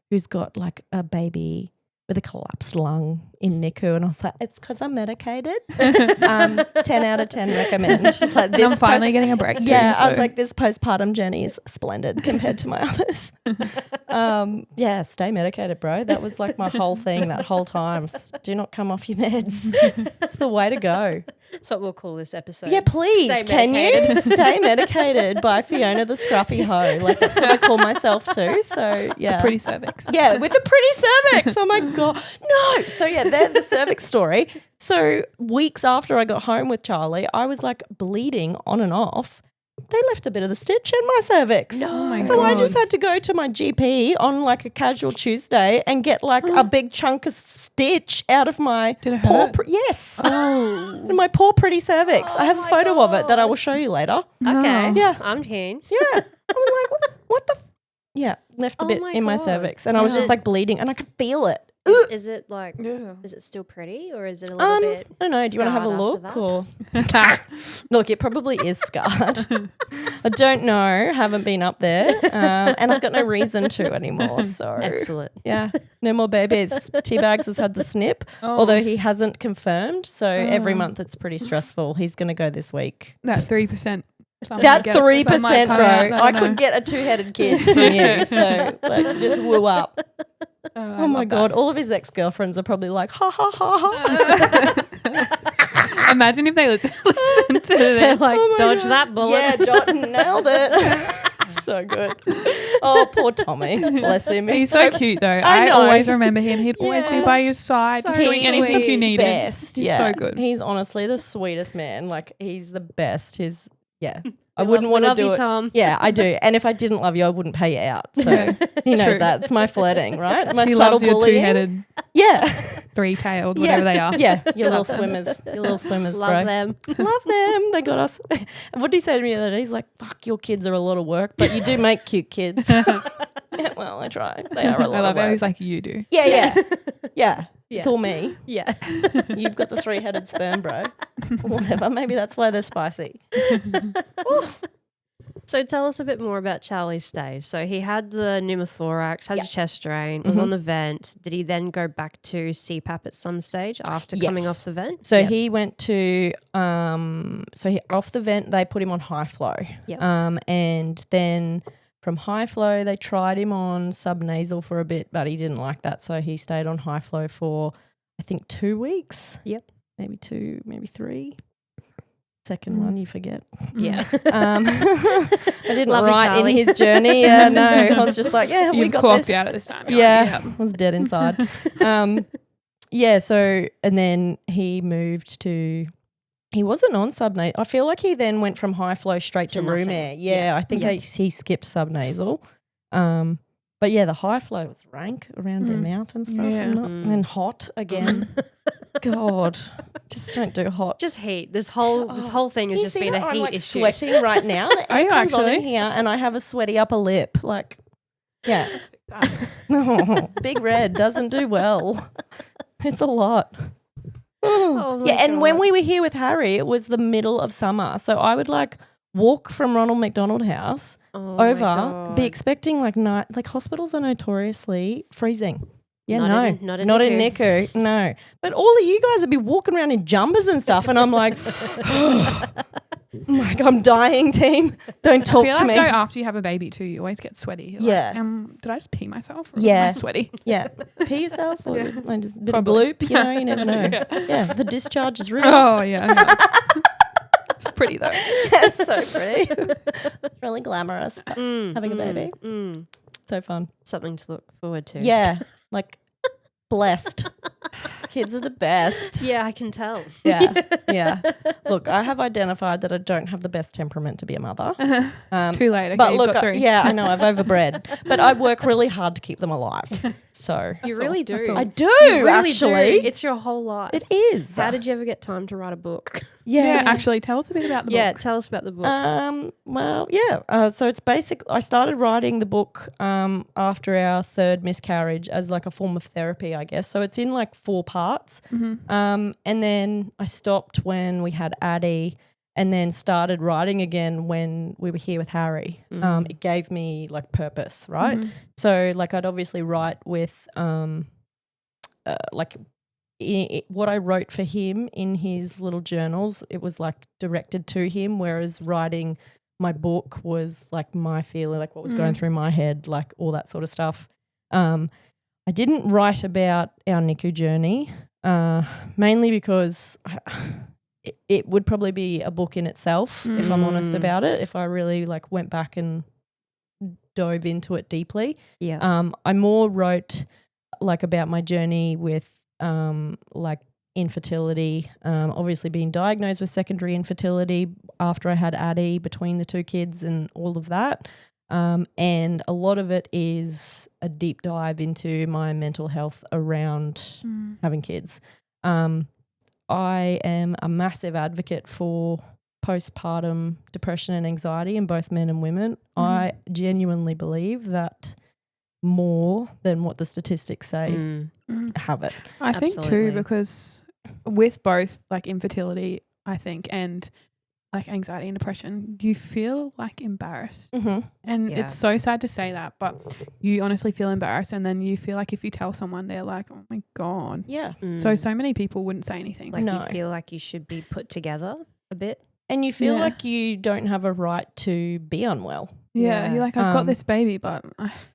who's got like a baby with a collapsed lung in NICU. And I was like, it's because I'm medicated. 10 out of 10 recommend. She's like, and I'm finally getting a break. Yeah, I was like, this postpartum journey is splendid compared to my others. Yeah, stay medicated, bro. That was like my whole thing that whole time. Do not come off your meds. It's the way to go. That's what we'll call this episode. Yeah, please. Stay Can medicated. you stay medicated by Fiona the Scruffy Hoe? Like, that's what I call myself too. So yeah, Pretty cervix. yeah, with the pretty cervix. Oh my god, no. So yeah, then the cervix story. So weeks after I got home with Charlie, I was like bleeding on and off. They left a bit of the stitch in my cervix. No, oh my so God. I just had to go to my GP on like a casual Tuesday and get like a big chunk of stitch out of my Did it poor hurt? yes. My poor pretty cervix. I have a photo of it that I will show you later. Okay. Yeah. I'm keen. Yeah. I was like, what the yeah, left a bit my in my God. cervix and I was just like bleeding and I could feel it. Is it like, is it still pretty or is it a I little bit don't know. Do you want to have a scarred after look or look? It probably is scarred. I don't know. Haven't been up there, and I've got no reason to anymore. So Excellent. yeah, no more babies. Teabags has had the snip, although he hasn't confirmed. So every month it's pretty stressful. He's going to go this week. That 3%. That 3%, bro. I know. could get a 2-headed kid from you. So like, just woo up. Oh my God. All of his ex-girlfriends are probably like, ha, ha, ha, ha. Imagine if they listen to They're this. like, Oh my dodge God. that bullet. Yeah, nailed it. So good. Oh, poor Tommy. Bless him. He's so cute though. I I know. always remember him. He'd always be by your side, just doing anything you needed. Best. He's Yeah. so good. He's honestly the sweetest man. Like, he's the best. I We wouldn't want to love do you, it. Tom. Yeah, I do. And if I didn't love you, I wouldn't pay you out. So he knows True. that. It's my flirting, right? My She subtle loves your bullying. two-headed, Yeah. three-tailed, whatever they are. Yeah, your little swimmers. Your little swimmers, Love bro. them. Love them. They got us. What did he say to me the other day? He's like, fuck, your kids are a lot of work, but you do make cute kids. Yeah, well, I try. They are a lot I love of how work. he's like, you do. Yeah. It's Yeah. all me. Yeah. You've got the 3-headed sperm, bro. Whatever. Maybe that's why they're spicy. So tell us a bit more about Charlie's stay. So he had the pneumothorax, had a chest drain, was on the vent. Did he then go back to CPAP at some stage after coming Yes. off the vent? So he went to off the vent, they put him on high flow. Yep. And then from high flow, they tried him on subnasal for a bit, but he didn't like that. So he stayed on high flow for, I think, 2 weeks. Yep. Maybe 2, maybe 3. Second one, you forget. Yeah. I didn't Love you, write in Charlie. his journey. Yeah, no. I was just like, yeah, we You've got clocked this. out at this time. You're Yeah, like, yep. I was dead inside. Yeah, so, and then he moved to, he wasn't on subnasal. I feel like he then went from high flow straight to room nothing. air. Yeah, I think Yeah. he skipped subnasal. But yeah, the high flow was rank around their mouth and stuff Yeah. and hot again. God, just don't do hot. Just heat. This whole thing has Can you just see been that a I'm heat like issue. sweating right now. The Are you aircon's on in actually? here, and I have a sweaty upper lip. Like, yeah, big red doesn't do well. It's a lot. Oh my Yeah, and when God. we were here with Harry, it was the middle of summer, so I would like walk from Ronald McDonald House Oh my over, God. be expecting like night. Like hospitals are notoriously freezing. Yeah, Not no, in not in NICU. NICU, no. But all of you guys would be walking around in jumpers and stuff, and I'm like, I'm dying, team. Don't I talk feel to like me. though after you have a baby too, you always get sweaty. You're Yeah. like, did I just pee myself? Or Yeah. am I sweaty? Yeah, pee yourself or like just a bit Probably. of bloop. You know, you never know. Yeah, the discharge is real. Oh yeah. It's pretty though. It's so pretty. It's really glamorous. Having a baby, so fun. Something to look forward to. Yeah, like blessed. Kids are the best. Yeah, I can tell. Yeah. Look, I have identified that I don't have the best temperament to be a mother. It's too late. Okay, But you've look, got 3. yeah, I know I've overbred, but I work really hard to keep them alive. So You really do. That's all. I do You really actually. do. It's your whole life. It is. How did you ever get time to write a book? Yeah, actually, tell us a bit about the Yeah, book. tell us about the book. Well, yeah. So it's I started writing the book after our third miscarriage as like a form of therapy, I guess. So it's in like 4 parts. And then I stopped when we had Addie, and then started writing again when we were here with Harry. It gave me like purpose, right? So like I'd obviously write with what I wrote for him in his little journals, it was like directed to him, whereas writing my book was like my feeling, like what was going through my head, like all that sort of stuff. I didn't write about our NICU journey, mainly because it would probably be a book in itself, if I'm honest about it, if I really like went back and dove into it deeply. Yeah. I more wrote like about my journey with like infertility, obviously being diagnosed with secondary infertility after I had Addie, between the 2 kids and all of that. And a lot of it is a deep dive into my mental health around having kids. I am a massive advocate for postpartum depression and anxiety in both men and women. I genuinely believe that more than what the statistics say have it. I think too, Absolutely. because with both like infertility, I think, and like anxiety and depression, you feel like embarrassed. And Yeah. it's so sad to say that, but you honestly feel embarrassed, and then you feel like if you tell someone, they're like, oh my God. Yeah. So many people wouldn't say anything. Like No. you feel like you should be put together a bit. And you feel Yeah. like you don't have a right to be unwell. yeah, Yeah. you're like, I've got this baby, but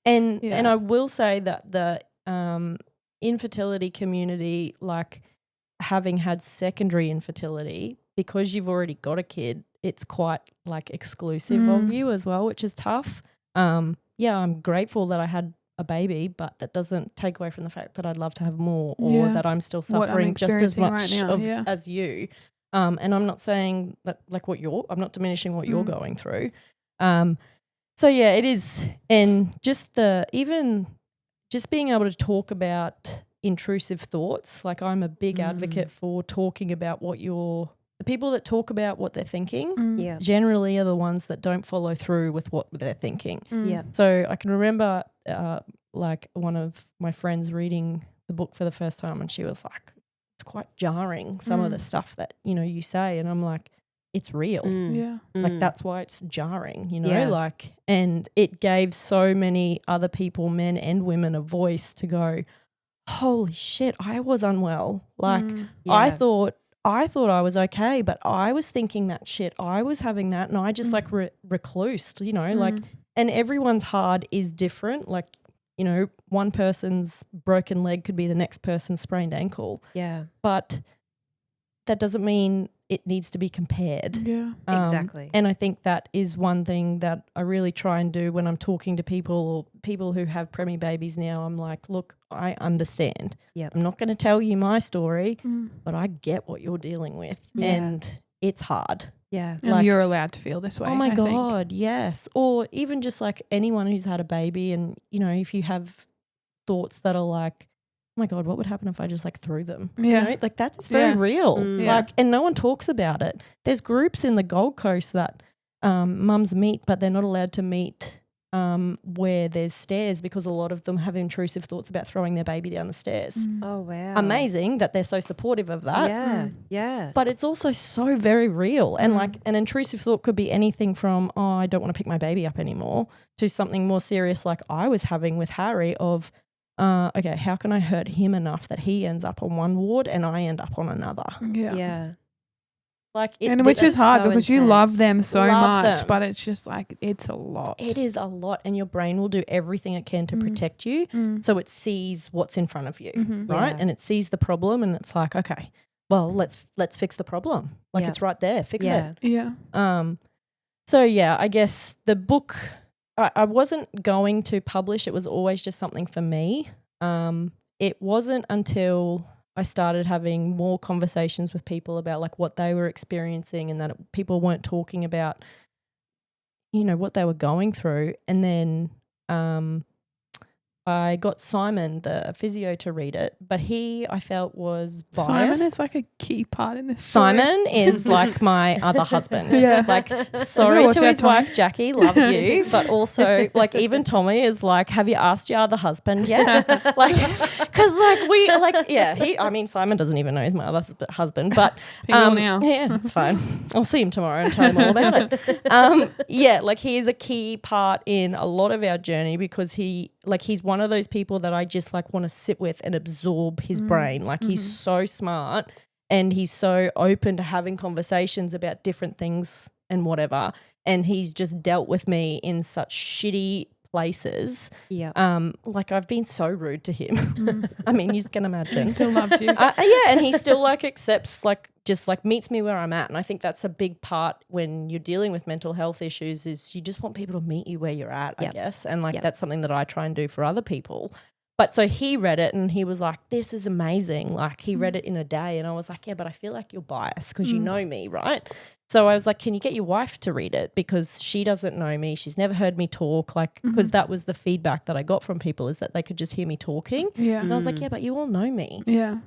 And Yeah. and I will say that the infertility community, like having had secondary infertility, because you've already got a kid, it's quite like exclusive of you as well, which is tough. Yeah, I'm grateful that I had a baby, but that doesn't take away from the fact that I'd love to have more, or Yeah. that I'm still What I'm suffering just as experiencing much right now, yeah. as you. And I'm not saying that like I'm not diminishing what you're going through. So yeah, it is. And just being able to talk about intrusive thoughts, like I'm a big advocate for talking about the people that talk about what they're thinking Yeah. generally are the ones that don't follow through with what they're thinking. Yeah. So I can remember like one of my friends reading the book for the first time, and she was like, it's quite jarring, some of the stuff that, you say. And I'm like, it's real. yeah. Like that's why it's jarring, Yeah. like, and it gave so many other people, men and women, a voice to go, holy shit, I was unwell. Like I Yeah. thought I was okay, but I was thinking that shit. I was having that, and I just like reclused, like, and everyone's hard is different. Like, one person's broken leg could be the next person's sprained ankle, Yeah. but that doesn't mean it needs to be compared. Yeah. Exactly. And I think that is one thing that I really try and do when I'm talking to people who have preemie babies now. I'm like, look, I understand. Yep. I'm not going to tell you my story, but I get what you're dealing with. Yeah. And it's hard. Yeah. And Like- you're allowed to feel this way. Oh my I think. God, yes. Or even just like anyone who's had a baby, and, if you have thoughts that are like, oh my God, what would happen if I just like threw them? Yeah. You know? Like that's very real. Yeah. Like, and no one talks about it. There's groups in the Gold Coast that mums meet, but they're not allowed to meet where there's stairs because a lot of them have intrusive thoughts about throwing their baby down the stairs. Oh, wow. Amazing that they're so supportive of that. Yeah. Yeah. But it's also so very real. And like an intrusive thought could be anything from, oh, I don't want to pick my baby up anymore, to something more serious like I was having with Harry of, okay, how can I hurt him enough that he ends up on one ward and I end up on another? Yeah. Yeah. Like and which is hard so because you intense. love them so Love much, them. but it's just like it's a lot. It is a lot, and your brain will do everything it can to protect you. So it sees what's in front of you, right? Yeah. And it sees the problem, and it's like, okay, well, let's fix the problem. Like it's right there, fix it. Yeah. So yeah, I guess the book, I wasn't going to publish. It was always just something for me. It wasn't until I started having more conversations with people about like what they were experiencing and that people weren't talking about, you know, what they were going through. And then I got Simon, the physio, to read it, but he, I felt, was biased. Simon is like a key part in this story. Simon is like my other husband. Yeah. Like, sorry watch to out, his Tommy. wife, Jackie, love you. But also, like, even Tommy is like, have you asked your other husband yet? Like, because, like, we, like, yeah, Simon doesn't even know he's my other husband. But, People now. yeah, that's fine. I'll see him tomorrow and tell him all about it. Yeah, like, he is a key part in a lot of our journey because he's one of those people that I just like want to sit with and absorb his brain. Like he's so smart and he's so open to having conversations about different things and whatever. And he's just dealt with me in such shitty places. Yeah. Like I've been so rude to him. I mean, you can imagine. He still loves you. Yeah, and he still like accepts, like just like meets me where I'm at. And I think that's a big part when you're dealing with mental health issues is you just want people to meet you where you're at, I guess. And like that's something that I try and do for other people. But so he read it and he was like, this is amazing. Like he read it in a day and I was like, yeah, but I feel like you're biased because you know me, right? So I was like, can you get your wife to read it? Because she doesn't know me. She's never heard me talk. Like, because that was the feedback that I got from people is that they could just hear me talking. Yeah. And I was like, yeah, but you all know me. Yeah.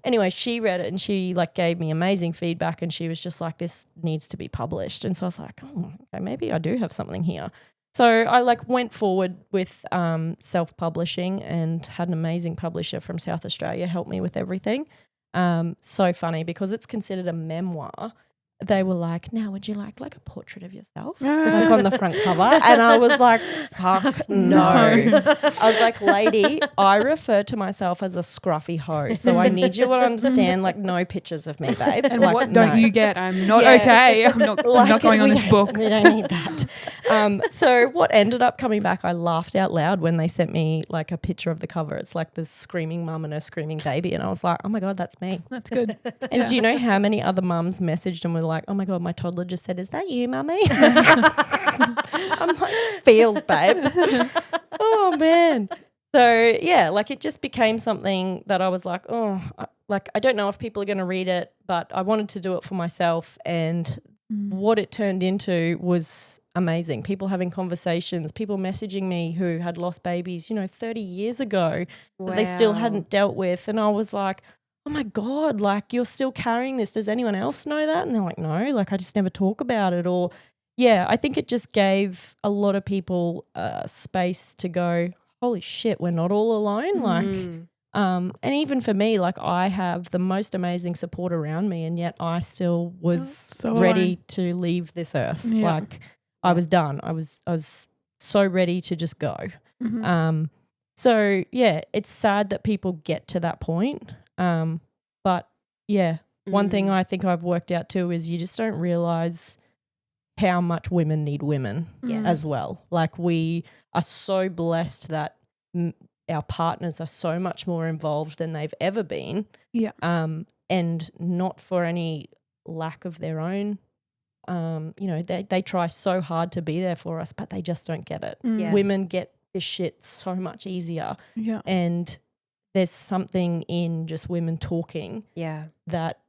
Anyway, she read it and she like gave me amazing feedback and she was just like, this needs to be published. And so I was like, oh, okay, maybe I do have something here. So I like went forward with self-publishing and had an amazing publisher from South Australia help me with everything. So funny because it's considered a memoir. They were like, now would you like a portrait of yourself like on the front cover? And I was like, fuck no. I was like, lady, I refer to myself as a scruffy hoe. So I need you to understand like no pictures of me, babe. And like, what don't you get? I'm not okay. I'm not going on this book. We don't need that. So what ended up coming back, I laughed out loud when they sent me like a picture of the cover. It's like this screaming mum and a screaming baby. And I was like, oh my God, that's me. That's good. And do you know how many other mums messaged and were like, oh my God, my toddler just said, is that you, mummy? I'm like, feels, babe. Oh, man. So, yeah, like it just became something that I was like, I don't know if people are going to read it, but I wanted to do it for myself. And what it turned into was amazing. People having conversations, people messaging me who had lost babies, 30 years ago that they still hadn't dealt with. And I was like, oh my God, like you're still carrying this. Does anyone else know that? And they're like, no, like I just never talk about it. Or yeah, I think it just gave a lot of people space to go, holy shit, we're not all alone. Like, and even for me, like I have the most amazing support around me and yet I still was So ready alone. to leave this earth. Yeah. Like I was done. I was so ready to just go. So yeah, it's sad that people get to that point. But yeah, one thing I think I've worked out too is you just don't realize how much women need women as well. Like we are so blessed that our partners are so much more involved than they've ever been. Yeah. And not for any lack of their own. They try so hard to be there for us, but they just don't get it. Yeah. Women get this shit so much easier. Yeah. And there's something in just women talking that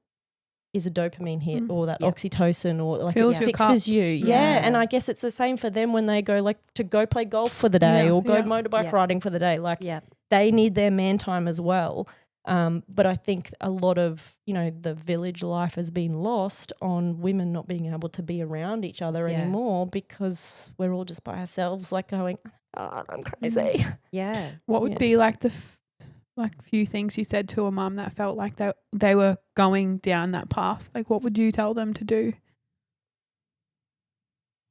is a dopamine hit or that oxytocin or like Fills it your fixes cup. you. Yeah. And I guess it's the same for them when they go like to go play golf for the day or go motorbike riding for the day. Like they need their man time as well. But I think a lot of, the village life has been lost on women not being able to be around each other anymore because we're all just by ourselves, like going, oh, I'm crazy. Yeah. What would be like the few things you said to a mum that felt like they were going down that path? Like, what would you tell them to do?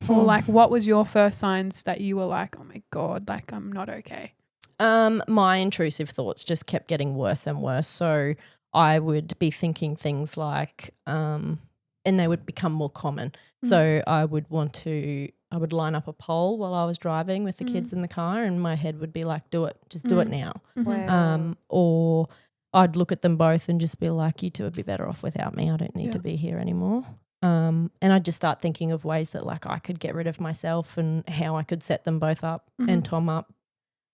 Or like, what was your first signs that you were like, oh my God, like I'm not okay? My intrusive thoughts just kept getting worse and worse. So I would be thinking things like, and they would become more common. So I would line up a pole while I was driving with the kids in the car, and my head would be like, do it, just do it now. Wow. Or I'd look at them both and just be like, you two would be better off without me. I don't need to be here anymore. And I'd just start thinking of ways that like I could get rid of myself and how I could set them both up and Tom up.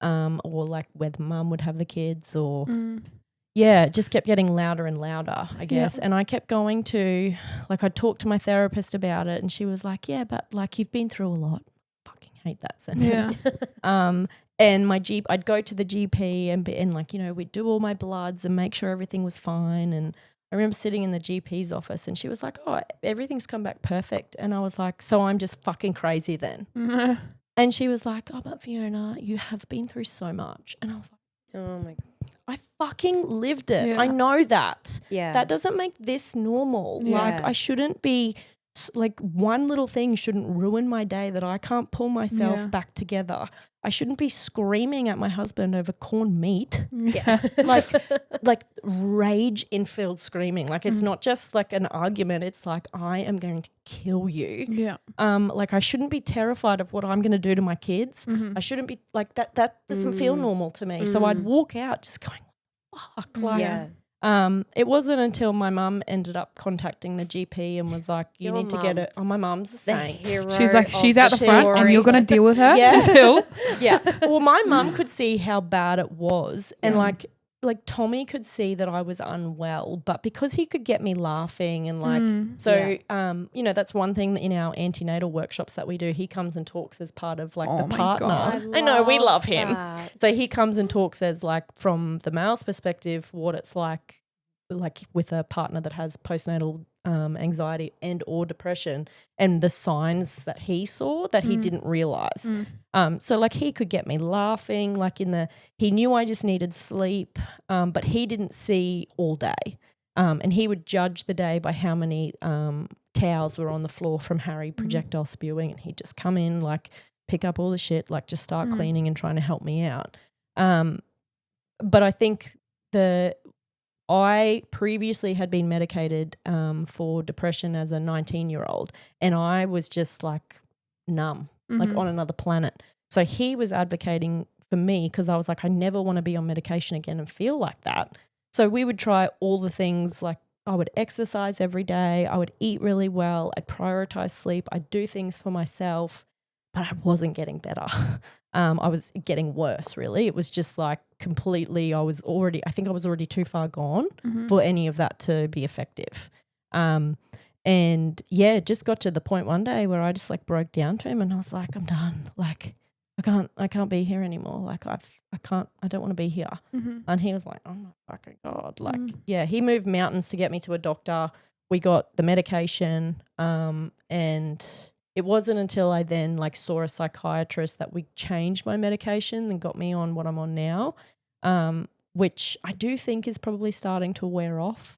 Or like whether mum would have the kids or it just kept getting louder and louder, I guess. And I kept going to, like, I talked to my therapist about it and she was like, yeah, but like you've been through a lot. Fucking hate that sentence. And I'd go to the GP and like, we'd do all my bloods and make sure everything was fine. And I remember sitting in the GP's office and she was like, oh, everything's come back perfect. And I was like, so I'm just fucking crazy then. And she was like, oh, but Fiona, you have been through so much. And I was like, Oh my God. I fucking lived it. Yeah. I know that. Yeah. That doesn't make this normal. Yeah. Like I shouldn't be, like one little thing shouldn't ruin my day that I can't pull myself back together. I shouldn't be screaming at my husband over corned meat. Yeah. like rage infilled screaming. Like it's not just like an argument. It's like I am going to kill you. Yeah. Like I shouldn't be terrified of what I'm going to do to my kids. I shouldn't be like that. That doesn't feel normal to me. So I'd walk out just going, fuck. Like, it wasn't until my mum ended up contacting the GP and was like, you need to get it. Oh, my mum's the same. She's like, she's out the front and you're going to deal with her until. Well, my mum could see how bad it was. And like Tommy could see that I was unwell, but because he could get me laughing and like, that's one thing in our antenatal workshops that we do. He comes and talks as part of like the partner. I know, we love him. So he comes and talks as like from the male's perspective, what it's like with a partner that has postnatal anxiety and or depression and the signs that he saw that he didn't realize. So like he could get me laughing, like he knew I just needed sleep, but he didn't see all day. And he would judge the day by how many towels were on the floor from Harry projectile spewing, and he'd just come in, like pick up all the shit, like just start cleaning and trying to help me out. But I think I previously had been medicated for depression as a 19-year-old, and I was just like numb, like on another planet. So he was advocating for me because I was like, I never want to be on medication again and feel like that. So we would try all the things, like I would exercise every day, I would eat really well, I'd prioritize sleep, I'd do things for myself, but I wasn't getting better. I was getting worse, really. It was just like completely, I think I was already too far gone for any of that to be effective. And it just got to the point one day where I just like broke down to him and I was like, I'm done. Like, I can't be here anymore. Like I don't want to be here. And he was like, oh my fucking God. Like, he moved mountains to get me to a doctor. We got the medication, and it wasn't until I then like saw a psychiatrist that we changed my medication and got me on what I'm on now, which I do think is probably starting to wear off.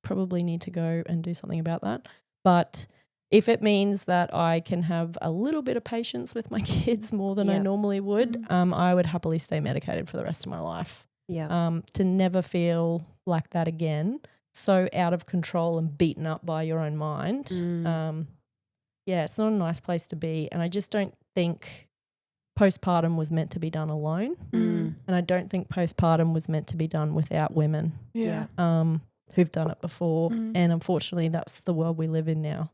Probably need to go and do something about that. But if it means that I can have a little bit of patience with my kids more than I normally would, I would happily stay medicated for the rest of my life. To never feel like that again, so out of control and beaten up by your own mind. It's not a nice place to be. And I just don't think postpartum was meant to be done alone. And I don't think postpartum was meant to be done without women who've done it before. And unfortunately, that's the world we live in now.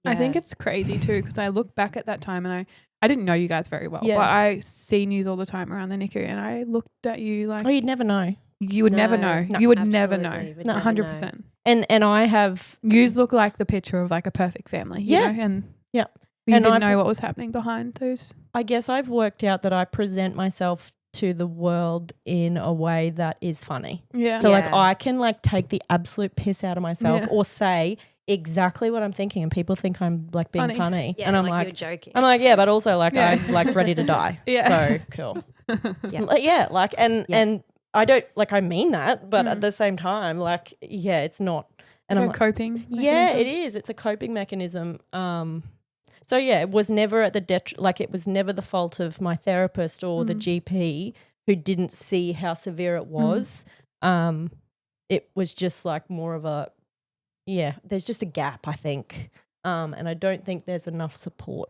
I think it's crazy too, because I look back at that time and I didn't know you guys very well, but I see news all the time around the NICU and I looked at you like... Oh, you'd never know. You would never know. No, you would never know. No, 100%. And I have... Yous look like the picture of like a perfect family, you know? And you didn't know what was happening behind those. I guess I've worked out that I present myself to the world in a way that is funny. Yeah. So like I can like take the absolute piss out of myself or say exactly what I'm thinking and people think I'm like being funny. Yeah, and I'm like like you're joking. I'm like, yeah, but also like I'm like ready to die. So cool. And I don't like I mean that, but at the same time, like, it's not. And like I'm like, coping. Yeah, it is. It's a coping mechanism. So it was never at the it was never the fault of my therapist or the GP who didn't see how severe it was. It was just like more of a there's just a gap, I think. And I don't think there's enough support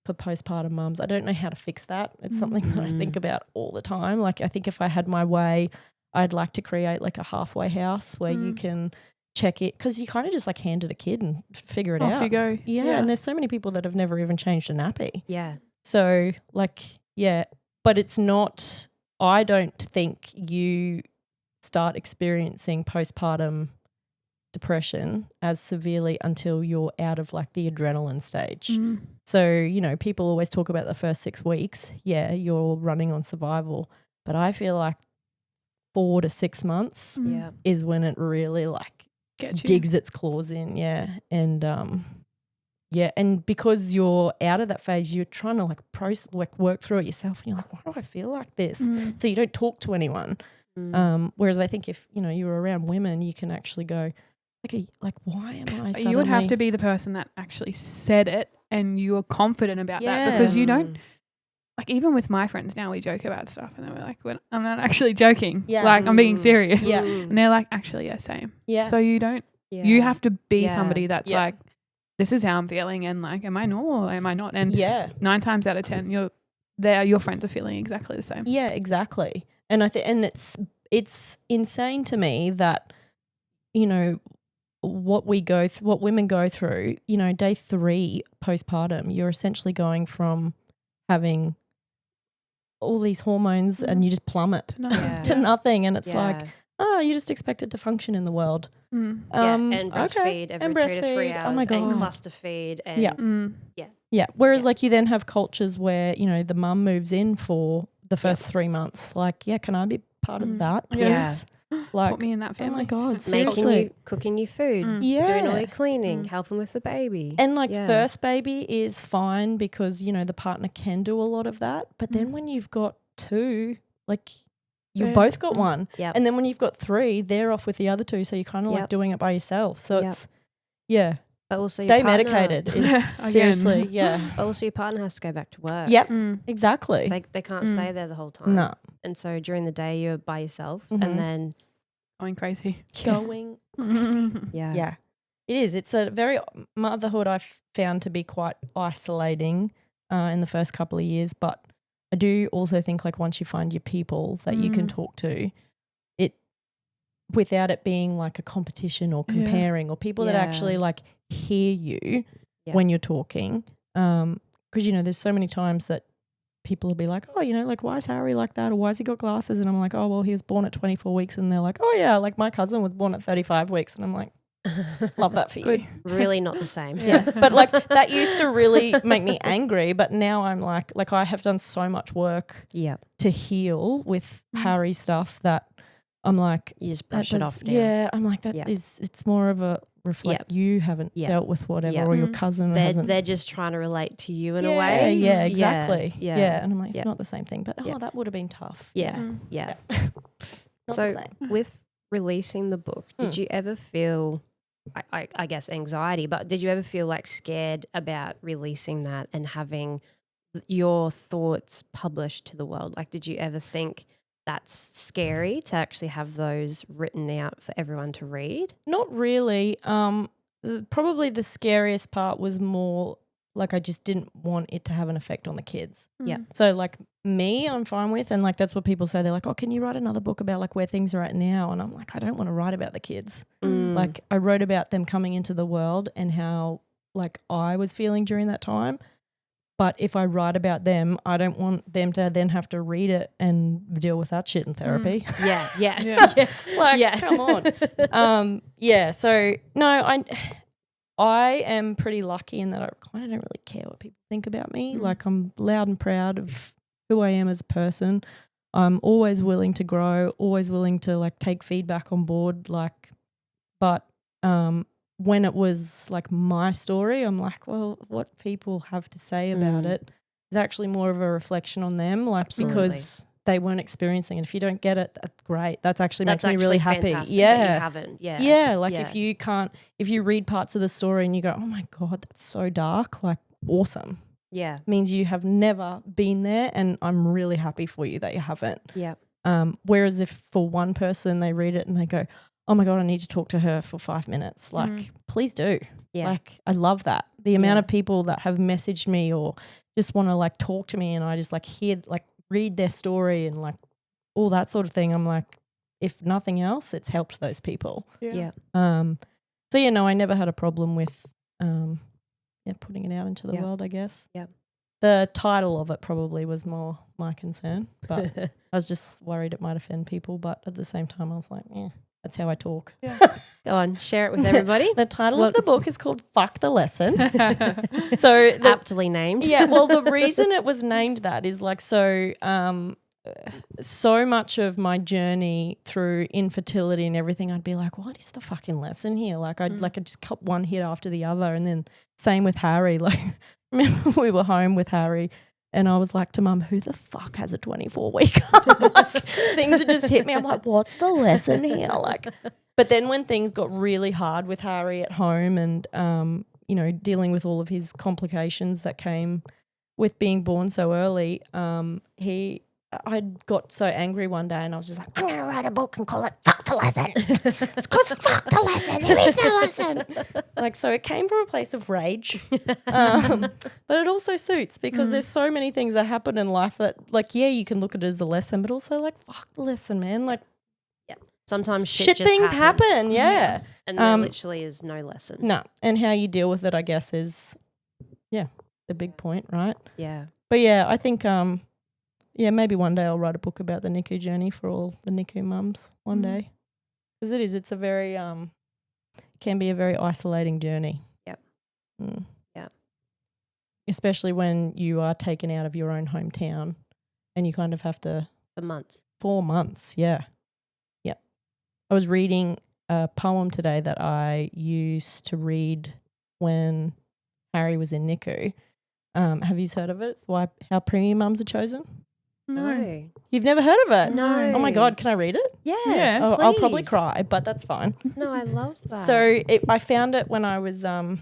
for postpartum mums. I don't know how to fix that. It's something that I think about all the time. Like I think if I had my way, I'd like to create like a halfway house where you can check it, because you kind of just like hand it a kid and figure it out. Off you go. Yeah, and there's so many people that have never even changed a nappy. Yeah. So like, but it's not, I don't think you start experiencing postpartum depression as severely until you're out of like the adrenaline stage. So, you know, people always talk about the first 6 weeks. Yeah, you're running on survival. But I feel like 4 to 6 months is when it really like digs its claws in. Yeah. And and because you're out of that phase, you're trying to like work through it yourself, and you're like, why do I feel like this? So you don't talk to anyone. Whereas I think if, you know, you're around women, you can actually go, like why am I suddenly... You would have to be the person that actually said it and you were confident about that, because you don't, like even with my friends now, we joke about stuff and then we're like, well, I'm not actually joking. Like I'm being serious. And they're like, actually, same. So you don't, you have to be somebody that's like, this is how I'm feeling, and like, am I normal or am I not? And 9 times out of 10, your friends are feeling exactly the same. Yeah, exactly. And I think, and it's insane to me that, you know, what women go through, you know, day 3 postpartum, you're essentially going from having all these hormones and you just plummet to nothing. And it's like, you're just expected to function in the world. And breastfeed every 2 to 3 hours. Oh my God. And cluster feed. And Whereas like you then have cultures where, you know, the mum moves in for the first 3 months. Like, can I be part of that, please? Yeah. Like, put me in that family. Oh my God, seriously. Cooking you food, doing all your cleaning, helping with the baby. And like first baby is fine because, you know, the partner can do a lot of that. But then when you've got 2, like you've both got 1. And then when you've got 3, they're off with the other 2. So you're kind of like doing it by yourself. So it's, But also stay medicated is seriously, But also your partner has to go back to work. Yep, exactly. They can't stay there the whole time. No. And so during the day you're by yourself and then going crazy. Yeah. It is. It's a very motherhood I've found to be quite isolating in the first couple of years, but I do also think like once you find your people that you can talk to, it without it being like a competition or comparing or people that actually like hear you when you're talking. Because, you know, there's so many times that people will be like, oh, you know, like, why is Harry like that? Or why has he got glasses? And I'm like, oh, well, he was born at 24 weeks. And they're like, oh, yeah, like my cousin was born at 35 weeks. And I'm like, love that for you. Really not the same. But like that used to really make me angry. But now I'm like I have done so much work to heal with Harry stuff that I'm like, you just brush it off now. Yeah, I'm like, it's more of a reflect. You haven't dealt with whatever or your cousin hasn't. They're just trying to relate to you in a way. Yeah, exactly. Yeah. And I'm like, it's not the same thing. But that would have been tough. Yeah. So with releasing the book, did you ever feel, I guess, anxiety, but did you ever feel like scared about releasing that and having your thoughts published to the world? Like, did you ever think that's scary to actually have those written out for everyone to read? Not really. Probably the scariest part was more like I just didn't want it to have an effect on the kids. Yeah. So like me, I'm fine with, and like that's what people say. They're like, oh, can you write another book about like where things are at now? And I'm like, I don't want to write about the kids. Like I wrote about them coming into the world and how like I was feeling during that time. But if I write about them, I don't want them to then have to read it and deal with that shit in therapy. Like, come on. So no, I am pretty lucky in that I kind of don't really care what people think about me. Like I'm loud and proud of who I am as a person. I'm always willing to grow, always willing to like take feedback on board. Like, but when it was like my story, I'm like, well, what people have to say about it is actually more of a reflection on them, like because they weren't experiencing it. If you don't get it, that's great. That's actually makes me really happy. That you haven't. Yeah. Yeah. Like if you read parts of the story and you go, oh my God, that's so dark, like awesome. Yeah. Means you have never been there, and I'm really happy for you that you haven't. Yeah. Whereas if for one person they read it and they go, oh my God, I need to talk to her for 5 minutes. Like, please do. Yeah. Like, I love that. The amount of people that have messaged me or just want to like talk to me, and I just like read their story and like all that sort of thing. I'm like, if nothing else, it's helped those people. Yeah. So yeah, no, I never had a problem with putting it out into the world, I guess. Yeah. The title of it probably was more my concern, but I was just worried it might offend people. But at the same time, I was like, yeah, that's how I talk. Yeah. Go on, share it with everybody. The title of the book is called Fuck the Lesson. So aptly named. Yeah, well, the reason it was named that is like so much of my journey through infertility and everything, I'd be like, what is the fucking lesson here? Like I'd just cut one hit after the other. And then same with Harry. Like remember we were home with Harry and I was like to Mum, who the fuck has a 24-week? Like, things had just hit me. I'm like, what's the lesson here? Like, but then when things got really hard with Harry at home and dealing with all of his complications that came with being born so early, I got so angry one day and I was just like, I'm going to write a book and call it Fuck the Lesson. It's because fuck the lesson. There is no lesson. Like, so it came from a place of rage. But it also suits because there's so many things that happen in life that like, yeah, you can look at it as a lesson, but also like, fuck the lesson, man. Like, sometimes shit just things happen. Yeah. And there literally is no lesson. No. And how you deal with it, I guess, is, the big point, right? Yeah. But yeah, I think, maybe one day I'll write a book about the NICU journey for all the NICU mums one day. Because it's a very, can be a very isolating journey. Yep. Yep. Especially when you are taken out of your own hometown and you kind of have to. For months. 4 months, yeah. Yep. I was reading a poem today that I used to read when Harry was in NICU. Have you heard of it? It's How Preemie Mums Are Chosen. No. You've never heard of it? No. Oh my God, can I read it? Yes, please. I'll probably cry, but that's fine. No, I love that. So I found it when I was in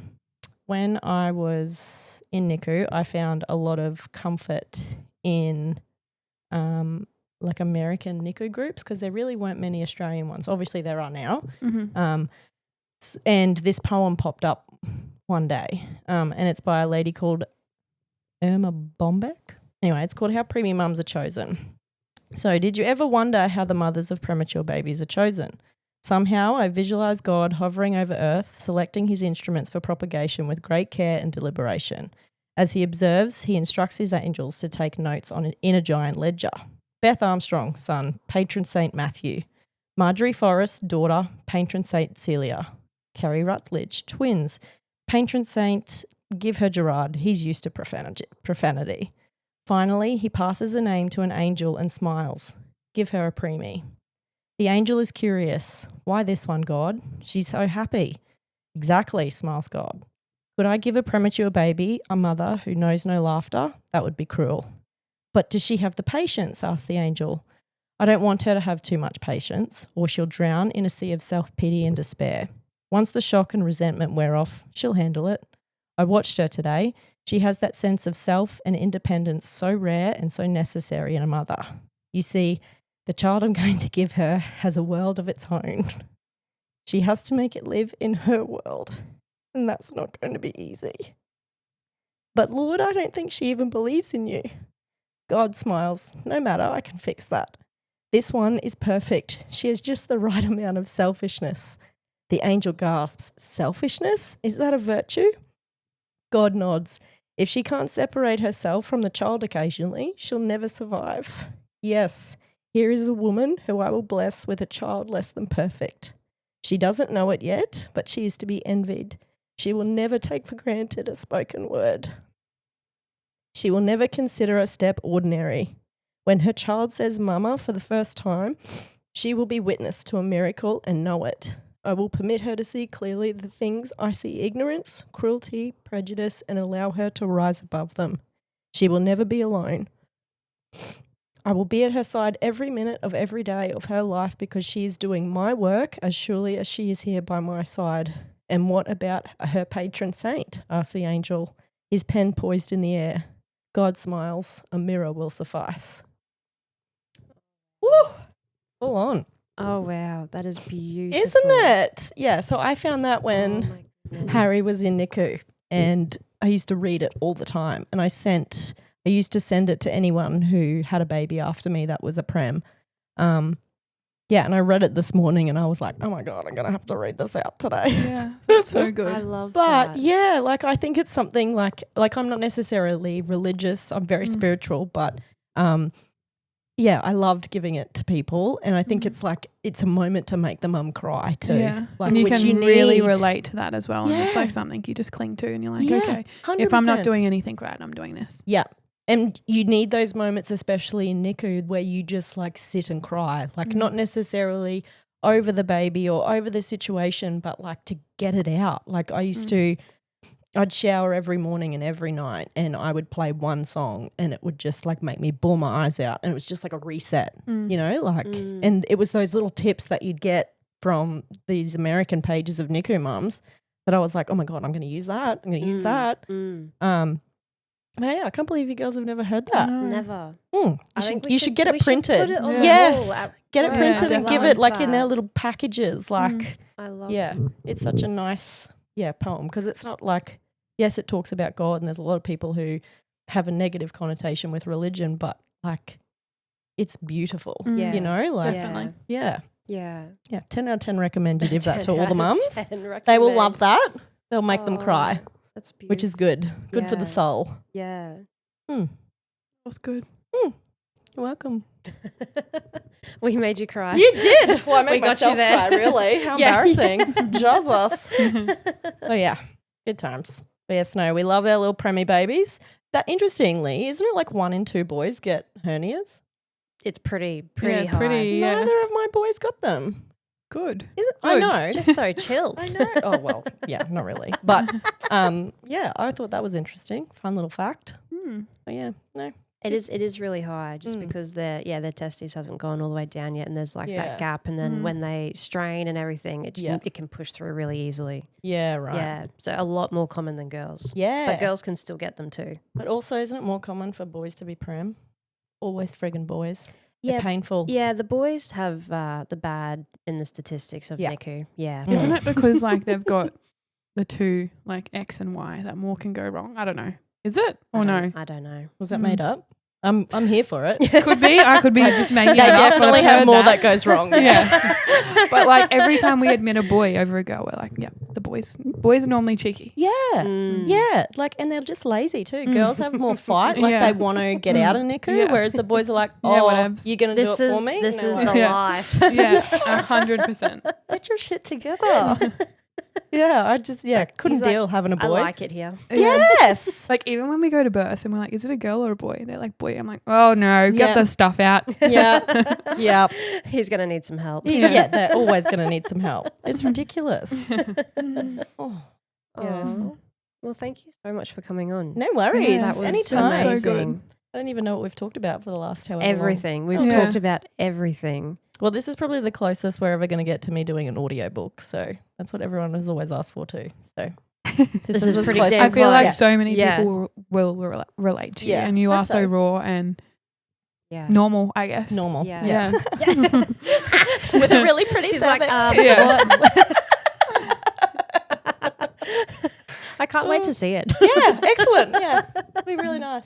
NICU. I found a lot of comfort in like American NICU groups because there really weren't many Australian ones. Obviously there are now. And this poem popped up one day and it's by a lady called Irma Bombeck. Anyway, it's called How Preemie Mums Are Chosen. So did you ever wonder how the mothers of premature babies are chosen? Somehow I visualize God hovering over earth, selecting his instruments for propagation with great care and deliberation. As he observes, he instructs his angels to take notes in a giant ledger. Beth Armstrong, son, patron Saint Matthew. Marjorie Forrest, daughter, patron Saint Celia. Kerry Rutledge, twins, patron Saint, give her Gerard, he's used to profanity. Finally, he passes a name to an angel and smiles. Give her a preemie. The angel is curious. Why this one, God? She's so happy. Exactly, smiles God. Could I give a premature baby a mother who knows no laughter? That would be cruel. But does she have the patience? Asked the angel. I don't want her to have too much patience, or she'll drown in a sea of self-pity and despair. Once the shock and resentment wear off, she'll handle it. I watched her today. She has that sense of self and independence so rare and so necessary in a mother. You see, the child I'm going to give her has a world of its own. She has to make it live in her world, and that's not going to be easy. But Lord, I don't think she even believes in you. God smiles. No matter, I can fix that. This one is perfect. She has just the right amount of selfishness. The angel gasps, selfishness? Is that a virtue? God nods. If she can't separate herself from the child occasionally, she'll never survive. Yes, here is a woman who I will bless with a child less than perfect. She doesn't know it yet, but she is to be envied. She will never take for granted a spoken word. She will never consider a step ordinary. When her child says mama for the first time, she will be witness to a miracle and know it. I will permit her to see clearly the things I see: ignorance, cruelty, prejudice, and allow her to rise above them. She will never be alone. I will be at her side every minute of every day of her life because she is doing my work as surely as she is here by my side. And what about her patron saint? Asked the angel, his pen poised in the air. God smiles, a mirror will suffice. Woo! Full on. Oh, wow. That is beautiful. Isn't it? Yeah, so I found that when Harry was in NICU, and I used to read it all the time. And I used to send it to anyone who had a baby after me that was a prem. Yeah, and I read it this morning and I was like, oh my God, I'm going to have to read this out today. Yeah, that's so good. I love that. But yeah, like I think it's something like I'm not necessarily religious. I'm very spiritual, but yeah, I loved giving it to people. And I think it's like, it's a moment to make the mum cry too. Yeah, like, and you which can really relate to that as well. Yeah. And it's like something you just cling to and you're like, Yeah, okay, 100%. if I'm not doing anything right, I'm doing this. Yeah. And you need those moments, especially in NICU, where you just like sit and cry, like not necessarily over the baby or over the situation, but like to get it out. Like I used to, I'd shower every morning and every night and I would play one song and it would just like make me bawl my eyes out. And it was just like a reset, you know, like, and it was those little tips that you'd get from these American pages of NICU mums that I was like, oh my God, I'm going to use that. I'm going to use that. Yeah, I can't believe you girls have never heard that. No. Never. You should get it printed. Put it on the yes, wall get it printed and give it like in their that. little packages. Like, I love it's such a nice poem because it's not like, yes, it talks about God and there's a lot of people who have a negative connotation with religion, but like it's beautiful, you know, like Definitely. yeah. 10 out of 10 recommend you give that to all the mums. They will love that. They'll make them cry. That's beautiful. Which is good for the soul. Yeah. That's good. You're welcome. We made you cry. You did. Well, I made We got myself you there. cry, really. How embarrassing. Jesus. Oh, yeah. Good times. But yes, no, we love our little preemie babies. That interestingly, isn't it like 1 in 2 boys get hernias? It's pretty Yeah, high. Neither of my boys got them. Good. Is it? I know. Just so chill. I know. Oh, well, yeah, not really. But yeah, I thought that was interesting. Fun little fact. But yeah, no. It is really high just because their testes haven't gone all the way down yet and there's like that gap, and then when they strain and everything it can push through really easily. Yeah, right. Yeah. So a lot more common than girls. Yeah. But girls can still get them too. But also isn't it more common for boys to be prem? Always friggin' boys. They're painful. Yeah, the boys have the bad in the statistics of NICU. Yeah. Isn't it because like they've got the two like X and Y that more can go wrong? I don't know. Is it or no? I don't know. Was that made up? I'm here for it. Could be. I could be just making it up. They definitely have more that goes wrong. Yeah. But like every time we admit a boy over a girl, we're like, yeah, the boys are normally cheeky. Yeah. Yeah. Like, and they're just lazy too. Girls have more fight. Like they want to get out of NICU, whereas the boys are like, you're going to do it for me? This is the life. Yeah, 100%. Get your shit together. Yeah, I just couldn't deal having a boy. I like it here. Yes. Like even when we go to birth and we're like, is it a girl or a boy? They're like, boy. I'm like, oh no, get the stuff out. Yeah. He's going to need some help. Yeah, they're always going to need some help. It's ridiculous. Oh. Yes. Well, thank you so much for coming on. No worries. That was anytime. amazing. So good. I don't even know what we've talked about for the last however Everything. long. We've talked about everything. Well, this is probably the closest we're ever going to get to me doing an audiobook. So that's what everyone has always asked for too. So this is pretty close. damn I feel like close. so many people will relate to you, and you are so raw and normal, I guess. Normal. Yeah. With a really pretty She's cervix. I can't wait to see it. Yeah, excellent. Yeah, it'll be really nice.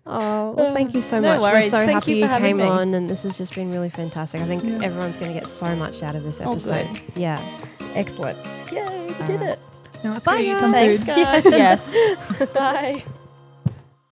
Oh, well, thank you so much. Worries. We're so Thank happy you having came me. on, and this has just been really fantastic. I think everyone's going to get so much out of this episode. Yeah. Excellent. Yay, we did it. No, it's Bye, good to eat guys. some Thanks, food. guys. Yes. Bye.